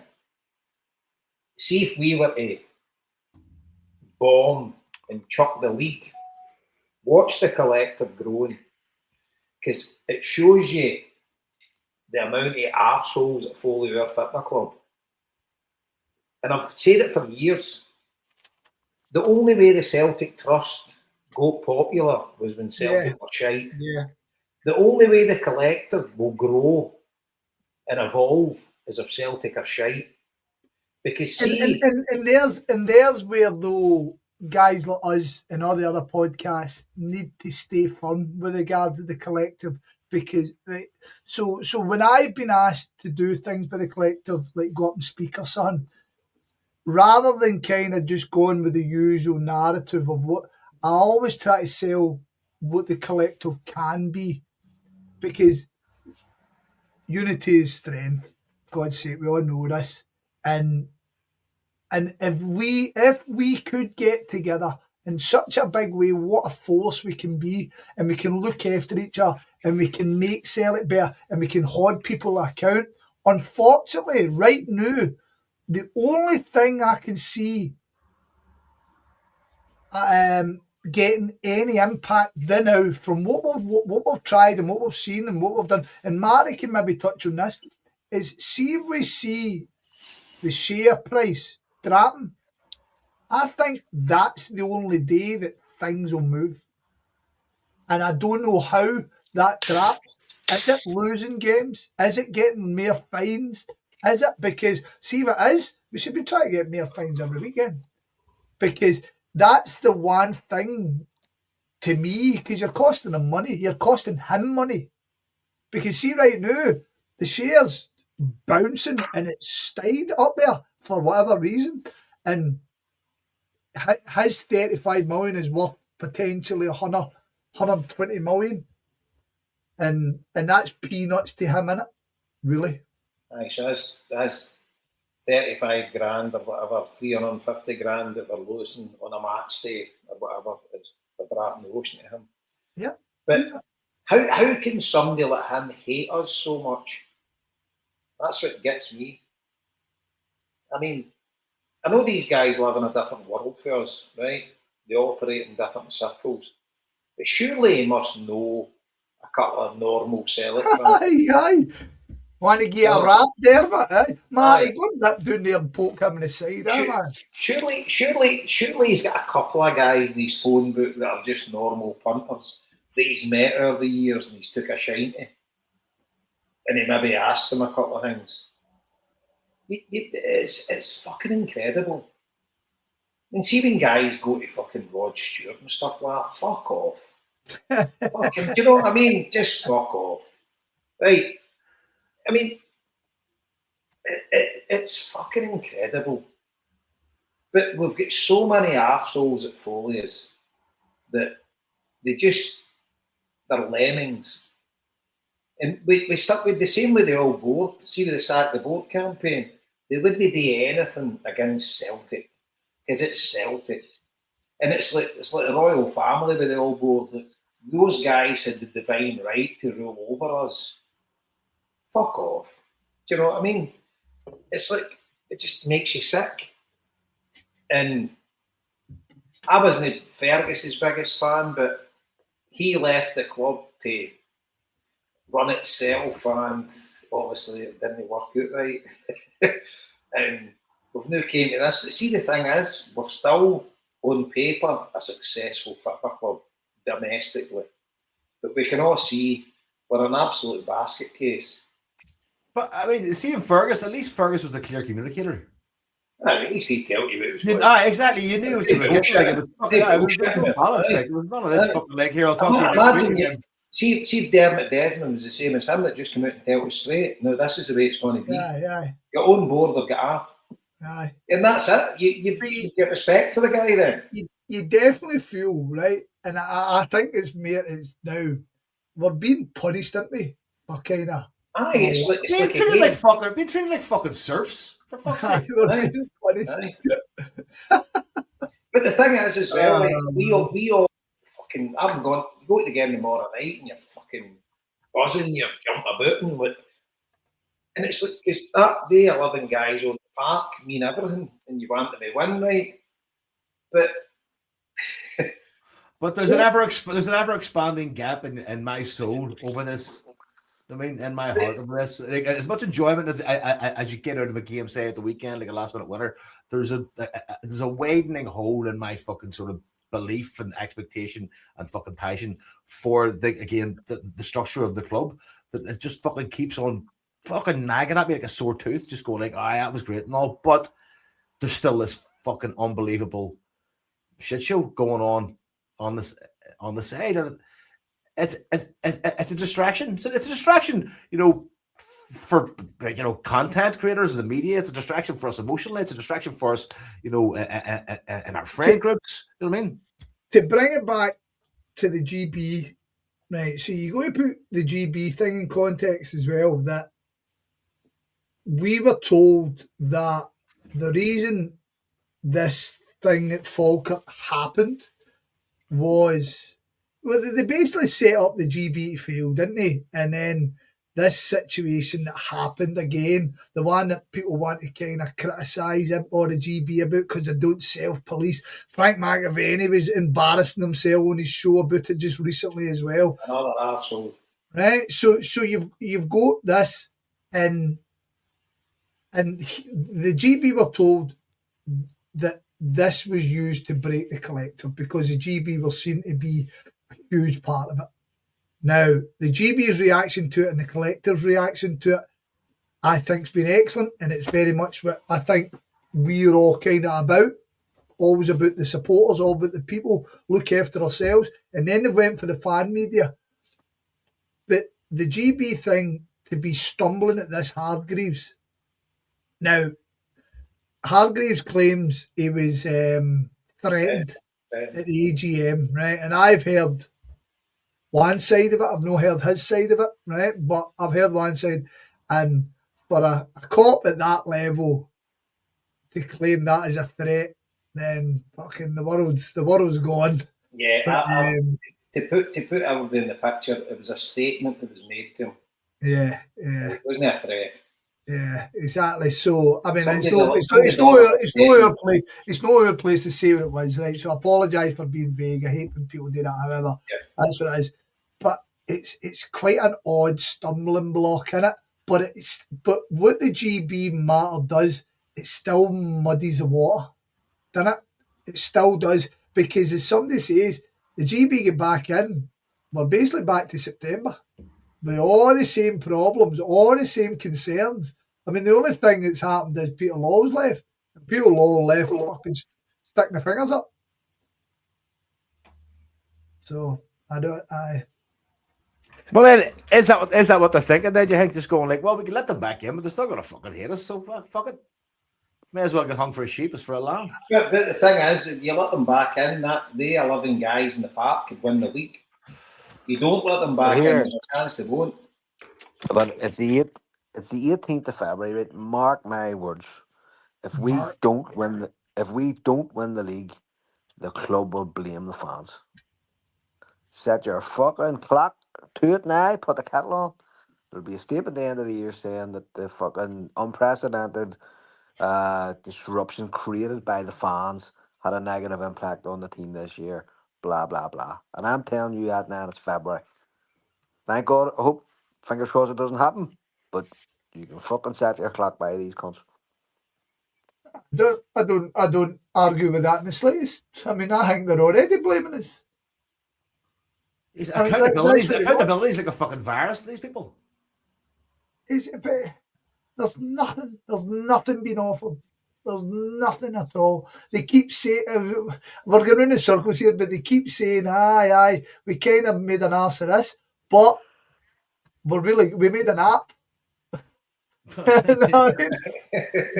See if we were to bomb and chuck the league, watch the collective growing, because it shows you the amount of arseholes that follow our football club. And I've said it for years. The only way the Celtic Trust got popular was when Celtic were shite. Yeah. The only way the collective will grow and evolve is if Celtic are shite. Because see, and there's where though guys like us and all the other podcasts need to stay firm with regards to the collective, because so when I've been asked to do things by the collective, like go up and speak or something, rather than kind of just going with the usual narrative of what, I always try to sell what the collective can be, because unity is strength. God's sake, we all know this. And if we could get together in such a big way what a force we can be, and we can look after each other, and we can make Celtic better, and we can hold people account. Unfortunately, right now, the only thing I can see getting any impact now from what we've tried and what we've seen and what we've done, and Marty can maybe touch on this, is see if we see the share price dropping. I think that's the only day that things will move. And I don't know how that drops. Is it losing games? Is it getting more fines? Is it? Because see if it is, we should be trying to get more fines every weekend. Because that's the one thing to me, because you're costing him money. You're costing him money. Because see right now, the shares bouncing and it's stayed up there for whatever reason. And his 35 million is worth potentially 120 million. And that's peanuts to him, innit? Really? Aye, so that's 35 grand or whatever, 350 grand that we're losing on a match day or whatever is the drop in the ocean to him. Yeah. But how can somebody like him hate us so much? That's what gets me. I mean, I know these guys live in a different world for us, right? They operate in different circles. But surely he must know a couple of normal Celtic fans. Aye. Want to get a rap there, but Marty, go down there and poke him in the side, man. Surely he's got a couple of guys in his phone book that are just normal punters that he's met over the years and he's took a shine to. And he maybe asked them a couple of things. It's fucking incredible. I mean, see when guys go to fucking Rod Stewart and stuff like that, fuck off. Fucking, do you know what I mean? Just fuck off. Right? I mean, it's fucking incredible. But we've got so many arseholes at Foley's that they're lemmings. And we stuck with the same with the old board. See with the Sack the Board campaign, they wouldn't do anything against Celtic because it's Celtic, and it's like the royal family with the old board. That those guys had the divine right to rule over us. Fuck off. Do you know what I mean? It's like it just makes you sick. And I wasn't Fergus's biggest fan, but he left the club to run itself, and obviously it didn't work out right. And we've now came to this. But see, the thing is, we're still on paper a successful football club domestically. But we can all see we're an absolute basket case. But I mean, seeing Fergus, at least Fergus was a clear communicator. At least he told you what it was going. Exactly. You knew what you were getting. Like, it was fucking, it was no balance. Like, it was none of this fucking like, here, I'll talk to you next week again. See if Dermot Desmond was the same as him, that just come out and tell us straight, no, this is the way it's going to be. Aye. Get on board or get off. Aye. And that's it. You get respect for the guy then. You definitely feel, right? And I think it's now, we're being punished, aren't we? For kind of... Aye, it's like being treated like fucking serfs, for fuck's sake. We're being punished. But the thing is, as well, we all fucking haven't gone. You go to the game tomorrow night and you're fucking buzzing, you're jumping about and it's like because that day 11 guys on the park mean everything, and you want them to win, right? But there's an ever expanding gap in my soul over this. I mean, in my heart over this, like, as much enjoyment as you get out of a game, say at the weekend, like a last minute winner, there's a widening hole in my fucking sort of belief and expectation and fucking passion for the structure of the club, that it just fucking keeps on fucking nagging at me like a sore tooth, just going like, that was great and all, but there's still this fucking unbelievable shit show going on the side. It's a distraction. So it's a distraction, for content creators and the media. It's a distraction for us emotionally. It's a distraction for us, in our friend groups. You know what I mean? To bring it back to the GB, right? So you got to put the GB thing in context as well. That we were told that the reason this thing at Falkirk happened was, well, they basically set up the GB to fail, didn't they? And then this situation that happened again, the one that people want to kind of criticise him or the GB about because they don't self-police. Frank McAvaney was embarrassing himself on his show about it just recently as well. Another arsehole. Right? So you've got this, and the GB were told that this was used to break the collective because the GB were seen to be a huge part of it. Now, the GB's reaction to it and the collective's reaction to it, I think, has been excellent, and it's very much what I think we're all kind of about. Always about the supporters, all about the people, look after ourselves. And then they went for the fan media. But the GB thing, to be stumbling at this Hargreaves. Now, Hargreaves claims he was threatened at the AGM, right? And I've heard one side of it. I've not heard his side of it, right? But I've heard one side. And for a cop at that level to claim that as a threat, then fucking the world's gone. Yeah, But, to put everybody in the picture, it was a statement that was made to him. Yeah. It wasn't a threat. Yeah, exactly. So I mean, Somebody it's not our place to say what it was, right? So I apologise for being vague. I hate when people do that. However, that's what it is. But it's quite an odd stumbling block in it. But what the GB matter does, it still muddies the water, doesn't it? It still does, because as somebody says, the GB get back in, we're basically back to September with all the same problems, all the same concerns. I mean, the only thing that's happened is Peter Law's left. And Peter Law left fucking sticking the fingers up. So Well, then, is that what they're thinking? Then do you think just going like, well, we can let them back in, but they're still going to fucking hate us, so fuck it. May as well get hung for a sheep as for a lamb. But the thing is, you let them back in, that they 11 guys in the park could win the league. You don't let them back in, there's a chance they won't. But it's the 18th of February, right? Mark my words. If we don't win the league, the club will blame the fans. Set your fucking clock to it now, put the kettle on. There'll be a statement at the end of the year saying that the fucking unprecedented disruption created by the fans had a negative impact on the team this year. Blah, blah, blah. And I'm telling you that now, it's February. Thank God, I hope, fingers crossed it doesn't happen. But you can fucking set your clock by these cunts. I don't argue with that in the slightest. I mean, I think they're already blaming us. Accountability is like a fucking virus to these people. There's nothing being offered. There's nothing at all. They keep saying, we're going in circles here, but they keep saying, aye, we kind of made an ass of this, but we made an app. No,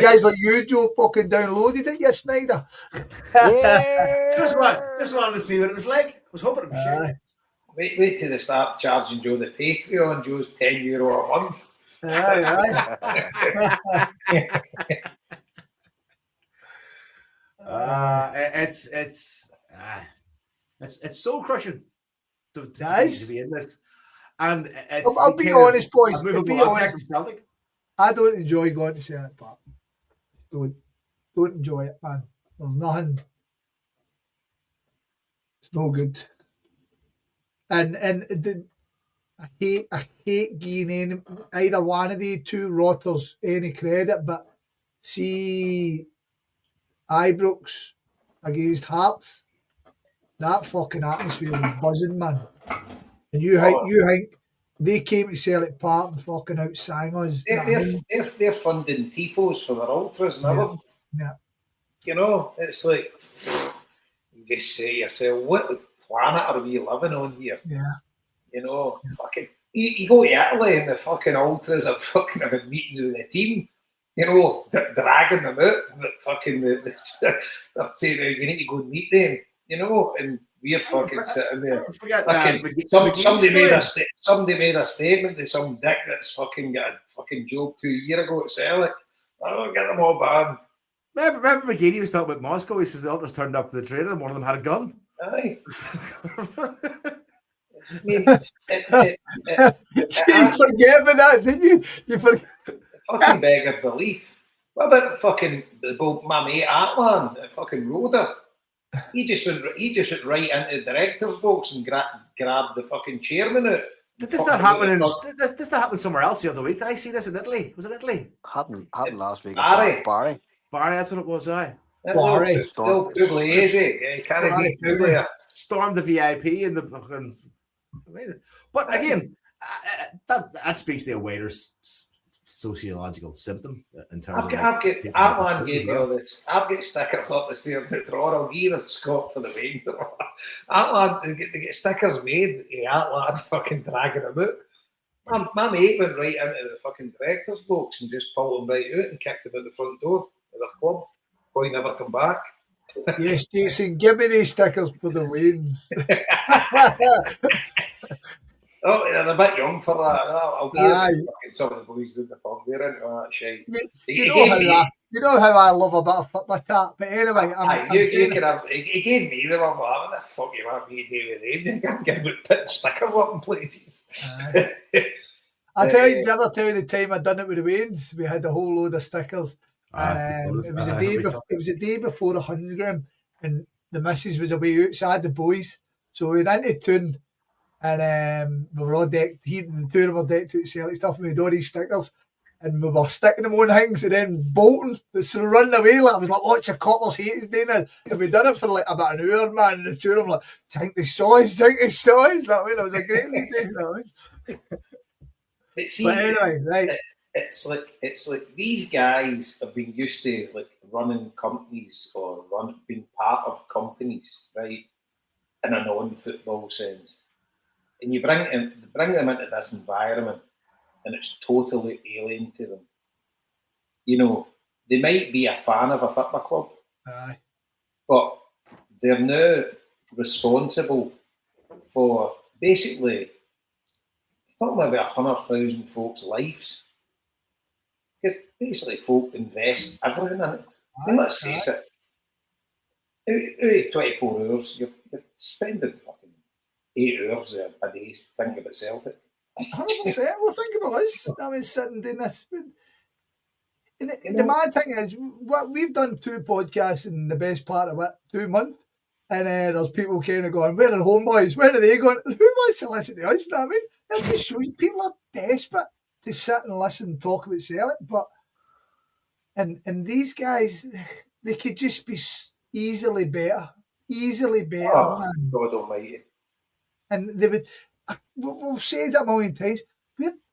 guys like you, Joe, fucking downloaded it, yes, Snyder. Yeah. Just wanted to see what it was like. I was hoping it'd be shit. Wait till they start charging Joe the Patreon. Joe's €10 a month. Aye. It's soul crushing to be in this, and it's. I'll be honest, boys. Celtic. I don't enjoy going to Celtic Park. Don't enjoy it, man. There's nothing. It's no good. And I hate giving either one of the two rotters any credit, but see Ibrox against Hearts, that fucking atmosphere was buzzing, man. And you think they came to Celtic Park and fucking outsang us. They're funding tifos for their ultras and everything. Yeah. You know, it's like you just say to yourself, what planet are we living on here? Yeah. You know, fucking you go to Italy and the fucking ultras are fucking having meetings with the team, you know, dragging them out, they're saying you need to go and meet them, you know, and we're fucking sitting there. Somebody made a statement to some dick that's fucking got a fucking job 2 years ago at Celtic. Oh, get them all banned. Remember McGeady was talking about Moscow. He says the ultras turned up for the training and one of them had a gun. Aye. I mean, You forget about that, didn't you? You forget. fucking beggars belief. What about fucking my mate Atlan, fucking Roder? He just went right into the director's box and grabbed the fucking chairman out. Did this not happen this not happen somewhere else the other week? Did I see this in Italy? Was it Italy? Happened last week. Barry. Barry, that's what it was, aye. Barry. Still Pugliese. Yeah, you can't beat Puglia. Stormed the VIP in the fucking. But again, that speaks to a wider sociological symptom in terms of. Atlan gave me all this. I've got stickers up the stairs in the drawer. I'll give them Scott for the wing. Atlan, they get stickers made. Atlan fucking dragging them out. My mate went right into the fucking director's box and just pulled him right out and kicked him out the front door of the club. Boy never come back. Yes, Jason, give me these stickers for the wins. Oh, they're a bit young for that. I'll give some of the boys with the pub. They're into that shit. You know how I love a bit of football chat, but anyway, he gave me the one. What the fuck you want me to do with him? You can't get him putting stickers up in places. I tell you, the other time I done it with the Waynes, we had a whole load of stickers. It was a day before the 100 and the missus was away outside the boys, so we went into town and we were all decked. The two of them were decked out Celtic stuff, and we had all these stickers, and we were sticking them on things and then bolting. So running away, like I was like, "Watch the coppers hated doing it." And we done it for like about an hour, man. And the two of them like, "Think they saw us, think they saw us." Like, it was a great day. But anyway, right. It's like these guys have been used to like running companies or being part of companies, right? In a non-football sense, and you bring them into this environment, and it's totally alien to them. You know, they might be a fan of a football club, but they're now responsible for basically talking about 100,000 folks' lives. Because basically folk invest everything in it. I mean, let's face it, out of 24 hours, you're spending fucking 8 hours a day thinking about Celtic. 100%. Well, think about us. I mean, sitting doing this. The mad thing is, we've done 2 podcasts in the best part of 2 months, and there's people kind of going, "Where are HomeBhoys? Where are they going? Who wants to listen to us?" You know what I mean? That just shows you people are desperate to sit and listen and talk about Celtic, but and these guys, they could just be easily better, man. God almighty. And they would, we'll say that a million times.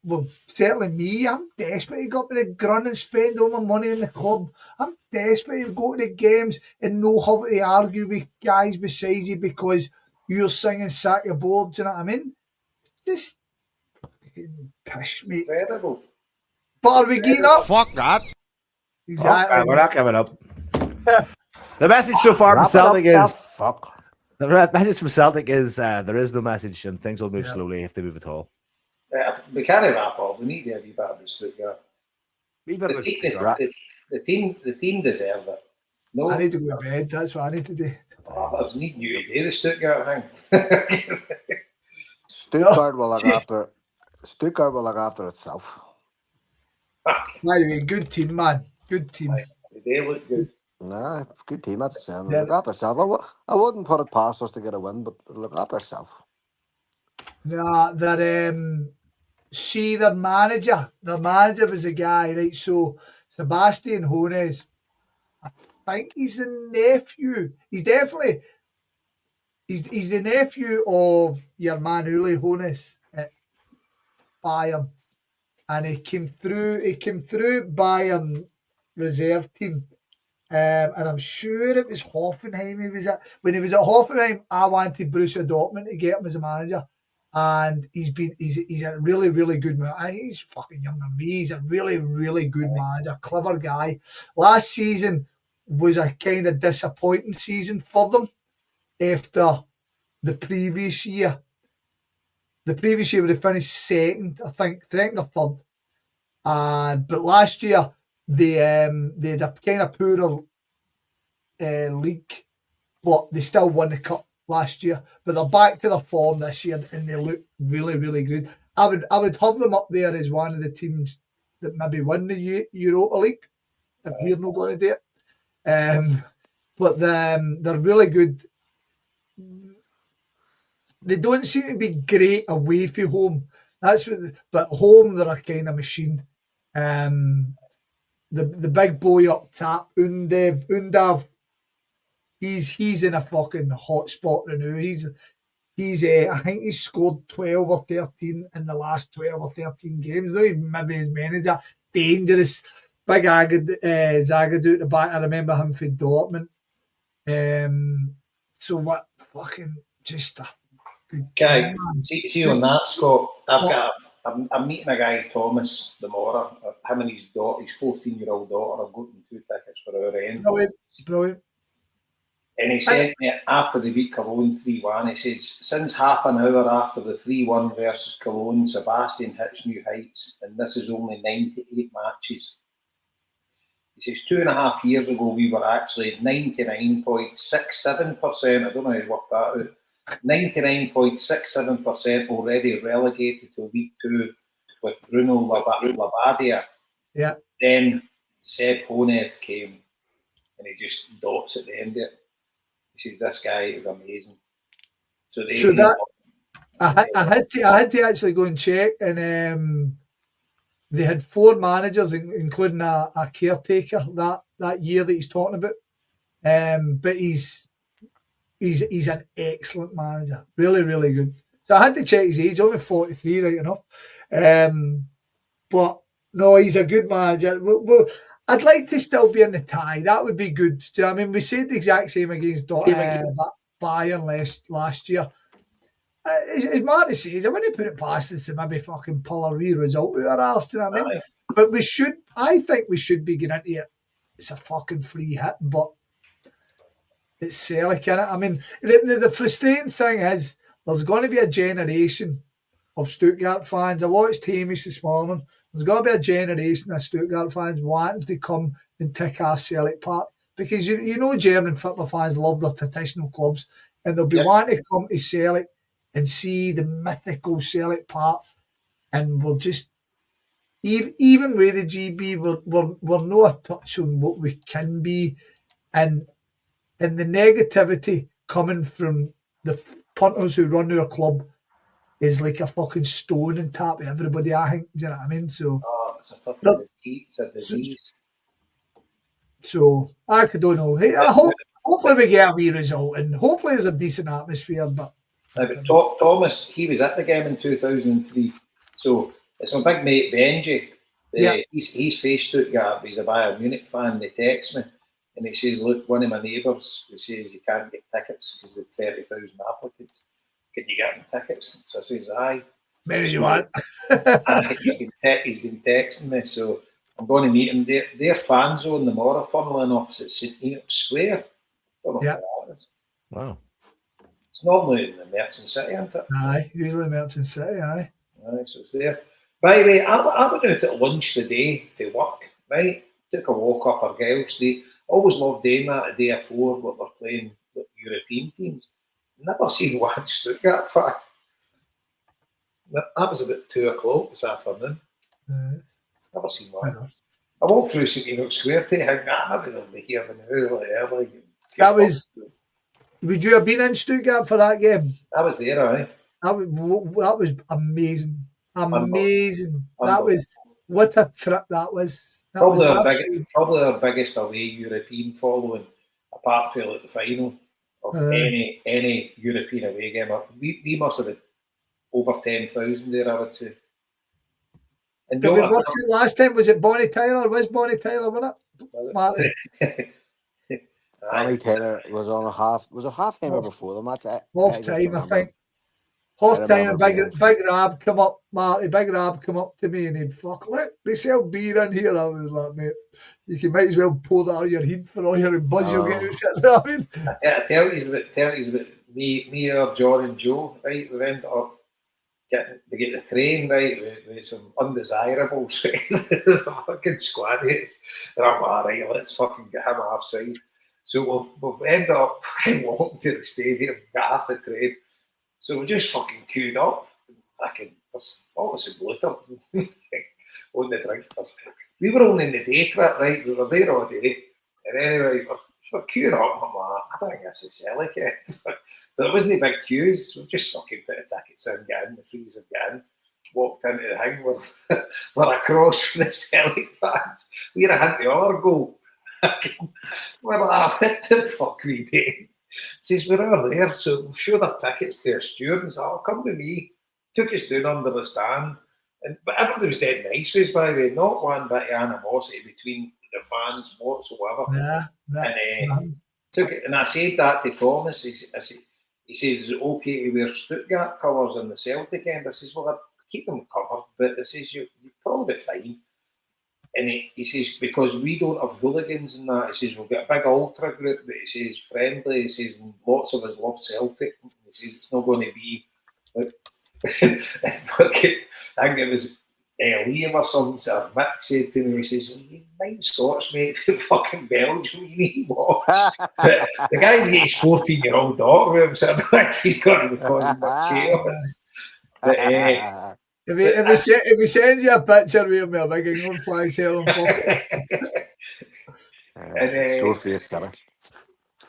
Well, certainly me, I'm desperate to go up to the Grun and spend all my money in the club. I'm desperate to go to the games and know how to argue with guys beside you because you're singing sack your boards, you know what I mean? Just pish, mate. Incredible. But are we getting up? Fuck that. Exactly. We're not giving up. The message so far from Celtic is the message from Celtic is there is no message and things will move slowly if they move at all. We can't wrap up. We need to have you back to Stuttgart. The team deserve it. No, I need to go to bed. That's what I need to do. I was needing you to do the Stuttgart thing. Stuttgart will look after itself. By the way, good team, man. Good team. They look good. Nah, good team. That's the same. Look after itself. I wouldn't put it past us to get a win, but look after itself. Nah, see their manager. Their manager was a guy, right? So Sebastian Hones, I think he's the nephew. He's definitely he's the nephew of your man Uli Hones at Bayern. And he came through Bayern reserve team. And I'm sure it was Hoffenheim when he was at Hoffenheim, I wanted Borussia Dortmund to get him as a manager. And he's a really, really good man. I think he's fucking younger than me. He's a really, really good manager, clever guy. Last season was a kind of disappointing season for them after the previous year. The previous year would have finished second, I think, second or third. But last year they had a kind of poorer league, but they still won the cup last year, but they're back to their form this year and they look really, really good. I would have them up there as one of the teams that maybe win the Europa League if we're not going to do it. But they're really good. They don't seem to be great away from home. But home they're a kind of machine. The big boy up top, Undav, he's in a fucking hot spot right now. He's I think he's scored 12 or 13 in the last 12 or 13 games. Not even maybe his manager. Dangerous. Big Zagadou at the back. I remember him for Dortmund. So what fucking just a good Okay, team, see on that, Scott. I'm meeting a guy, Thomas Demora. Him and his daughter, his 14-year-old daughter, have gotten 2 tickets for our end. Brilliant. And he said me after the beat Cologne 3-1, he says, since half an hour after the 3-1 versus Cologne, Sebastian hits new heights, and this is only 98 matches. He says 2.5 years ago, we were actually 99.67%. I don't know how to work that out. 99.67% already relegated to League Two with Bruno Labbadia. Yeah. Then Seb Honeth came and he just dots at the end of it. He says, this guy is amazing. I had to actually go and check, and they had 4 managers, including a caretaker that year that he's talking about. But he's an excellent manager, really, really good. So I had to check his age, only 43, right enough. But no, he's a good manager. Well, I'd like to still be in the tie. That would be good. Do you know what I mean? We said the exact same against Bayern last year. As Marty says, I wouldn't put it past us to maybe fucking pull a wee result out of our arse, do you know what I mean? But I think we should be getting into it. It's a fucking free hit, but it's Celtic, innit? I mean, the frustrating thing is there's going to be a generation of Stuttgart fans. I watched Hamish this morning. There's going to be a generation of Stuttgart fans wanting to come and tick off Celtic Park because you know German football fans love their traditional clubs and they'll be wanting to come to Celtic and see the mythical Celtic Park, and we're just even with the GB, we're not a touch on what we can be, and the negativity coming from the punters who run our club is like a fucking stone on top of everybody, I think. Do you know what I mean? So, it's a fucking disease. So I don't know. Hey, hopefully we get a wee result, and hopefully there's a decent atmosphere. But Thomas, he was at the game in 2003. So it's my big mate Benji. He's faced Stuttgart, but he's a Bayern Munich fan. They text me and he says, look, one of my neighbours, he says he can't get tickets because there are 30,000 applicants. Can you get him tickets? So I says, aye. Maybe you want. He's been texting me, so I'm going to meet him. Their fan zone, the Mora, funnily enough, is at St. Enoch Square. Don't know where that is. Wow. It's normally in the Merchant City, isn't it? Aye, usually Merchant City, aye. Aye, so it's there. By the way, I went out at lunch today for work, right? Took a walk up Argyle Street. Always loved doing that the day before when we're playing with European teams. Never seen one Stuttgart fan. That was about 2 o'clock this afternoon. Never seen one. I walked through St. Enoch Square to think, maybe they'll be here early. That was. Would you have been in Stuttgart for that game? I was there, aye. That was amazing. Amazing. That was what a trip that was. Probably our biggest away European following, apart from like the final of any European away game. We must have been over 10,000 there, I would say. And did we work it last time? Was it Bonnie Tyler? Was Bonnie Tyler, wasn't it? Bonnie Taylor was on a half. Was it half time or before the match? Half time, I think. Half time, big Rab come up, Marty. Big Rab come up to me and he'd look, they sell beer in here. I was like, mate, you might as well pour that out of your head for all your buzz you'll get out of it. I tell you about me or John and Joe, right? We ended up getting to get the train, right, with some undesirables, right? There's a fucking squad hits. And I'm like, all right, let's fucking get him offside. So we've ended up walking to the stadium, got half the train. So we just fucking queued up. Fucking, obviously bloated on the drink. We were only in the day trip, right? We were there all day. And anyway, we're queuing up. I'm like, I don't think this is Celtic yet. But there wasn't big queues. We just fucking put the tickets in, get in, the freezer, get in. Walked into the thing, we're across from the Celtic fans. We're a hint the other goal. We're like, what the fuck we did? Says, we're over there, so we've showed our tickets to our steward and said, oh, come to me. Took us down under the stand. But everybody was dead nice with us, by the way. Not one bit of animosity between the fans whatsoever. Took it, and I said that to Thomas. He says, is it okay to wear Stuttgart colours on the Celtic end? I says, well, I'd keep them covered, but he says, you're probably fine. And he says, because we don't have hooligans and that, he says, we've got a big ultra group, but he says, friendly, he says, and lots of us love Celtic. He says, it's not going to be like, I think it was Liam or something, or Mick said to me, he says, you mind Scots, mate, fucking Belgium, you need to watch. But the guy's got his 14-year-old daughter with him, so I don't think he's going to be causing much chaos. But, if he sends you a picture with him with a big England flag, tell him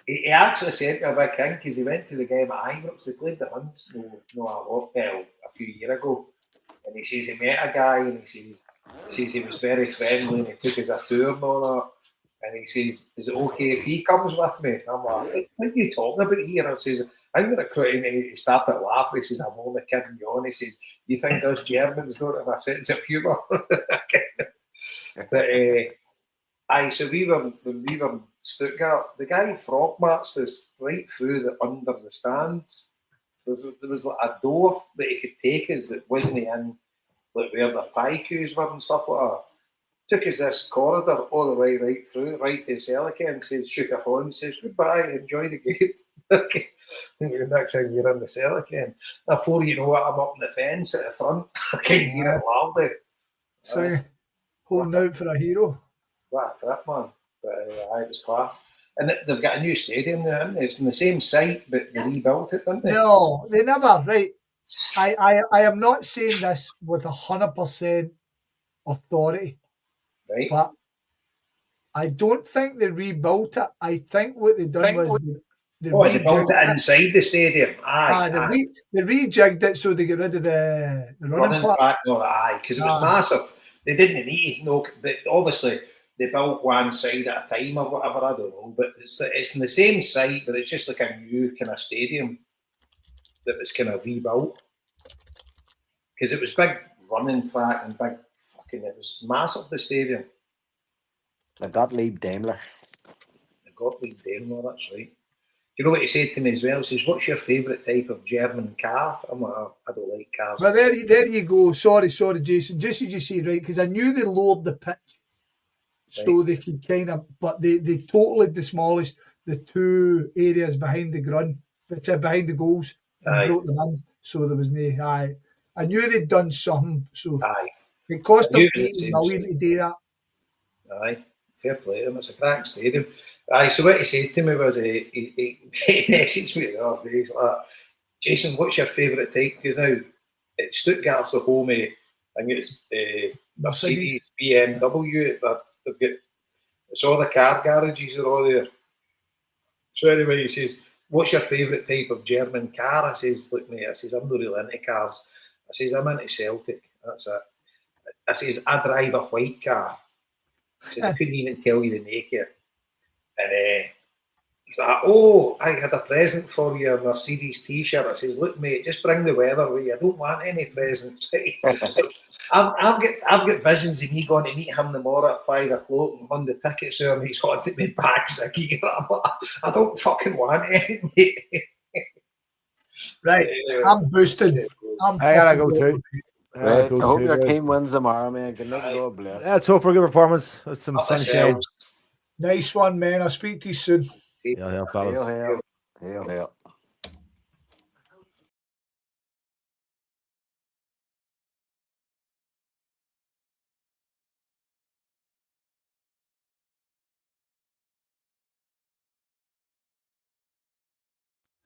he actually sent me a big thing because he went to the game at Ibrox. They played the Hunts a few years ago, and he says he met a guy and he says he was very friendly and he took us a tour and all that. And he says, is it okay if he comes with me? And I'm like, what are you talking about here? I says, I'm going to quit. And he started laughing. He says, I'm only kidding you on. He says, you think us Germans don't have a sense of humour? But so when we were in Stuttgart, the guy frog marched us right through under the stands. There was like a door that he could take us that wasn't in like where the pie queues were and stuff like that. Took us this corridor all the way right through, right to the Celtic end, says, shook our hand, says, goodbye, enjoy the game. Okay. The next time you're in the Celtic end. Before you know it, I'm up in the fence at the front. I can hear it loudly. So, holding out for a hero. What a trip, man. But it was class. And they've got a new stadium now, haven't they? It's in the same site, but they rebuilt it, didn't they? No, they never, right. I am not saying this with 100% authority. Right. But I don't think they rebuilt it. I think what they done was they rebuilt it inside the stadium. They rejigged it so they get rid of the running part. Because it was massive. They didn't need to know, but obviously they built one side at a time or whatever, I don't know. But it's in the same site, but it's just like a new kind of stadium that was kind of rebuilt. Because it was big running track and big. It was massive, the stadium. The Gottlieb Daimler. That's right. Do you know what he said to me as well? He says, what's your favourite type of German car? I'm like, I don't like cars. But there you go. Sorry, Jason. Just as you say, right, because I knew they lowered the pitch so they could kind of, but they totally demolished the two areas behind the behind the goals and broke them in. So there was no, I knew they'd done something. So it cost them 80 million to do that. Aye, fair play to them. It's a crack stadium. So what he said to me was he messaged me the other day. He's like, Jason, what's your favourite type? Because now Stuttgart's the home of, I think it's Mercedes, BMW. They've got, it's all the car garages are all there. So anyway, he says, what's your favourite type of German car? I says, look mate, I'm not really into cars. I says, I'm into Celtic. That's it. I says, I drive a white car. I says, I couldn't even tell you the make it. And he's like, oh, I had a present for you, a Mercedes t-shirt. I says, look, mate, just bring the weather with you. I don't want any presents. I've got visions of me going to meet him tomorrow at 5 o'clock and won the tickets there and he's wanting me back. I don't fucking want any. Right, I'm boosted. I gotta go too. Right. I hope your team wins tomorrow, man. Good night, God bless. Let's hope for a good performance with some sunshine. Nice one, man. I'll speak to you soon. Yeah, fellas. Hail.